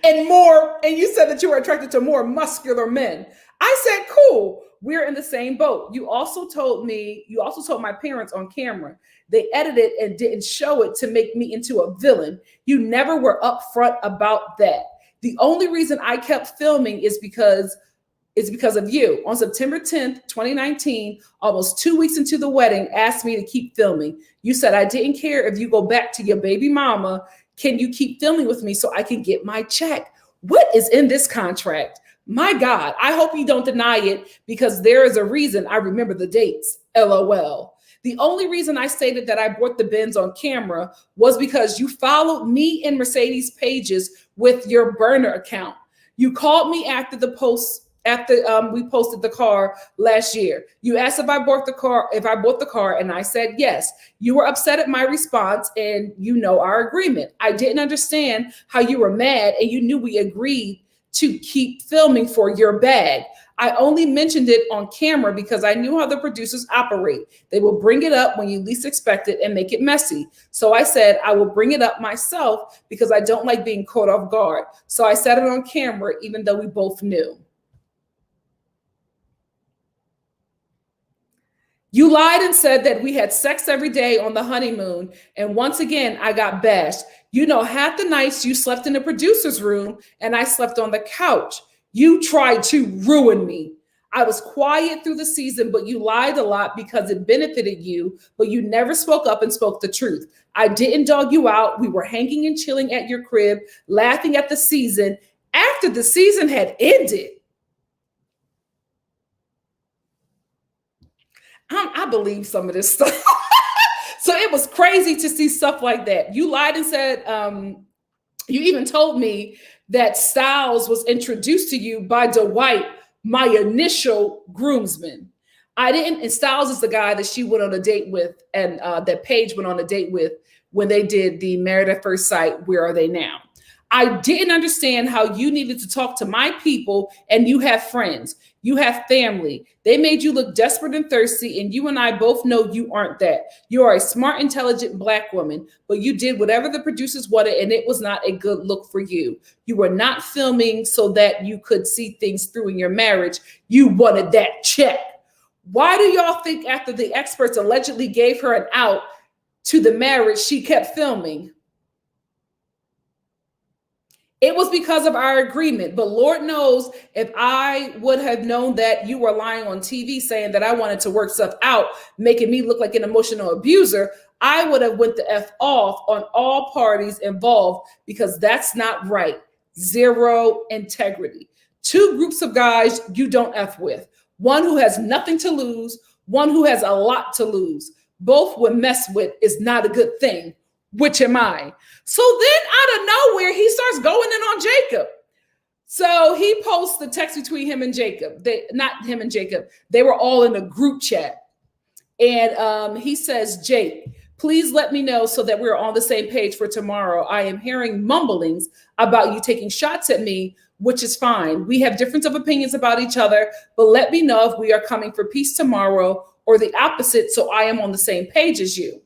And you said that you were attracted to more muscular men. I said, cool, we're in the same boat. You also told my parents on camera. They edited and didn't show it to make me into a villain. You never were upfront about that. The only reason I kept filming is because of you. On September 10th, 2019, almost 2 weeks into the wedding, asked me to keep filming. You said, I didn't care if you go back to your baby mama. Can you keep filming with me so I can get my check? What is in this contract? My God, I hope you don't deny it because there is a reason I remember the dates, LOL. The only reason I stated that I bought the Benz on camera was because you followed me and Mercedes pages with your burner account. You called me after the post. After we posted the car last year, you asked if I bought the car, and I said yes. You were upset at my response, and you know our agreement. I didn't understand how you were mad, and you knew we agreed to keep filming for your bag. I only mentioned it on camera because I knew how the producers operate. They will bring it up when you least expect it and make it messy. So I said I will bring it up myself because I don't like being caught off guard. So I said it on camera, even though we both knew. You lied and said that we had sex every day on the honeymoon. And once again, I got bashed. You know, half the nights you slept in the producer's room and I slept on the couch. You tried to ruin me. I was quiet through the season, but you lied a lot because it benefited you, but you never spoke up and spoke the truth. I didn't dog you out. We were hanging and chilling at your crib, laughing at the season after the season had ended. I believe some of this stuff. So it was crazy to see stuff like that. You lied and said, you even told me that Styles was introduced to you by Dwight, my initial groomsman. I didn't, and Styles is the guy that she went on a date with, and that Paige went on a date with when they did the Married at First Sight, Where Are They Now? I didn't understand how you needed to talk to my people, and you have friends. You have family. They made you look desperate and thirsty, and you and I both know you aren't that. You are a smart, intelligent Black woman, but you did whatever the producers wanted, and it was not a good look for you. You were not filming so that you could see things through in your marriage. You wanted that check. Why do y'all think after the experts allegedly gave her an out to the marriage, she kept filming? It was because of our agreement, but Lord knows if I would have known that you were lying on TV saying that I wanted to work stuff out, making me look like an emotional abuser, I would have went the F off on all parties involved because that's not right. Zero integrity. Two groups of guys you don't F with. One who has nothing to lose, one who has a lot to lose. Both would mess with is not a good thing. Which am I? So then out of nowhere, he starts going in on Jacob. So he posts the text between him and Jacob. Not him and Jacob. They were all in a group chat. And he says, Jake, please let me know so that we're on the same page for tomorrow. I am hearing mumblings about you taking shots at me, which is fine. We have difference of opinions about each other, but let me know if we are coming for peace tomorrow or the opposite so I am on the same page as you.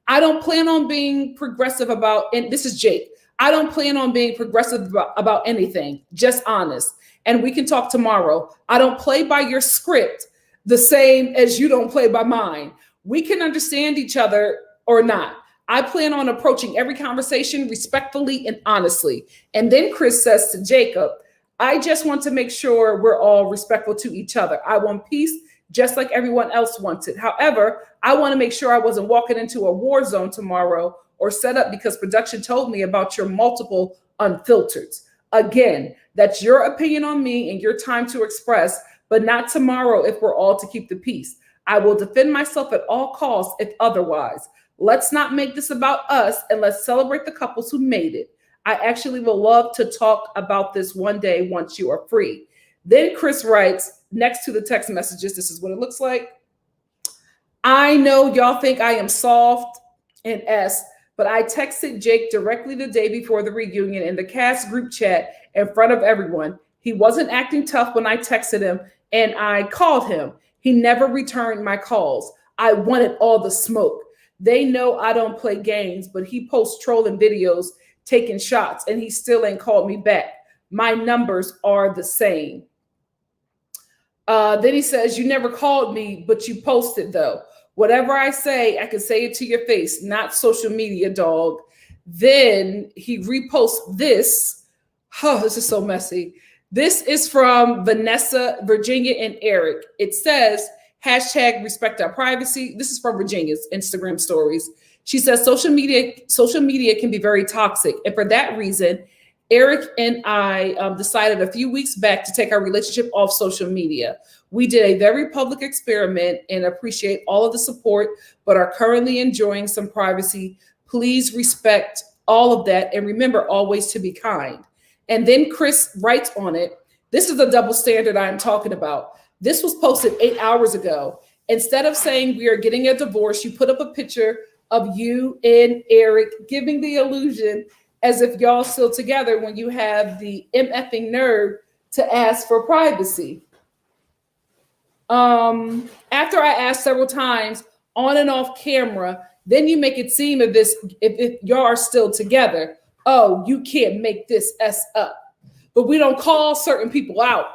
I don't plan on being progressive about, and this is Jake, I don't plan on being progressive about anything, just honest. And we can talk tomorrow. I don't play by your script the same as you don't play by mine. We can understand each other or not. I plan on approaching every conversation respectfully and honestly. And then Chris says to Jacob, I just want to make sure we're all respectful to each other. I want peace just like everyone else wants it. However, I want to make sure I wasn't walking into a war zone tomorrow or set up because production told me about your multiple unfiltered. Again, that's your opinion on me and your time to express, but not tomorrow if we're all to keep the peace. I will defend myself at all costs if otherwise. Let's not make this about us and let's celebrate the couples who made it. I actually would love to talk about this one day once you are free. Then Chris writes next to the text messages, this is what it looks like. I know y'all think I am soft and S, but I texted Jake directly the day before the reunion in the cast group chat in front of everyone. He wasn't acting tough when I texted him, and I called him. He never returned my calls. I wanted all the smoke. They know I don't play games, but he posts trolling videos, taking shots, and he still ain't called me back. My numbers are the same. Then he says, you never called me, but you posted though. Whatever I say, I can say it to your face, not social media, dog. Then he reposts this. Oh, this is so messy. This is from Vanessa, Virginia, and Eric. It says, hashtag respect our privacy. This is from Virginia's Instagram stories. She says, social media can be very toxic. And for that reason, Eric and I decided a few weeks back to take our relationship off social media. We did a very public experiment and appreciate all of the support, but are currently enjoying some privacy. Please respect all of that. And remember always to be kind. And then Chris writes on it, this is the double standard I'm talking about. This was posted 8 hours ago. Instead of saying we are getting a divorce, you put up a picture of you and Eric, giving the illusion as if y'all still together when you have the MFing nerve to ask for privacy. After I asked several times on and off camera, then you make it seem if y'all are still together. Oh, you can't make this S up. But we don't call certain people out.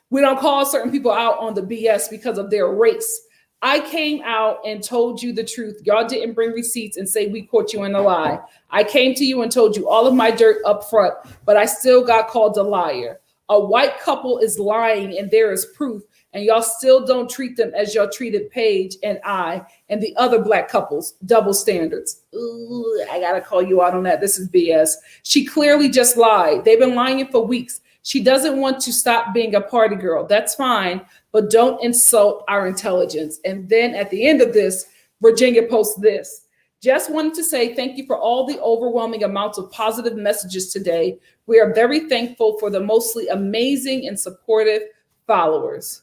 We don't call certain people out on the BS because of their race. I came out and told you the truth. Y'all didn't bring receipts and say we caught you in a lie. I came to you and told you all of my dirt up front, but I still got called a liar. A white couple is lying and there is proof, and y'all still don't treat them as y'all treated Paige and I and the other black couples. Double standards. Ooh, I gotta call you out on that. This is BS. She clearly just lied. They've been lying for weeks. She doesn't want to stop being a party girl. That's fine, but don't insult our intelligence. And then at the end of this, Virginia posts this. Just wanted to say thank you for all the overwhelming amounts of positive messages today. We are very thankful for the mostly amazing and supportive followers.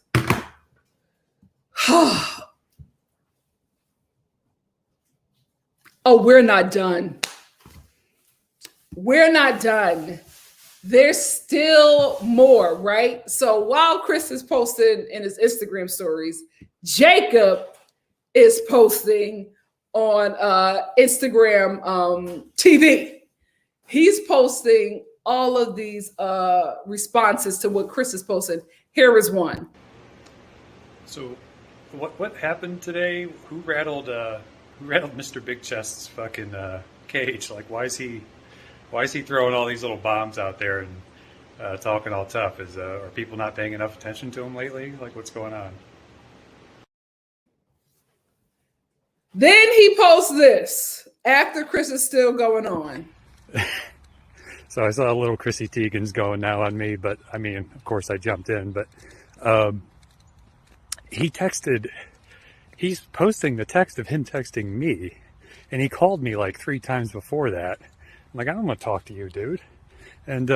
Oh, we're not done. We're not done. There's still more, right? So while Chris is posting in his Instagram stories, Jacob is posting on Instagram TV. He's posting all of these responses to what Chris is posting. Here is one. So what happened today? Who rattled Mr. Big Chest's fucking cage? Like, why is he throwing all these little bombs out there and talking all tough? Are people not paying enough attention to him lately? Like, what's going on? Then he posts this after Chris is still going on. So I saw a little Chrissy Teigen's going now on me, but I mean, of course I jumped in, but he's posting the text of him texting me, and he called me like 3 times before that. I'm like, I don't want to talk to you, dude. And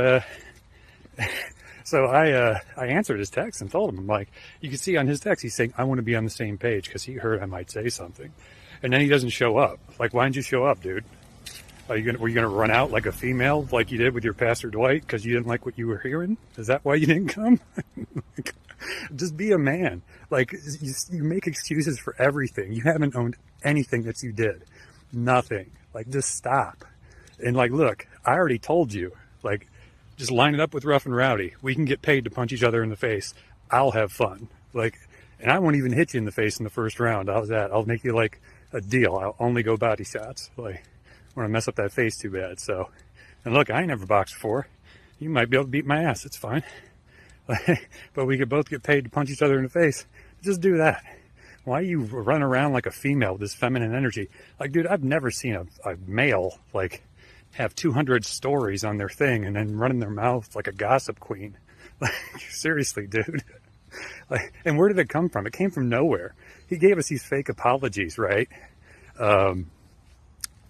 so I answered his text and told him, I'm like, you can see on his text, he's saying, I want to be on the same page because he heard I might say something. And then he doesn't show up. Like, why didn't you show up, dude? Were you gonna run out like a female, like you did with your Pastor Dwight, because you didn't like what you were hearing? Is that why you didn't come? Just be a man. Like, you make excuses for everything. You haven't owned anything that you did. Nothing. Like, just stop. And like, look, I already told you, like, just line it up with Rough and Rowdy. We can get paid to punch each other in the face. I'll have fun. Like, and I won't even hit you in the face in the first round. How's that? I'll make you like a deal. I'll only go body shots. Like, when I mess up that face too bad. So, and look, I ain't never boxed before. You might be able to beat my ass. It's fine. But we could both get paid to punch each other in the face. Just do that. Why you run around like a female with this feminine energy? Like, dude, I've never seen a male, like, have 200 stories on their thing and then running their mouth like a gossip queen. Like, seriously, dude. Like, and where did it come from? It came from nowhere. He gave us these fake apologies, right?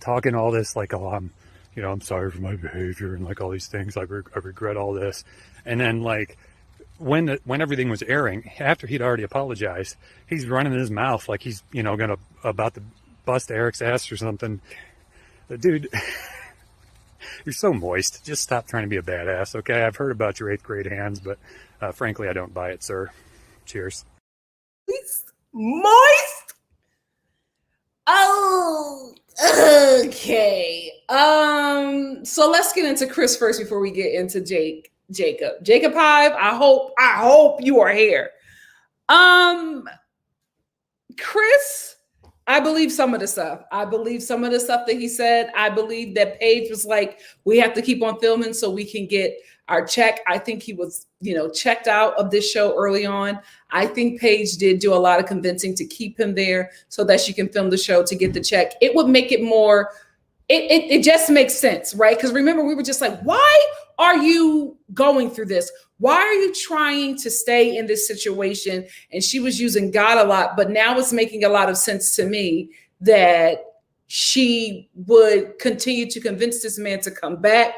Talking all this like, oh, I'm sorry for my behavior and like all these things. I regret all this. And then like when everything was airing, after he'd already apologized, he's running his mouth like he's, about to bust Eric's ass or something. Dude, you're so moist. Just stop trying to be a badass, okay? I've heard about your 8th grade hands, but frankly, I don't buy it, sir. Cheers. Moist? Oh, okay. So let's get into Chris first before we get into Jacob. Jacob Hive, I hope you are here. Chris, I believe some of the stuff. I believe some of the stuff that he said. I believe that Paige was like, we have to keep on filming so we can get our check. I think he was, checked out of this show early on. I think Paige did do a lot of convincing to keep him there so that she can film the show to get the check. It would make it more, it just makes sense, right? Because remember, we were just like, why are you going through this? Why are you trying to stay in this situation? And she was using God a lot, but now it's making a lot of sense to me that she would continue to convince this man to come back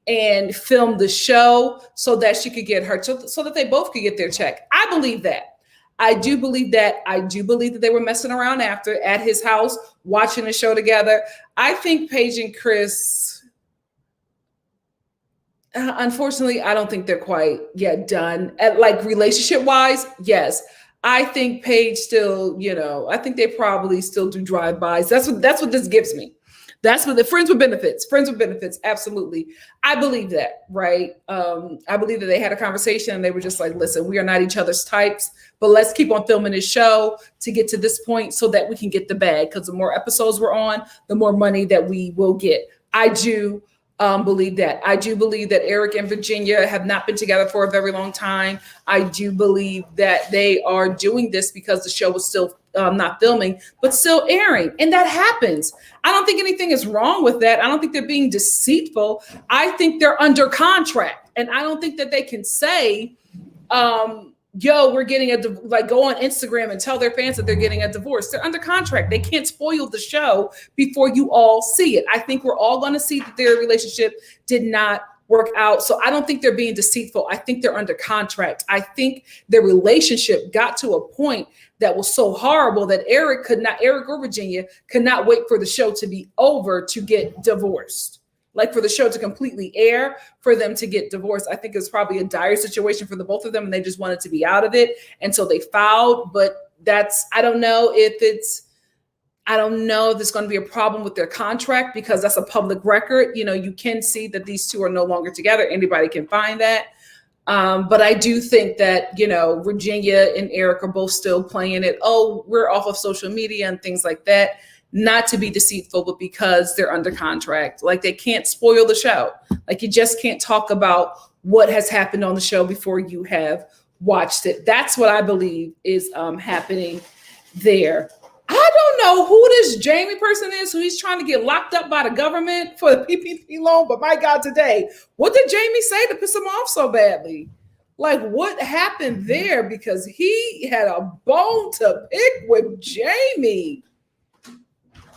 and film the show so that she could get her, so that they both could get their check. I believe that. I do believe that. I do believe that they were messing around after at his house, watching the show together. I think Paige and Chris, unfortunately, I don't think they're quite yet done. Like relationship wise, yes. I think Paige still, I think they probably still do drive-bys. That's what this gives me. That's what the friends with benefits, absolutely. I believe that, right? I believe that they had a conversation and they were just like, listen, we are not each other's types, but let's keep on filming this show to get to this point so that we can get the bag. Because the more episodes we're on, the more money that we will get. I do believe that. I do believe that Eric and Virginia have not been together for a very long time. I do believe that they are doing this because the show was still not filming, but still airing. And that happens. I don't think anything is wrong with that. I don't think they're being deceitful. I think they're under contract. And I don't think that they can say, we're getting go on Instagram and tell their fans that they're getting a divorce. They're under contract. They can't spoil the show before you all see it. I think we're all going to see that their relationship did not work out. So I don't think they're being deceitful. I think they're under contract. I think their relationship got to a point that was so horrible that Eric or Virginia could not wait for the show to be over to get divorced. Like for the show to completely air, for them to get divorced. I think it was probably a dire situation for the both of them and they just wanted to be out of it. And so they filed, but I don't know if there's going to be a problem with their contract because that's a public record. You can see that these two are no longer together. Anybody can find that. But I do think that, Virginia and Eric are both still playing it. Oh, we're off of social media and things like that. Not to be deceitful, but because they're under contract. Like they can't spoil the show. Like you just can't talk about what has happened on the show before you have watched it. That's what I believe is happening there. I don't know who this Jamie person is who he's trying to get locked up by the government for the PPP loan. But my God, today, what did Jamie say to piss him off so badly? Like what happened there? Because he had a bone to pick with Jamie.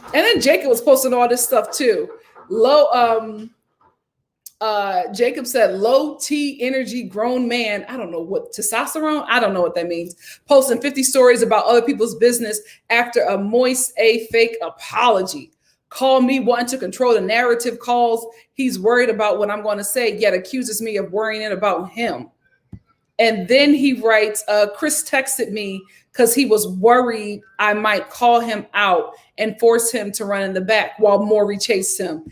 And then Jacob was posting all this stuff too. Jacob said low T energy grown man. I don't know what testosterone. I don't know what that means. Posting 50 stories about other people's business after a moist fake apology. Call me wanting to control the narrative. Calls he's worried about what I'm going to say, yet accuses me of worrying about him. And then he writes, Chris texted me because he was worried I might call him out and force him to run in the back while Maury chased him.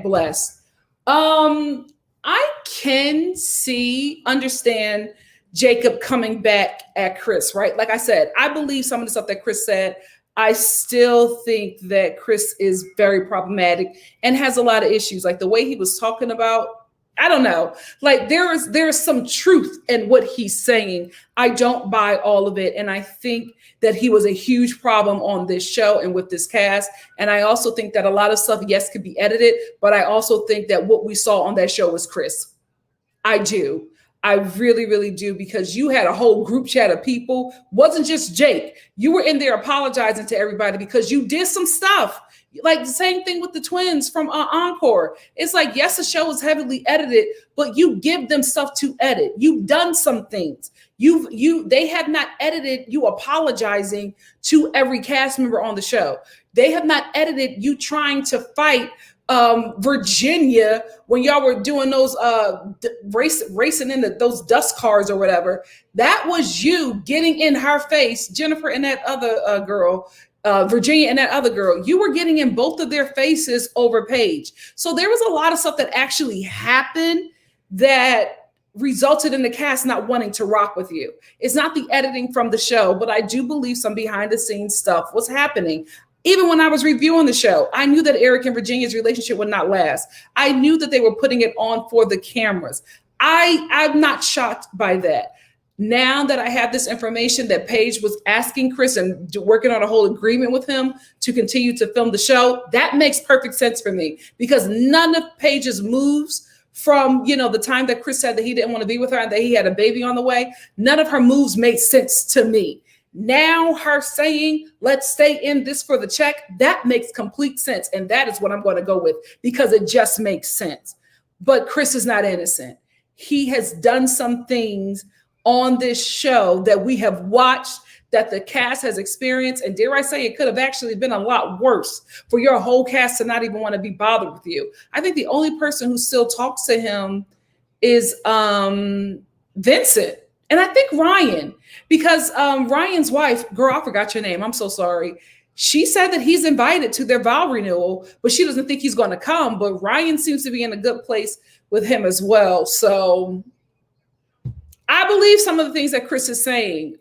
#blessed. I can understand Jacob coming back at Chris, right? Like I said, I believe some of the stuff that Chris said. I still think that Chris is very problematic and has a lot of issues. Like the way he was talking about, I don't know. Like there's some truth in what he's saying. I don't buy all of it. And I think that he was a huge problem on this show and with this cast. And I also think that a lot of stuff, yes, could be edited, but I also think that what we saw on that show was Chris. I do. I really, really do, because you had a whole group chat of people. Wasn't just Jake. You were in there apologizing to everybody because you did some stuff. Like the same thing with the twins from Encore. It's like, yes, the show is heavily edited, but you give them stuff to edit. You've done some things. They have not edited you apologizing to every cast member on the show. They have not edited you trying to fight Virginia when y'all were doing those racing in those dust cars or whatever. That was you getting in her face, Jennifer and that other girl, Virginia and that other girl. You were getting in both of their faces over Paige. So there was a lot of stuff that actually happened that resulted in the cast not wanting to rock with you. It's not the editing from the show, but I do believe some behind the scenes stuff was happening. Even when I was reviewing the show, I knew that Eric and Virginia's relationship would not last. I knew that they were putting it on for the cameras. I'm not shocked by that. Now that I have this information that Paige was asking Chris and working on a whole agreement with him to continue to film the show, that makes perfect sense for me, because none of Paige's moves from, the time that Chris said that he didn't want to be with her and that he had a baby on the way, none of her moves made sense to me. Now her saying, let's stay in this for the check, that makes complete sense. And that is what I'm going to go with, because it just makes sense. But Chris is not innocent. He has done some things on this show that we have watched, that the cast has experienced. And dare I say, it could have actually been a lot worse for your whole cast to not even want to be bothered with you. I think the only person who still talks to him is Vincent. And I think Ryan, because Ryan's wife, girl, I forgot your name. I'm so sorry. She said that he's invited to their vow renewal, but she doesn't think he's going to come. But Ryan seems to be in a good place with him as well. So I believe some of the things that Chris is saying.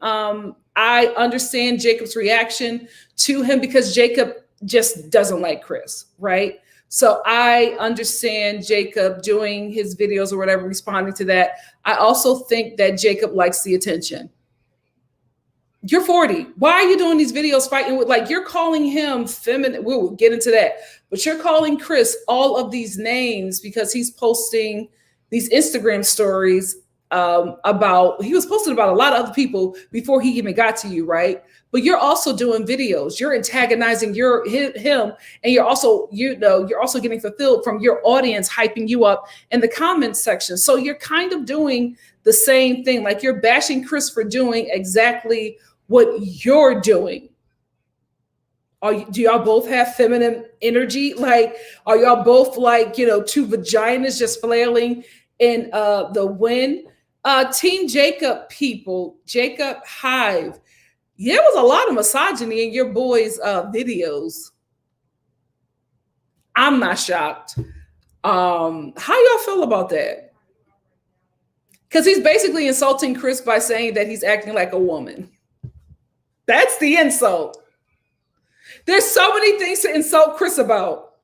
I understand Jacob's reaction to him because Jacob just doesn't like Chris, right? So I understand Jacob doing his videos or whatever, responding to that. I also think that Jacob likes the attention. You're 40. Why are you doing these videos fighting with, like, you're calling him feminine? We'll get into that. But you're calling Chris all of these names because he's posting these Instagram stories he was posting about a lot of other people before he even got to you, right? But you're also doing videos. You're antagonizing him, and you're also getting fulfilled from your audience hyping you up in the comments section. So you're kind of doing the same thing. Like, you're bashing Chris for doing exactly what you're doing. Do y'all both have feminine energy? Like, are y'all both like, two vaginas just flailing in the wind? Team Jacob people, Jacob Hive. There was a lot of misogyny in your boys' videos. I'm not shocked. How y'all feel about that? Because he's basically insulting Chris by saying that he's acting like a woman. That's the insult. There's so many things to insult Chris about,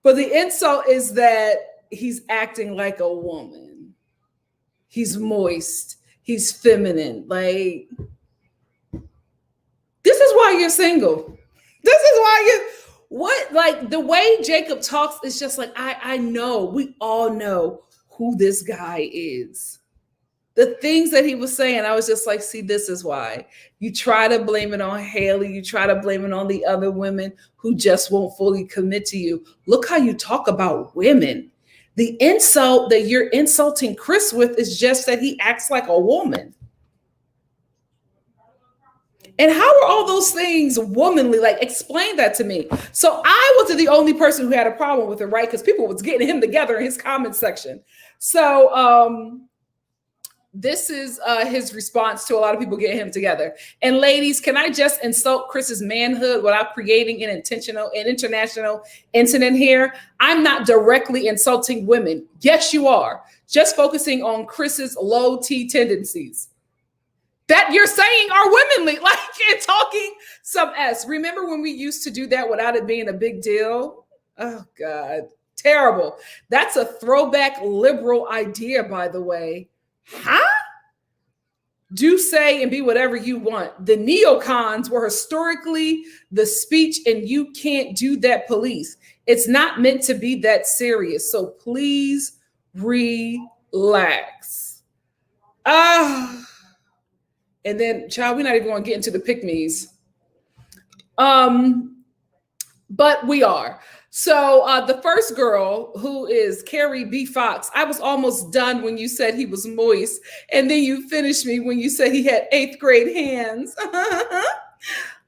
but the insult is that he's acting like a woman. He's moist. He's feminine. Like, this is why you're single. This is why the way Jacob talks is just like, I know, we all know who this guy is. The things that he was saying, I was just like, see, this is why. You try to blame it on Haley. You try to blame it on the other women who just won't fully commit to you. Look how you talk about women. The insult that you're insulting Chris with is just that he acts like a woman. And how are all those things womanly? Like, explain that to me. So I wasn't the only person who had a problem with it, right? Because people was getting him together in his comment section. So this is his response to a lot of people getting him together. And ladies, can I just insult Chris's manhood without creating an international incident here? I'm not directly insulting women. Yes, you are. Just focusing on Chris's low T tendencies that you're saying are womanly, like, and talking some S. Remember when we used to do that without it being a big deal? Oh, God, terrible. That's a throwback liberal idea, by the way. Huh? Do say and be whatever you want. The neocons were historically the speech, and you can't do that, police. It's not meant to be that serious. So please relax. And then, child, we're not even going to get into the pick-me's. But we are. So the first girl, who is Carrie B. Fox, I was almost done when you said he was moist. And then you finished me when you said he had 8th grade hands.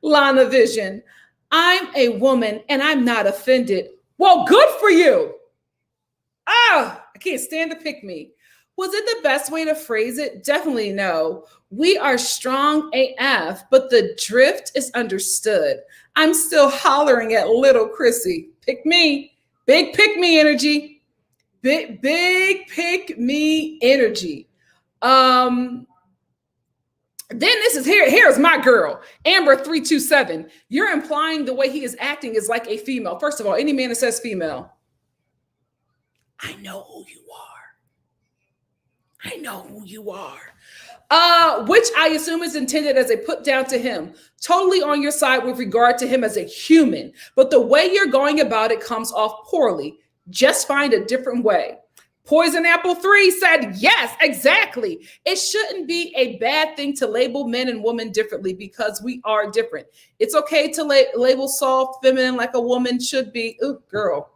Lana Vision. I'm a woman and I'm not offended. Well, good for you. I can't stand to pick me. Was it the best way to phrase it? Definitely no. We are strong AF, but the drift is understood. I'm still hollering at little Chrissy. Pick me. Big pick me energy. Big pick me energy. Then this is here's my girl, Amber 327. You're implying the way he is acting is like a female. First of all, any man that says female, I know who you are. I know who you are. Which I assume is intended as a put down to him. Totally on your side with regard to him as a human. But the way you're going about it comes off poorly. Just find a different way. Poison Apple 3 said, yes, exactly. It shouldn't be a bad thing to label men and women differently because we are different. It's okay to label soft, feminine like a woman should be. Ooh, girl.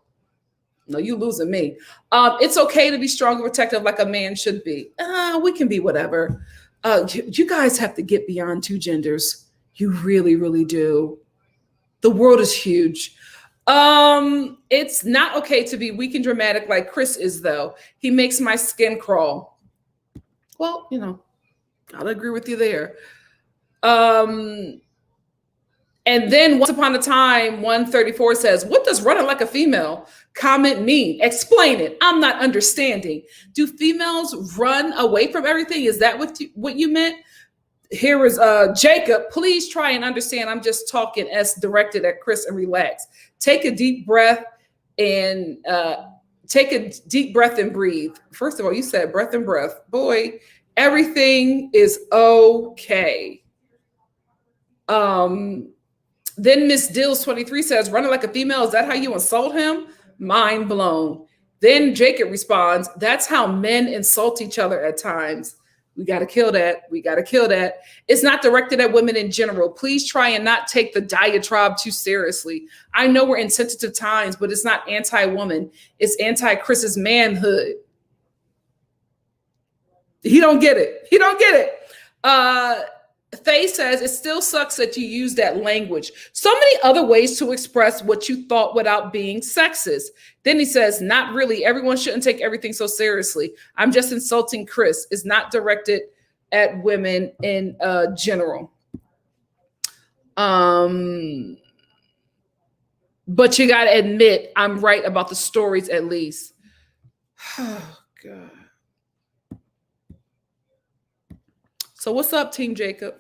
No, you losing me. It's okay to be strong and protective like a man should be. We can be whatever. You guys have to get beyond 2 genders. You really, really do. The world is huge. It's not okay to be weak and dramatic like Chris is, though. He makes my skin crawl. Well, I'll agree with you there. And then once upon a time, 134 says, what does running like a female comment mean? Explain it. I'm not understanding. Do females run away from everything? Is that what you meant? Here is Jacob. Please try and understand. I'm just talking as directed at Chris and relax. Take a deep breath and breathe. First of all, you said breath and breath. Boy, everything is okay. Then Miss Dills 23 says, running like a female, is that how you insult him? Mind blown. Then Jacob responds, that's how men insult each other at times. We got to kill that. We got to kill that. It's not directed at women in general. Please try and not take the diatribe too seriously. I know we're in sensitive times, but it's not anti-woman. It's anti-Chris's manhood. He don't get it. He don't get it. Faye says, it still sucks that you use that language. So many other ways to express what you thought without being sexist. Then he says, not really. Everyone shouldn't take everything so seriously. I'm just insulting Chris. It's not directed at women in general. But you got to admit, I'm right about the stories at least. Oh, God. So what's up, Team Jacob?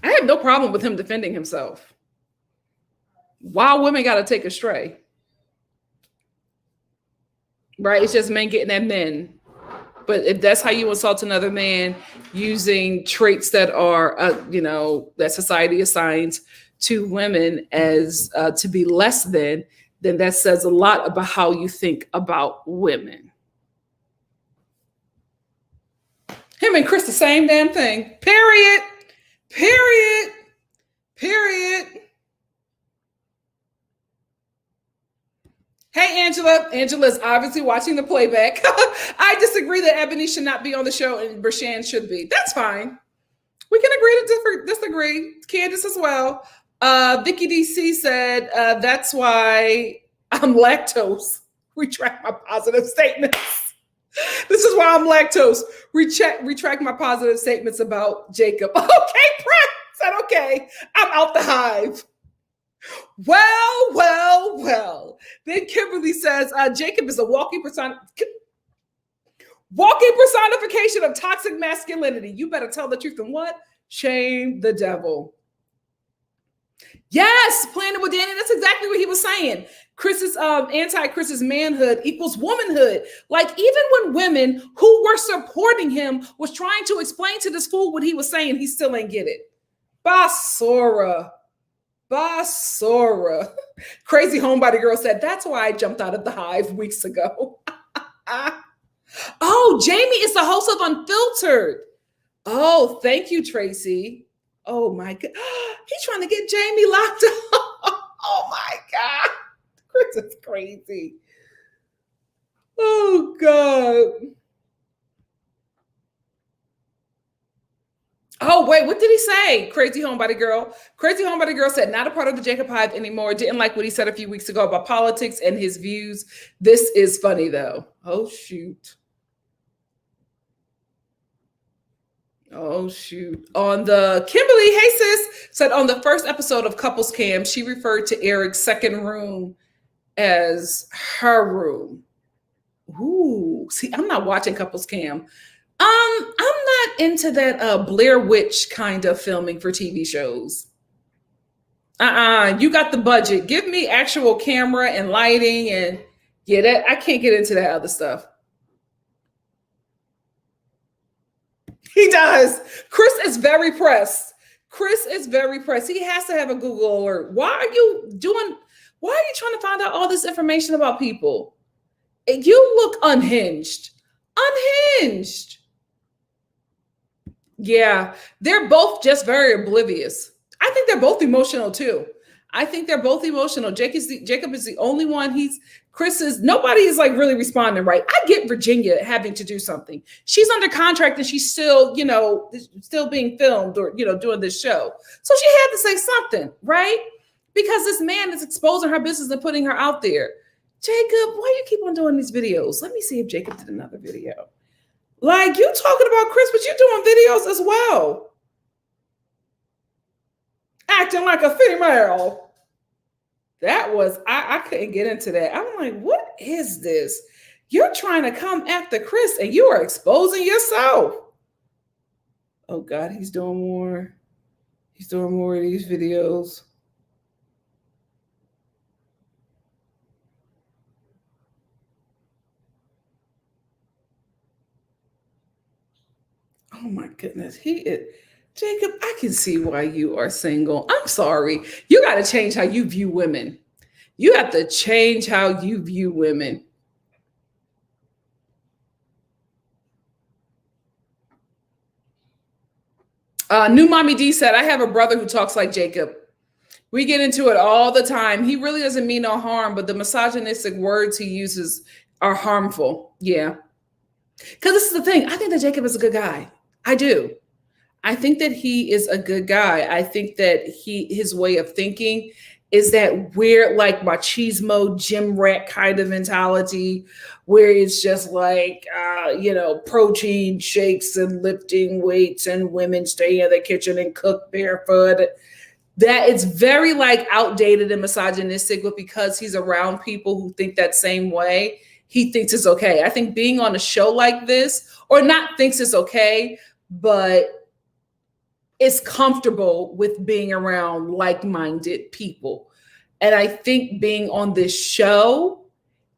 I have no problem with him defending himself. Why women got to take a stray? Right? It's just men getting at men. But if that's how you insult another man using traits that are, that society assigns to women as to be less than, then that says a lot about how you think about women. Him and Chris, the same damn thing. Period. Period. Period. Hey, Angela. Angela's obviously watching the playback. I disagree that Ebony should not be on the show and Brashan should be. That's fine. We can agree to disagree. Candace as well. Vicky DC said, that's why I'm lactose. Retract my positive statements. This is why I'm lactose. Retract my positive statements about Jacob. Okay, said okay. I'm out the hive. Well. Then Kimberly says, Jacob is a walking personification of toxic masculinity. You better tell the truth and what? Shame the devil. Yes, Planning with Danny. That's exactly what he was saying. Chris's anti-Chris's manhood equals womanhood. Like even when women who were supporting him was trying to explain to this fool what he was saying, he still ain't get it. Basura. Crazy homebody girl said, that's why I jumped out of the hive weeks ago. Oh, Jamie is the host of Unfiltered. Oh, thank you, Tracy. Oh my God. He's trying to get Jamie locked up. Oh my God. Chris is crazy. Oh God. Oh, wait, what did he say? Crazy Homebody Girl. Crazy Homebody Girl said, not a part of the Jacob Hive anymore. Didn't like what he said a few weeks ago about politics and his views. This is funny, though. Oh, shoot. Oh, shoot. On the Kimberly, hey, sis, said on the first episode of Couples Cam, she referred to Eric's second room as her room. Ooh, see, I'm not watching Couples Cam. I'm not into that Blair Witch kind of filming for TV shows. You got the budget. Give me actual camera and lighting, and yeah, that I can't get into that other stuff. He does. Chris is very pressed. Chris is very pressed. He has to have a Google alert. Why are you trying to find out all this information about people? You look unhinged. Unhinged. Yeah, they're both just very oblivious. I think they're both emotional too. I think they're both emotional. Jacob is the only one. Nobody is like really responding right. I get Virginia having to do something. She's under contract and she's still, still being filmed or, doing this show. So she had to say something, right? Because this man is exposing her business and putting her out there. Jacob, why do you keep on doing these videos? Let me see if Jacob did another video. Like, you talking about Chris, but you're doing videos as well. Acting like a female. That was, I couldn't get into that. I'm like, what is this? You're trying to come after Chris and you are exposing yourself. Oh God, he's doing more. He's doing more of these videos. Oh my goodness. Jacob, I can see why you are single. I'm sorry. You got to change how you view women. You have to change how you view women. New Mommy D said, I have a brother who talks like Jacob. We get into it all the time. He really doesn't mean no harm, but the misogynistic words he uses are harmful. Yeah. Because this is the thing. I think that Jacob is a good guy. I do. I think that he is a good guy. I think that his way of thinking is that weird, like machismo, gym rat kind of mentality, where it's just like, protein shakes and lifting weights and women stay in the kitchen and cook barefoot. That it's very like outdated and misogynistic, but because he's around people who think that same way, he thinks it's okay. I think being on a show like this, or not thinks it's okay, but is comfortable with being around like-minded people. And I think being on this show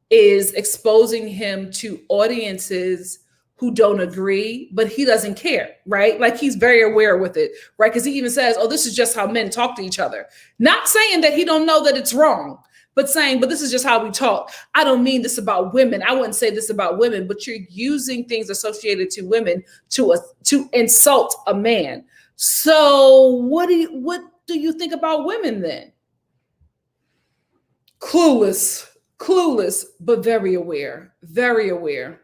is exposing him to audiences who don't agree, but he doesn't care, right? Like he's very aware with it, right? Because he even says, oh, this is just how men talk to each other. Not saying that he don't know that it's wrong, but saying, but this is just how we talk. I don't mean this about women. I wouldn't say this about women, but you're using things associated to women to insult a man. So what do you think about women then? Clueless, but very aware, very aware.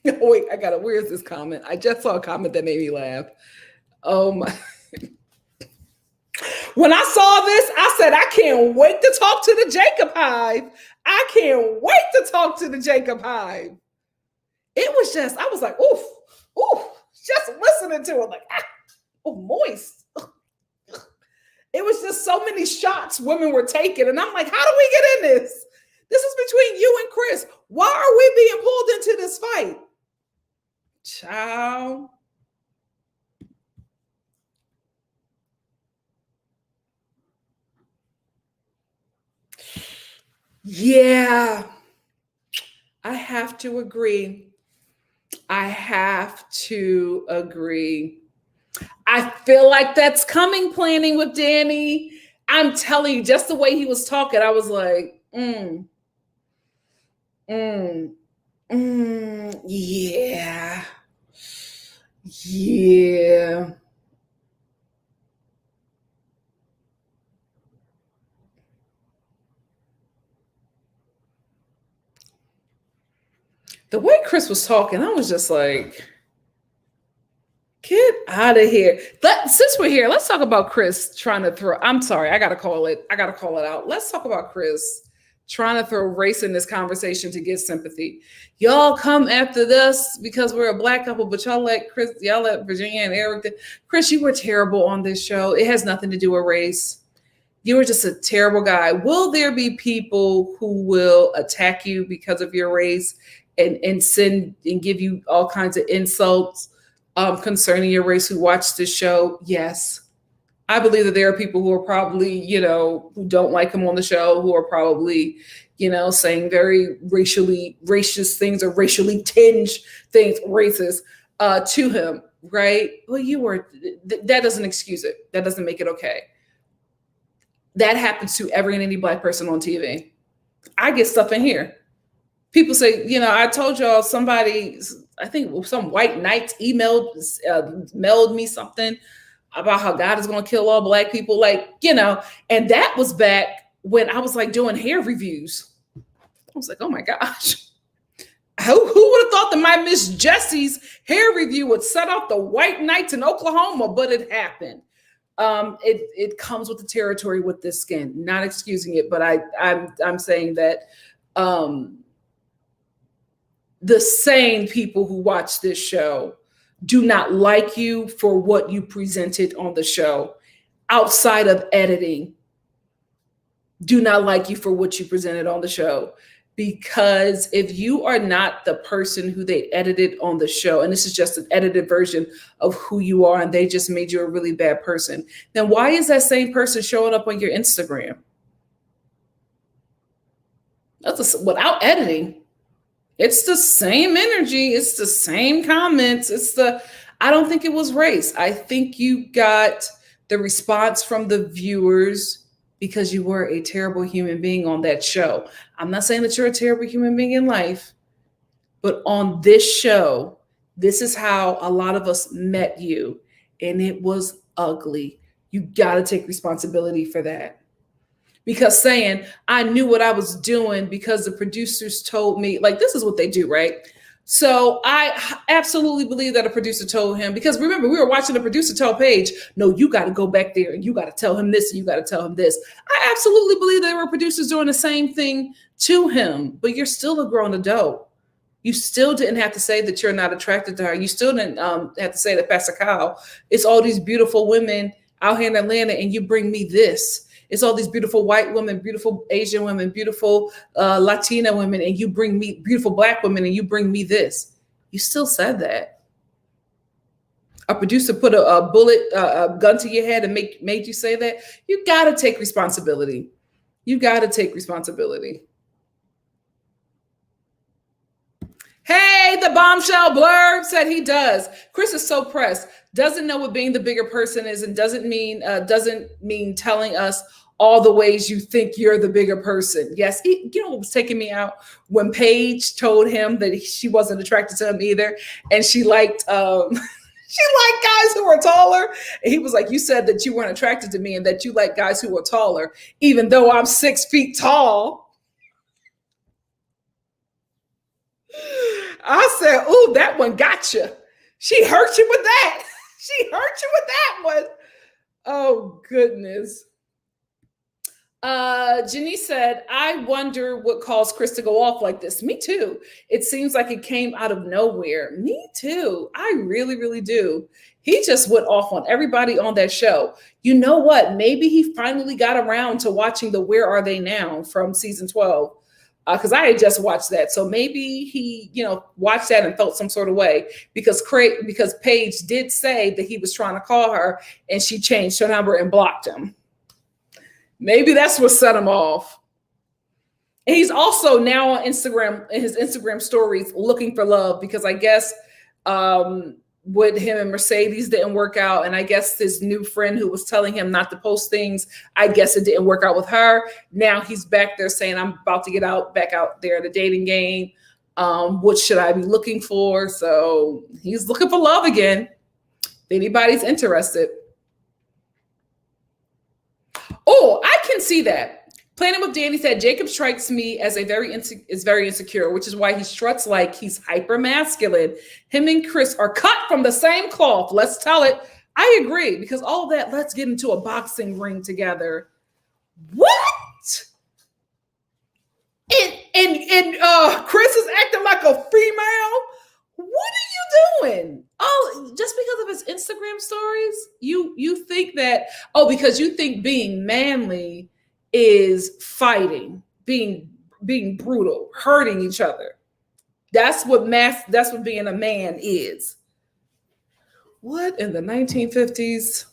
Wait, where's this comment? I just saw a comment that made me laugh. Oh my. When I saw this, I said, I can't wait to talk to the Jacob Hive. I can't wait to talk to the Jacob Hive. It was just, I was like, oof, just listening to it, like, moist. It was just so many shots women were taking. And I'm like, how do we get in this? This is between you and Chris. Why are we being pulled into this fight? Child. Yeah, I have to agree. I feel like that's coming, planning with Danny. I'm telling you, just the way he was talking, I was like, Yeah. Yeah. The way Chris was talking, I was just like, get out of here. Since we're here, let's talk about Chris trying to throw. I'm sorry, I gotta call it out. Let's talk about Chris trying to throw race in this conversation to get sympathy. Y'all come after this because we're a black couple, but y'all let Virginia and Eric. Chris, you were terrible on this show. It has nothing to do with race. You were just a terrible guy. Will there be people who will attack you because of your race and send and give you all kinds of insults concerning your race who watch this show? Yes. I believe that there are people who are probably, who don't like him on the show, who are probably, saying very racist things or racially tinged things, racist to him, right? Well, that doesn't excuse it. That doesn't make it okay. That happens to every and any black person on TV. I get stuff in here. People say, I told y'all somebody, I think some white knights mailed me something about how God is going to kill all black people. And that was back when I was doing hair reviews. I was like, oh my gosh. Who would have thought that my Miss Jessie's hair review would set off the white knights in Oklahoma, but it happened. It comes with the territory with this skin, not excusing it, but I'm saying that the sane people who watch this show do not like you for what you presented on the show outside of editing. Do not like you for what you presented on the show. Because if you are not the person who they edited on the show, and this is just an edited version of who you are, and they just made you a really bad person, then why is that same person showing up on your Instagram? Without editing. It's the same energy. It's the same comments. I don't think it was race. I think you got the response from the viewers because you were a terrible human being on that show. I'm not saying that you're a terrible human being in life, but on this show, this is how a lot of us met you, and it was ugly. You got to take responsibility for that. Because saying, I knew what I was doing because the producers told me, this is what they do, right? So I absolutely believe that a producer told him, because remember, we were watching the producer tell Paige, no, you got to go back there and you got to tell him this and you got to tell him this. I absolutely believe there were producers doing the same thing to him, but you're still a grown adult. You still didn't have to say that you're not attracted to her. You still didn't have to say that, Pastor Kyle, it's all these beautiful women out here in Atlanta and you bring me this. It's all these beautiful white women, beautiful Asian women, beautiful Latina women, and you bring me beautiful black women and you bring me this. You still said that. A producer put a gun to your head and made you say that. You got to take responsibility. You got to take responsibility. Hey, the bombshell blurb said he does. Chris is so pressed. Doesn't know what being the bigger person is, and doesn't mean telling us all the ways you think you're the bigger person. Yes, you know what was taking me out? When Paige told him that she wasn't attracted to him either, and she liked she liked guys who were taller. And he was like, you said that you weren't attracted to me and that you like guys who were taller, even though I'm 6 feet tall. I said, ooh, that one got you. She hurt you with that. She hurt you with that one. Oh, goodness. Janice said, I wonder what caused Chris to go off like this. Me too. It seems like it came out of nowhere. Me too. I really, really do. He just went off on everybody on that show. You know what? Maybe he finally got around to watching the Where Are They Now from season 12. Because I had just watched that. So maybe he, watched that and felt some sort of way because Paige did say that he was trying to call her and she changed her number and blocked him. Maybe that's what set him off. And he's also now on Instagram, in his Instagram stories, looking for love because I guess with him and Mercedes didn't work out. And I guess his new friend who was telling him not to post things, I guess it didn't work out with her. Now he's back there saying, I'm about to get back out there in the dating game. What should I be looking for? So he's looking for love again. If anybody's interested. Oh, I can see that. Planning with Danny said, Jacob strikes me as very insecure, which is why he struts like he's hyper masculine. Him and Chris are cut from the same cloth. Let's tell it. I agree, because all of that, let's get into a boxing ring together. What? And Chris is acting like a female. What are you doing? Oh, just because of his Instagram stories, you think that, because you think being manly is fighting, being brutal, hurting each other. That's what being a man is. What in the 1950s?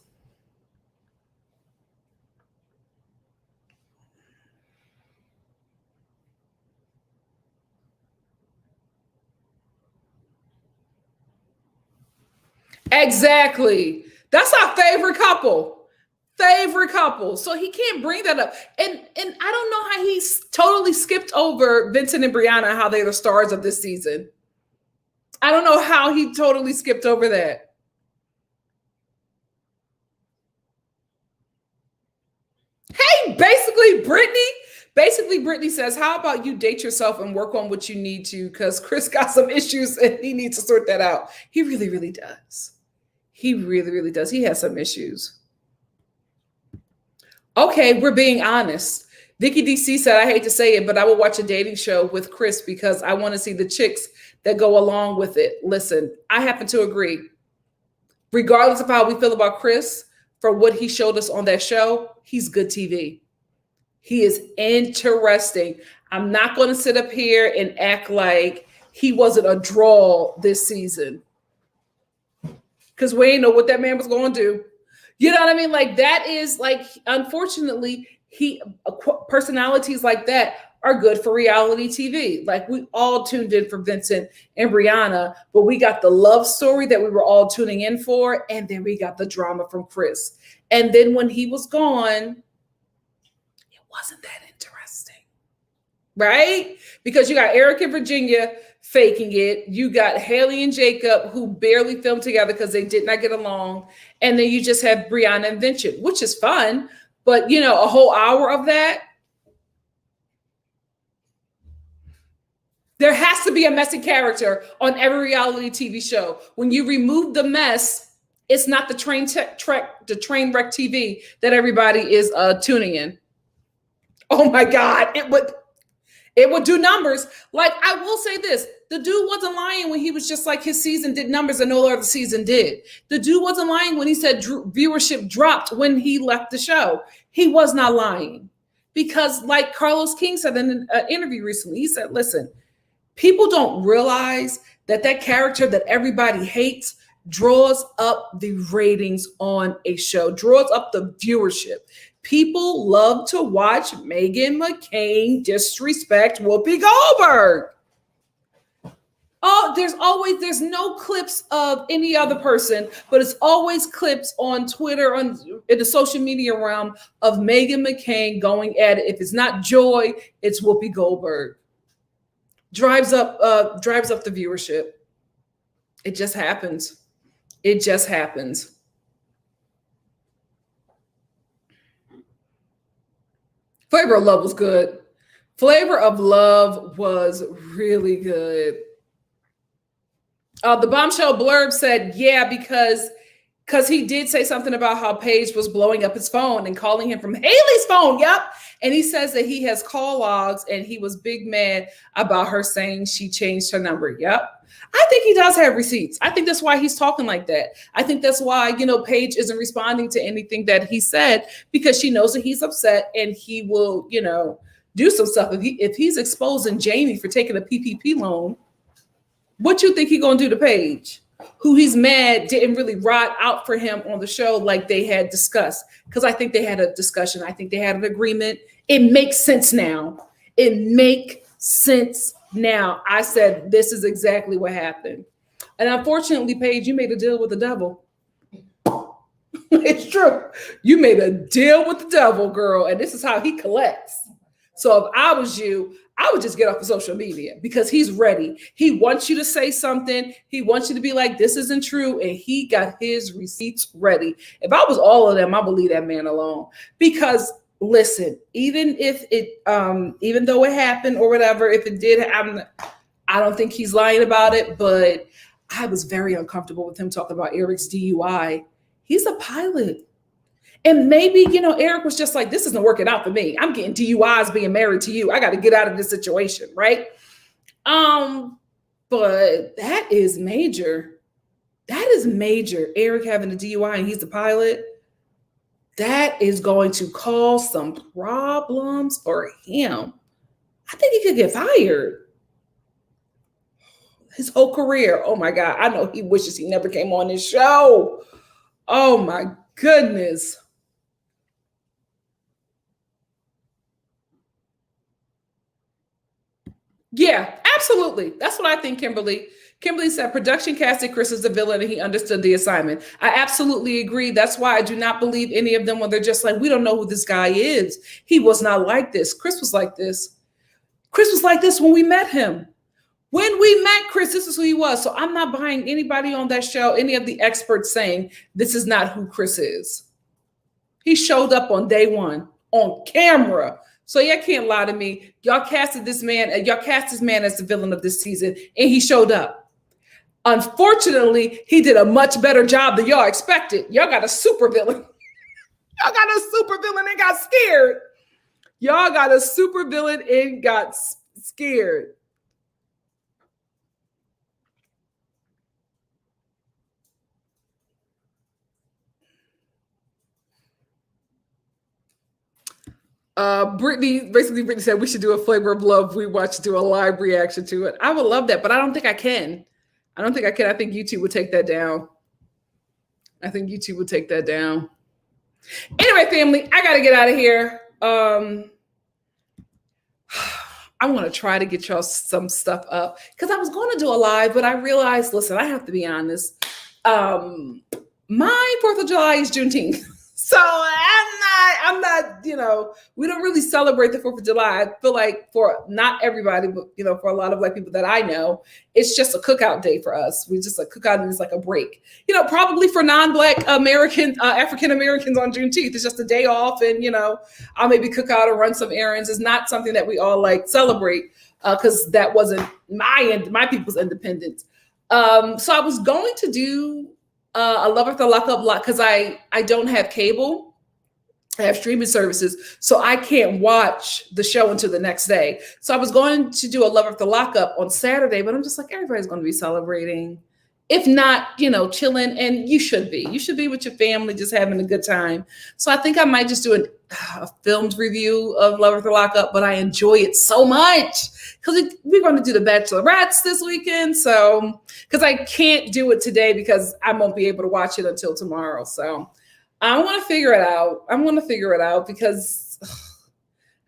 Exactly. That's our favorite couple. So he can't bring that up. And I don't know how he's totally skipped over Vincent and Brianna, how they're the stars of this season. I don't know how he totally skipped over that. Hey, basically Brittany says, how about you date yourself and work on what you need to? Because Chris got some issues and he needs to sort that out. He really, really does. He really, really does. He has some issues. Okay, we're being honest. Vicky DC said, I hate to say it, but I will watch a dating show with Chris because I want to see the chicks that go along with it. Listen, I happen to agree. Regardless of how we feel about Chris, for what he showed us on that show, he's good TV. He is interesting. I'm not going to sit up here and act like he wasn't a draw this season, because we ain't know what that man was going to do. You know what I mean? Like, that is like, unfortunately, personalities like that are good for reality TV. Like, we all tuned in for Vincent and Brianna, but we got the love story that we were all tuning in for. And then we got the drama from Chris. And then when he was gone, it wasn't that interesting, right? Because you got Eric and Virginia faking it. You got Haley and Jacob, who barely filmed together because they did not get along. And then you just have Brianna and Vincent, which is fun. But, you know, a whole hour of that. There has to be a messy character on every reality TV show. When you remove the mess, it's not the train wreck TV that everybody is tuning in. Oh my God, it would do numbers. Like, I will say this. The dude wasn't lying when he was just like, his season did numbers and no other season did. The dude wasn't lying when he said viewership dropped when he left the show. He was not lying. Because like Carlos King said in an interview recently, he said, listen, people don't realize that character that everybody hates draws up the ratings on a show, draws up the viewership. People love to watch Meghan McCain disrespect Whoopi Goldberg. Oh, there's no clips of any other person, but it's always clips on Twitter, in the social media realm, of Meghan McCain going at it. If it's not Joy, it's Whoopi Goldberg. Drives up the viewership. It just happens. It just happens. Flavor of Love was good. Flavor of Love was really good. The bombshell blurb said, yeah, because he did say something about how Paige was blowing up his phone and calling him from Haley's phone. Yep. And he says that he has call logs and he was big mad about her saying she changed her number. Yep. I think he does have receipts. I think that's why he's talking like that. I think that's why, Paige isn't responding to anything that he said, because she knows that he's upset and he will, do some stuff. If he's exposing Jamie for taking a PPP loan, what you think he gonna do to Paige, who he's mad didn't really ride out for him on the show like they had discussed? Because I think they had a discussion. I think they had an agreement. It makes sense now. It makes sense now. I said, this is exactly what happened. And unfortunately, Paige, you made a deal with the devil. It's true. You made a deal with the devil, girl, and this is how he collects. So if I was you, I would just get off of social media because he's ready. He wants you to say something. He wants you to be like, this isn't true. And he got his receipts ready. If I was all of them, I would leave that man alone. Because listen, even if it, even though it happened or whatever, if it did, I don't think he's lying about it, but I was very uncomfortable with him talking about Eric's DUI. He's a pilot. And maybe, Eric was just like, this isn't working out for me. I'm getting DUIs being married to you. I got to get out of this situation, right? But that is major. That is major. Eric having a DUI and he's the pilot. That is going to cause some problems for him. I think he could get fired. His whole career. Oh my God. I know he wishes he never came on this show. Oh my goodness. Yeah, absolutely. That's what I think, Kimberly. Kimberly said production casted Chris as the villain and he understood the assignment. I absolutely agree. That's why I do not believe any of them when they're just like, we don't know who this guy is. He was not like this. Chris was like this. Chris was like this when we met him. When we met Chris, this is who he was. So I'm not buying anybody on that show, any of the experts saying this is not who Chris is. He showed up on day one on camera. So y'all can't lie to me. Y'all cast this man as the villain of this season, and he showed up. Unfortunately, he did a much better job than y'all expected. Y'all got a super villain. Y'all got a super villain and got scared. Y'all got a super villain and got scared. Brittany said we should do a Flavor of Love. We watch, do a live reaction to it. I would love that, but I don't think I can. I think YouTube would take that down. Anyway, family, I got to get out of here. I want to try to get y'all some stuff up because I was going to do a live, but I realized, listen, I have to be honest. My 4th of July is Juneteenth. So I'm not, we don't really celebrate the 4th of July. I feel like for not everybody, but, for a lot of Black people that I know, it's just a cookout day for us. We just cookout and it's like a break, probably for non-Black American, African-Americans on Juneteenth. It's just a day off and, I'll maybe cook out or run some errands. It's not something that we all celebrate because that wasn't my people's independence. So I was going to do I love it the lockup lot because I don't have cable. I have streaming services, so I can't watch the show until the next day. So I was going to do a Love After Lockup on Saturday, but I'm just like, everybody's going to be celebrating. If not, chilling, and you should be. You should be with your family, just having a good time. So I think I might just do a filmed review of Love After Lockup, but I enjoy it so much because we're going to do the Bachelorettes this weekend. So, because I can't do it today because I won't be able to watch it until tomorrow. So I want to figure it out. Because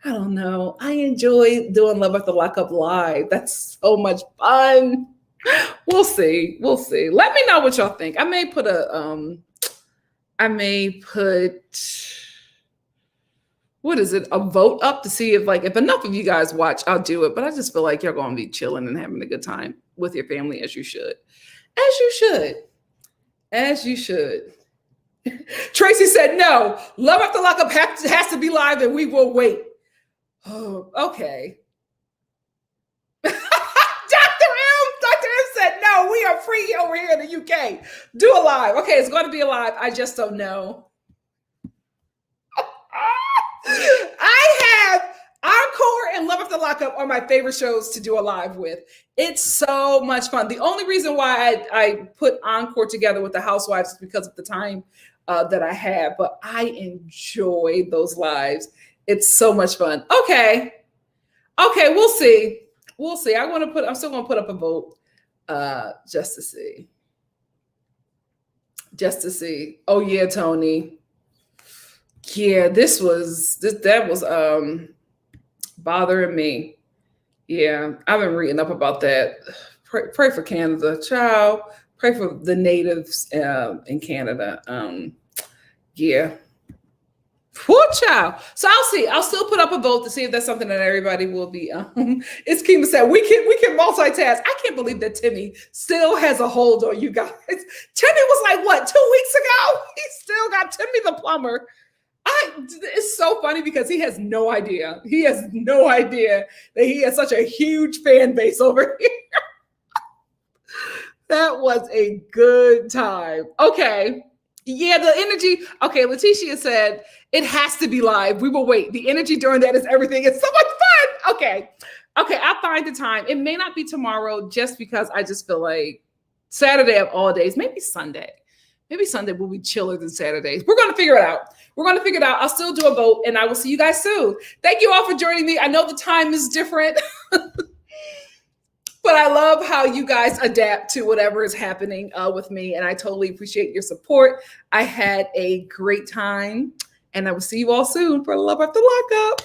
I don't know. I enjoy doing Love After Lockup live. That's so much fun. We'll see. Let me know what y'all think. I may put what is it? A vote up to see if enough of you guys watch, I'll do it. But I just feel like you're going to be chilling and having a good time with your family as you should. Tracy said, no, Love After Lockup has to be live and we will wait. Oh, okay. Dr. M said, no, we are free over here in the UK. Do a live. Okay, it's going to be a live. I just don't know. I have Encore and Love After Lockup are my favorite shows to do a live with. It's so much fun. The only reason why I put Encore together with the Housewives is because of the time that I have, but I enjoy those lives. It's so much fun. Okay, we'll see. I'm still going to put up a vote just to see. Oh yeah, Tony. Yeah, that was bothering me. Yeah, I've been reading up about that Pray for Canada, child. Pray for the natives in Canada. Yeah. Poor child. So I'll see. I'll still put up a vote to see if that's something that everybody will be. It's Kima said we can multitask. I can't believe that Timmy still has a hold on you guys. Timmy was like, what, 2 weeks ago? He still got Timmy the plumber. It's so funny because he has no idea. He has no idea that he has such a huge fan base over here. That was a good time. Okay. Yeah, the energy. Okay, Leticia said it has to be live. We will wait. The energy during that is everything. It's so much fun. Okay, I'll find the time. It may not be tomorrow just because I just feel like Saturday of all days, maybe Sunday. Maybe Sunday will be chiller than Saturdays. We're going to figure it out. I'll still do a vote, and I will see you guys soon. Thank you all for joining me. I know the time is different. But I love how you guys adapt to whatever is happening with me. And I totally appreciate your support. I had a great time. And I will see you all soon for Love After Lockup.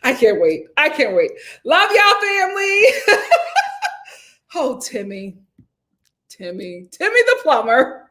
I can't wait. Love y'all, family. Oh, Timmy the plumber.